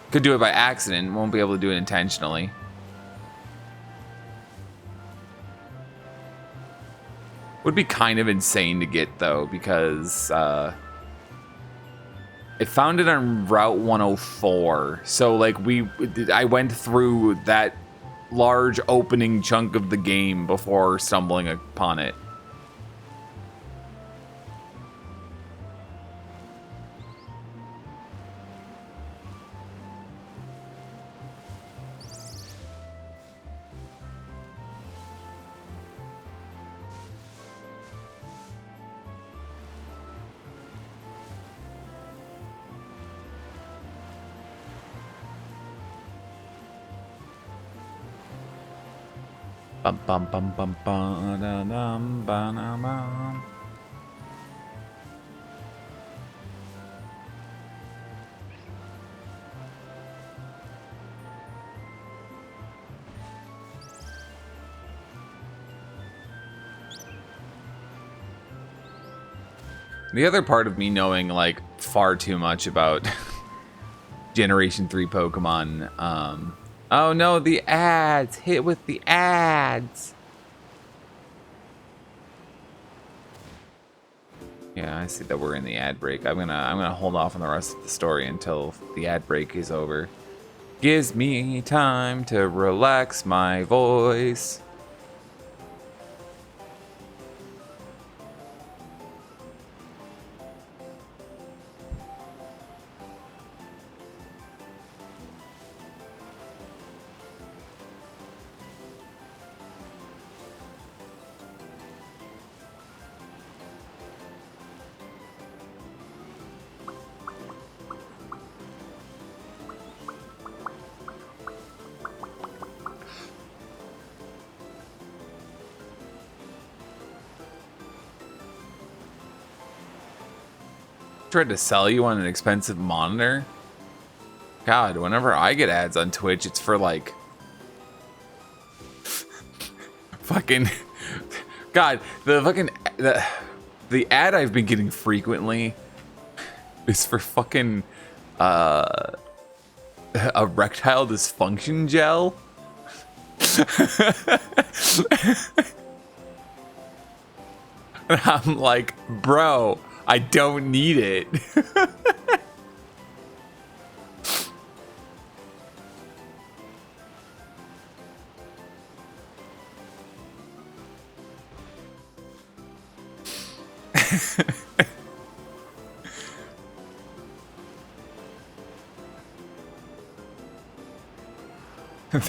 Speaker 1: Could do it by accident, won't be able to do it intentionally. Would be kind of insane to get though, because it found it on Route 104. So like I went through that large opening chunk of the game before stumbling upon it. Bum bum bum bum bum da dum ba na bum. The other part of me knowing like far too much about Generation 3 Pokemon, oh no, the ads! Hit with the ads! Yeah, I see that we're in the ad break. I'm gonna hold off on the rest of the story until the ad break is over. Gives me time to relax my voice. Tried to sell you on an expensive monitor. God, whenever I get ads on Twitch, it's for like fucking God, the ad I've been getting frequently is for fucking erectile dysfunction gel. And I'm like, bro, I don't need it.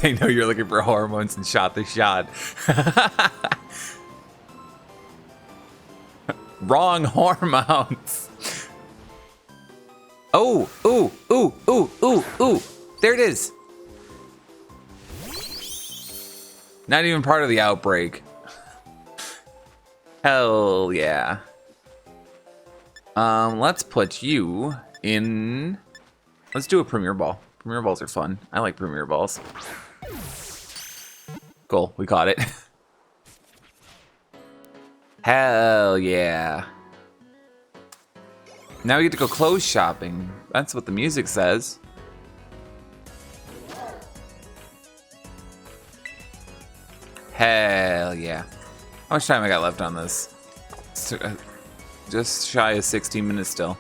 Speaker 1: They know you're looking for hormones and shot the shot. Wrong hormones. Oh, ooh, ooh, ooh, ooh, ooh. There it is. Not even part of the outbreak. Hell yeah. Let's put you in. Let's do a Premier Ball. Premier Balls are fun. I like Premier Balls. Cool, we caught it. Hell yeah. Now we get to go clothes shopping. That's what the music says. Hell yeah. How much time I got left on this? Just shy of 16 minutes still.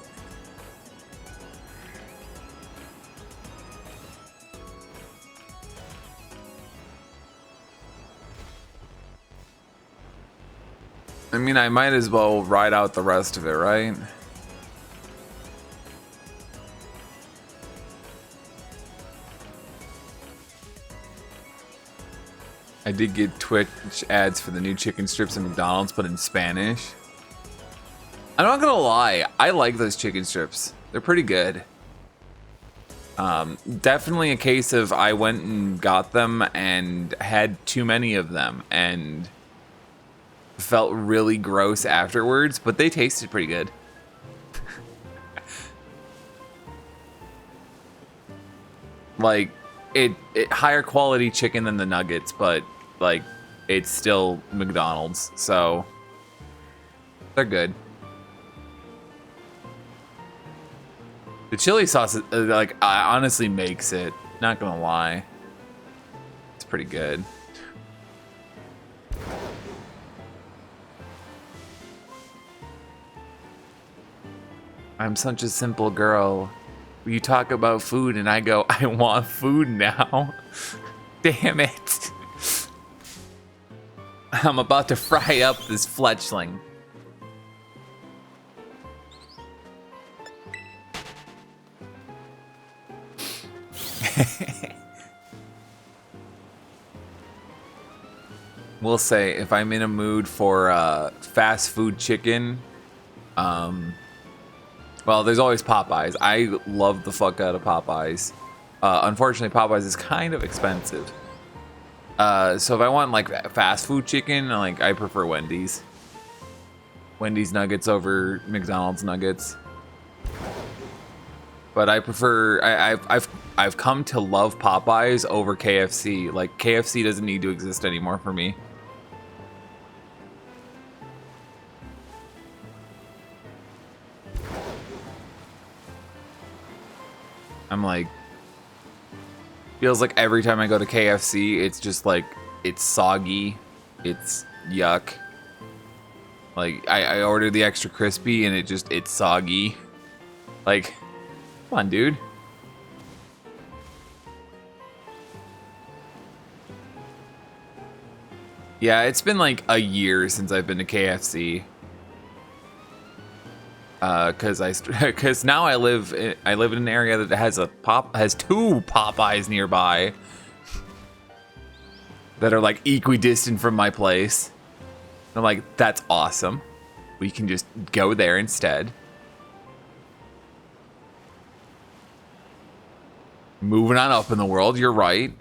Speaker 1: I mean, I might as well ride out the rest of it, right? I did get Twitch ads for the new chicken strips at McDonald's, but in Spanish. I'm not gonna lie, I like those chicken strips. They're pretty good. Definitely a case of I went and got them and had too many of them and felt really gross afterwards, but they tasted pretty good. Like, it higher quality chicken than the nuggets, but like it's still McDonald's, so they're good. The chili sauce, like, honestly makes it. Not gonna lie, it's pretty good. I'm such a simple girl. You talk about food and I go, I want food now. Damn it. I'm about to fry up this fletchling. We'll say if I'm in a mood for fast food chicken, well, there's always Popeyes. I love the fuck out of Popeyes. Unfortunately, Popeyes is kind of expensive. So if I want like fast food chicken, like I prefer Wendy's. Wendy's nuggets over McDonald's nuggets. But I prefer. I've come to love Popeyes over KFC. Like KFC doesn't need to exist anymore for me. I'm like, feels like every time I go to KFC, it's just like, it's soggy, it's yuck. Like, I ordered the extra crispy and it's soggy. Like, come on, dude. Yeah, it's been like a year since I've been to KFC. Cause now I live in an area that has two Popeyes nearby that are like equidistant from my place. I'm like, that's awesome. We can just go there instead. Moving on up in the world, you're right.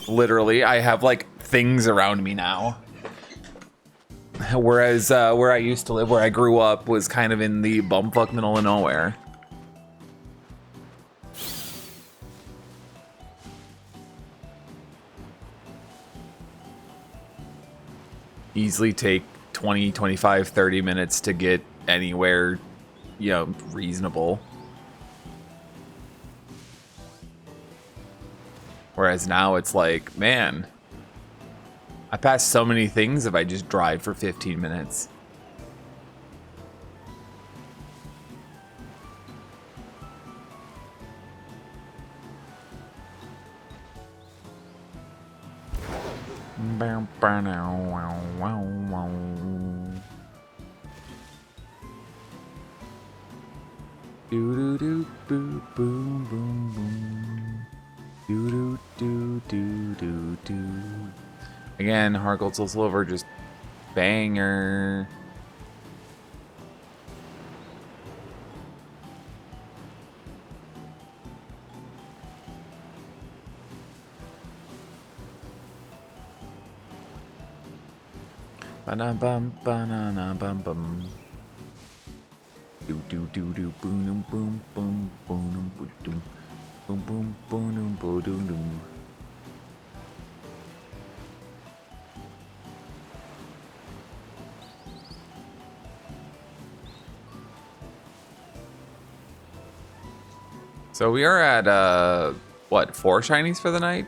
Speaker 1: Literally, I have like things around me now. Whereas where I used to live, where I grew up, was kind of in the bumfuck middle of nowhere. Easily take 20, 25, 30 minutes to get anywhere, you know, reasonable. Whereas now it's like, man, I pass so many things if I just drive for 15 minutes. Do do do boo boom boom boom. Do do do do do do. Again, Heart Gold Soul Silver, just banger. Ba-da-bum, ba-na-na-bum-bum. Do do do do boom boom boom boom boom boom boom boom boom boom boom boom. So we are at what, 4 shinies for the night?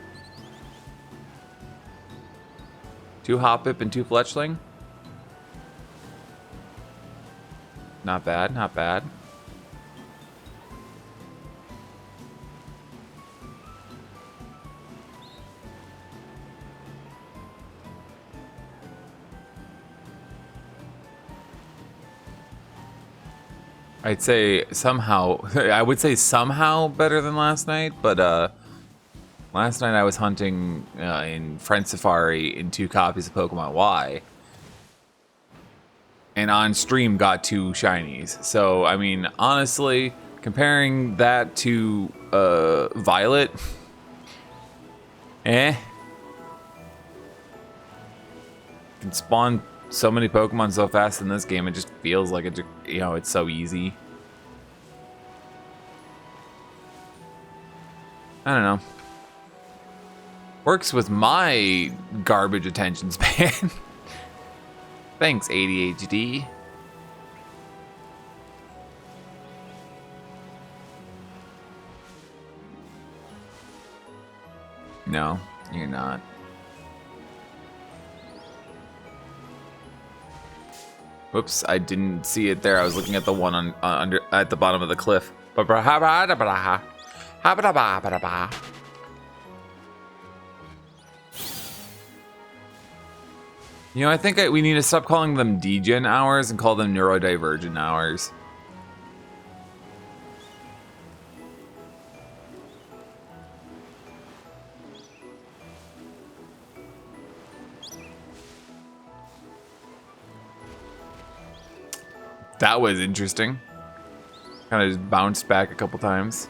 Speaker 1: 2 Hoppip and 2 Fletchling. Not bad, not bad. I'd say somehow, I would say somehow better than last night, but last night I was hunting in Friend Safari in 2 copies of Pokemon Y, and on stream got 2 shinies. So, I mean, honestly, comparing that to Violet, eh. You can spawn so many Pokemon so fast in this game, it just feels like it, you know, it's so easy. I don't know. Works with my garbage attention span. Thanks, ADHD. No, you're not. Whoops, I didn't see it there. I was looking at the one on under at the bottom of the cliff. You know, I think we need to stop calling them degen hours and call them neurodivergent hours. That was interesting. Kind of just bounced back a couple times.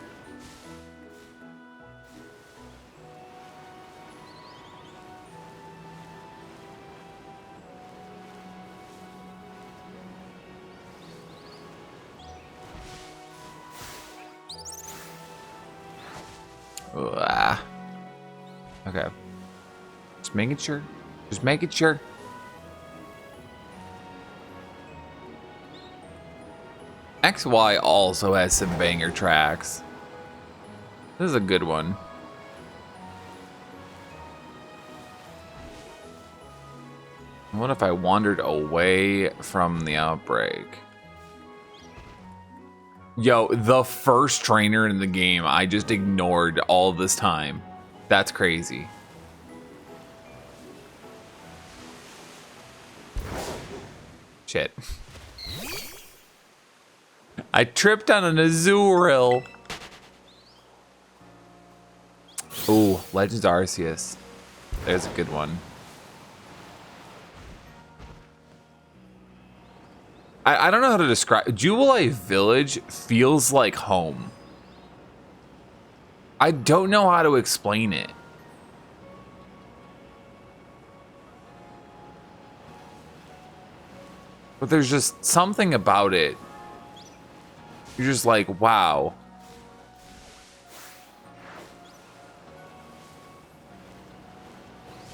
Speaker 1: Okay. Just making sure. Just making sure. XY also has some banger tracks. This is a good one. What if I wandered away from the outbreak? Yo, the first trainer in the game I just ignored all this time. That's crazy. Shit. I tripped on an Azurill. Ooh, Legends Arceus. There's a good one. I don't know how to describe. Jubilee Village feels like home. I don't know how to explain it. But there's just something about it. You're just like, wow.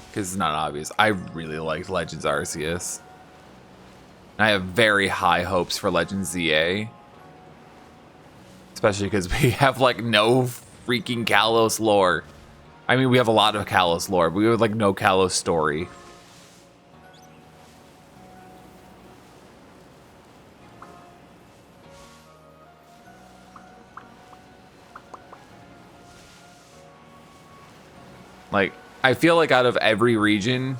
Speaker 1: Because it's not obvious. I really liked Legends Arceus. I have very high hopes for Legends ZA. Especially because we have, like, no freaking Kalos lore. I mean, we have a lot of Kalos lore, but we have, like, no Kalos story. Like, I feel like out of every region,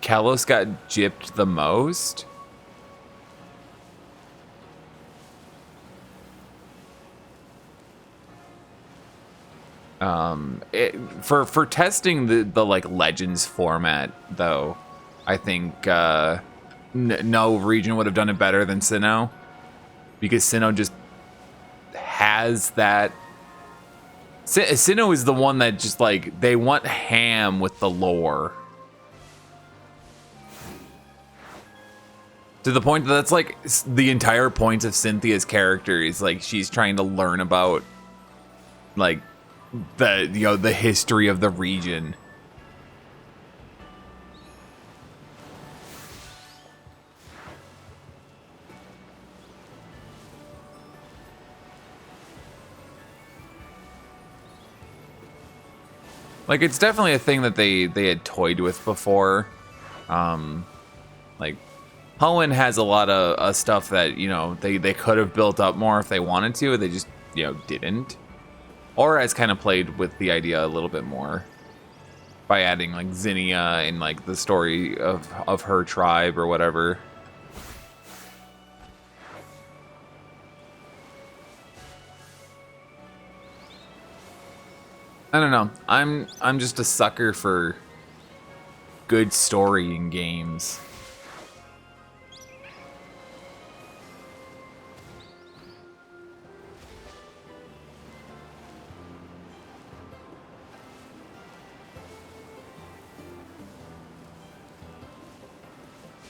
Speaker 1: Kalos got gypped the most. For testing the like Legends format, though, I think no region would have done it better than Sinnoh, because Sinnoh just has that. Sinnoh is the one that just, like, they want ham with the lore. To the point that that's, like, the entire point of Cynthia's character is, like, she's trying to learn about, like, the history of the region. Like, it's definitely a thing that they had toyed with before. Like, Hoenn has a lot of stuff that, you know, they could have built up more if they wanted to. They just, you know, didn't. Or has kind of played with the idea a little bit more by adding, like, Zinnia and, like, the story of her tribe or whatever. I don't know. I'm just a sucker for good story in games.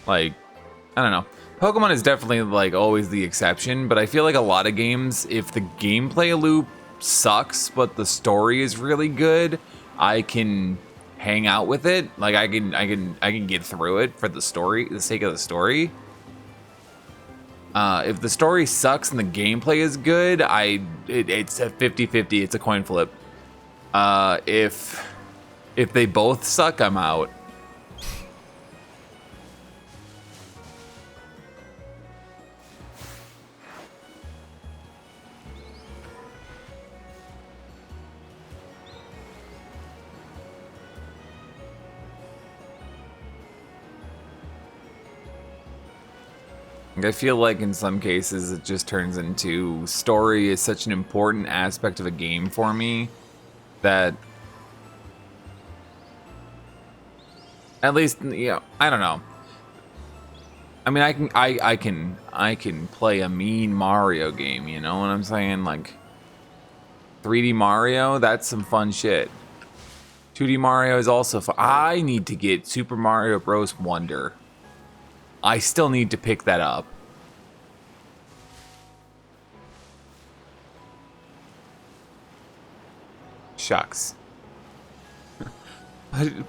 Speaker 1: Like, I don't know. Pokemon is definitely like always the exception, but I feel like a lot of games, if the gameplay loop sucks but the story is really good, I can hang out with it. Like I can get through it for the story, the sake of the story. If the story sucks and the gameplay is good, it's a 50-50, it's a coin flip. If they both suck, I'm out. I feel like in some cases it just turns into story is such an important aspect of a game for me that at least, you know, I don't know. I mean, I can play a mean Mario game, you know what I'm saying? Like 3D Mario, that's some fun shit. 2D Mario is also fun. I need to get Super Mario Bros. Wonder. I still need to pick that up. Shucks.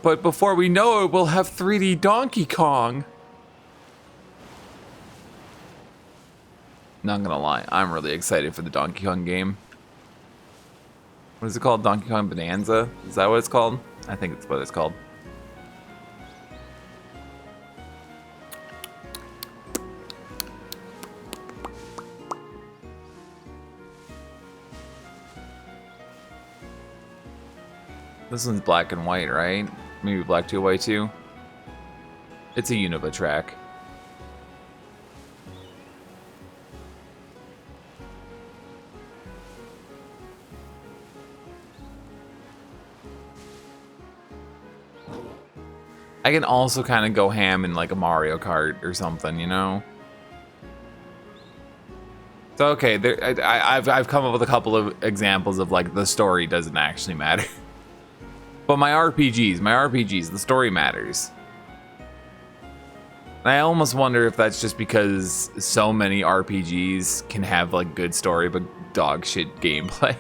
Speaker 1: But before we know it, we'll have 3D Donkey Kong. Not gonna lie, I'm really excited for the Donkey Kong game. What is it called? Donkey Kong Bonanza? Is that what it's called? I think it's what it's called. This one's black and white, right? Maybe black 2, white 2. It's a Unova track. I can also kind of go ham in like a Mario Kart or something, you know? So okay, I've come up with a couple of examples of like the story doesn't actually matter. But my RPGs, the story matters. I almost wonder if that's just because so many RPGs can have like good story but dog shit gameplay.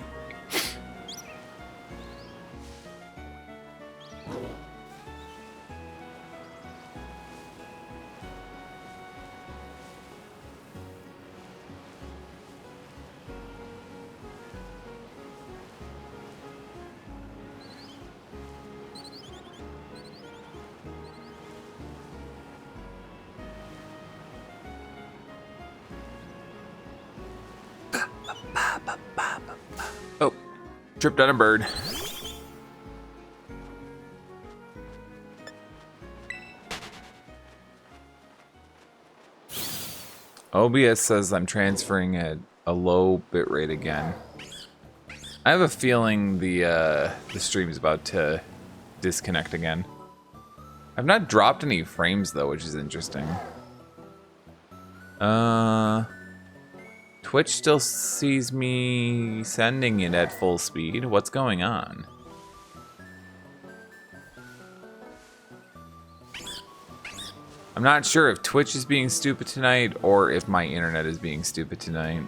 Speaker 1: Oh, tripped on a bird. OBS says I'm transferring at a low bitrate again. I have a feeling the stream is about to disconnect again. I've not dropped any frames though, which is interesting. Twitch still sees me sending it at full speed. What's going on? I'm not sure if Twitch is being stupid tonight or if my internet is being stupid tonight.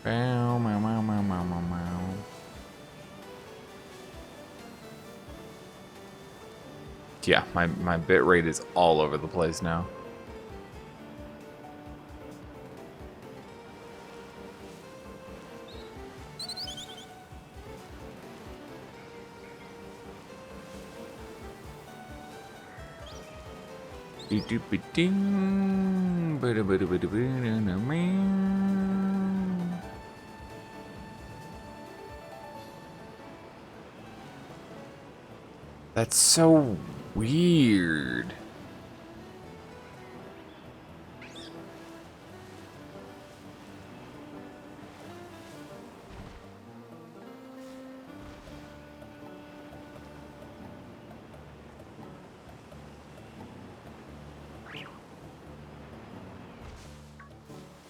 Speaker 1: Bow, meow, meow, meow, meow, meow, meow. Yeah, my bit rate is all over the place now. That's so Weird.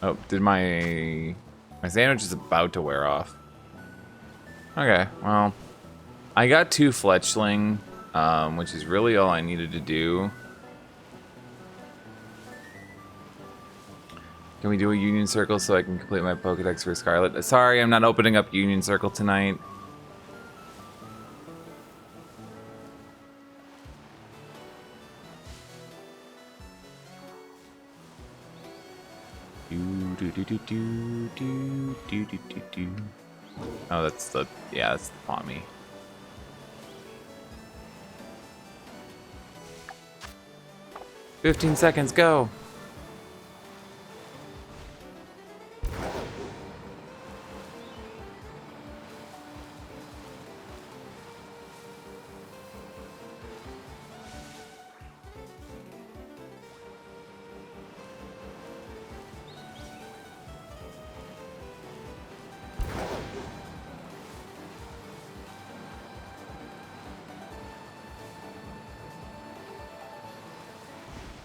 Speaker 1: Oh, did my sandwich is about to wear off. Okay, well, I got 2 fletchling, which is really all I needed to do. Can we do a Union Circle so I can complete my Pokedex for Scarlet? Sorry, I'm not opening up Union Circle tonight. Oh, that's the, yeah, that's the Pommy. "15 seconds, go!"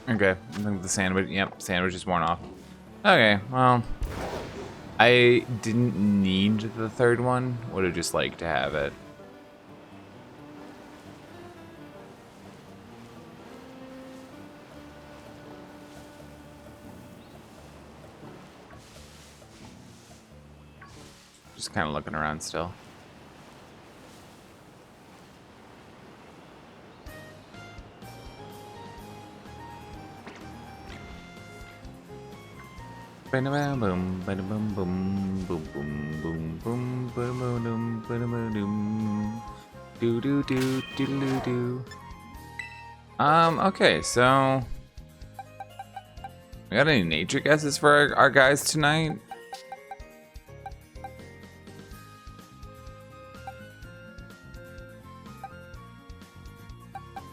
Speaker 1: Okay, I think the sandwich, yep, sandwich is worn off. Okay, well, I didn't need the 3rd one. Would have just liked to have it. Just kind of looking around still. Ba-da-ba-boom, ba-da-boom, boom, boom, boom, boom, boom, ba-da-ba-doom, ba-da-ba-doom. Do do do do do do. Okay, so we got any nature guesses for our guys tonight?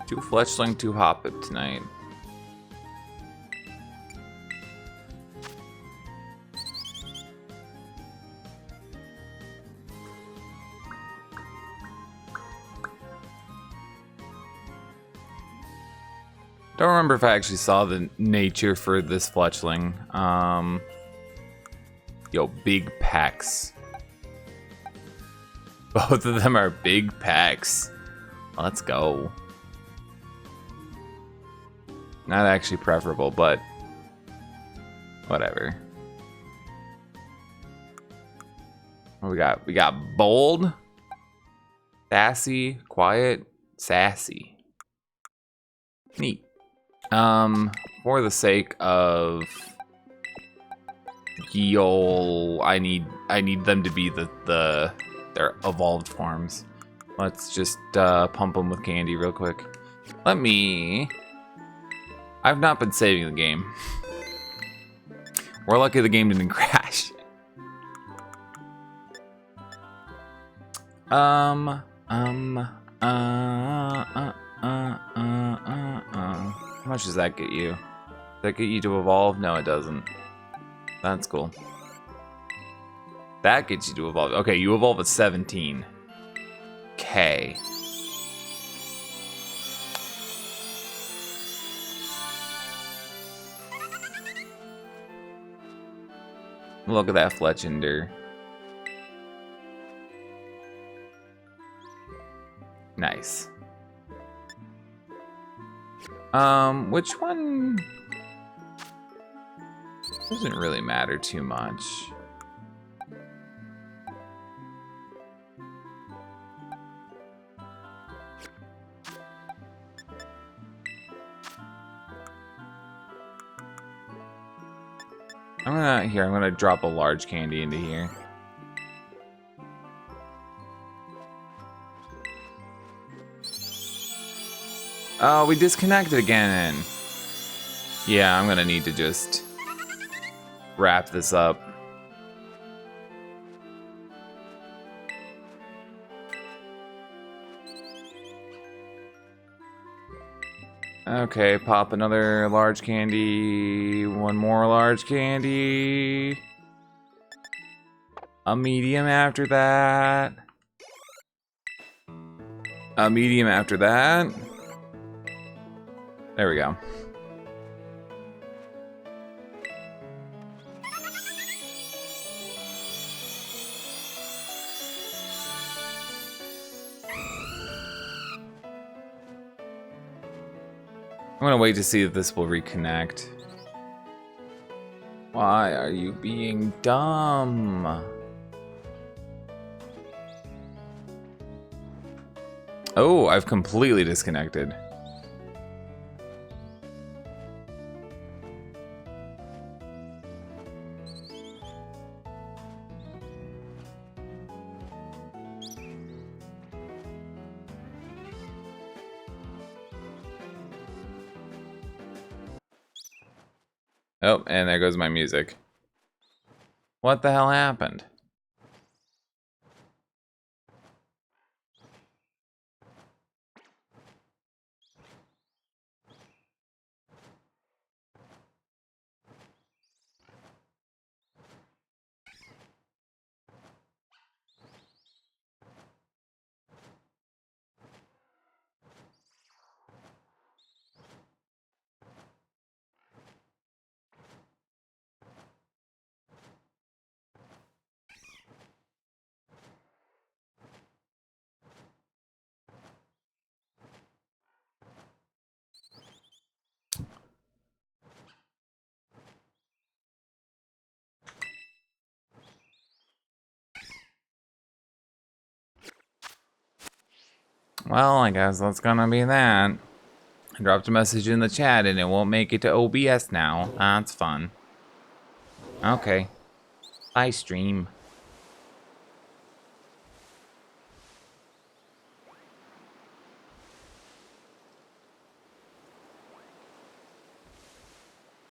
Speaker 1: Two fletchling, 2 hoppip tonight. Don't remember if I actually saw the nature for this fletchling. Yo, big packs. Both of them are big packs. Let's go. Not actually preferable, but whatever. What we got? We got bold, sassy, quiet, sassy. Neat. For the sake of Geol, I need them to be their evolved forms. Let's just pump them with candy real quick. I've not been saving the game. We're lucky the game didn't crash. How much does that get you? Does that get you to evolve? No, it doesn't. That's cool. That gets you to evolve. Okay, you evolve at 17. Okay. Look at that Fletchender. Nice. Which one doesn't really matter too much. I'm gonna drop a large candy into here. Oh, we disconnected again. Yeah, I'm gonna need to just wrap this up. Okay, pop another large candy. One more large candy. A medium after that. A medium after that. There we go. I'm gonna wait to see if this will reconnect. Why are you being dumb? Oh, I've completely disconnected. Oh, and there goes my music. What the hell happened? Well, I guess that's gonna be that. I dropped a message in the chat and it won't make it to OBS now. That's fun. Okay. Bye, stream.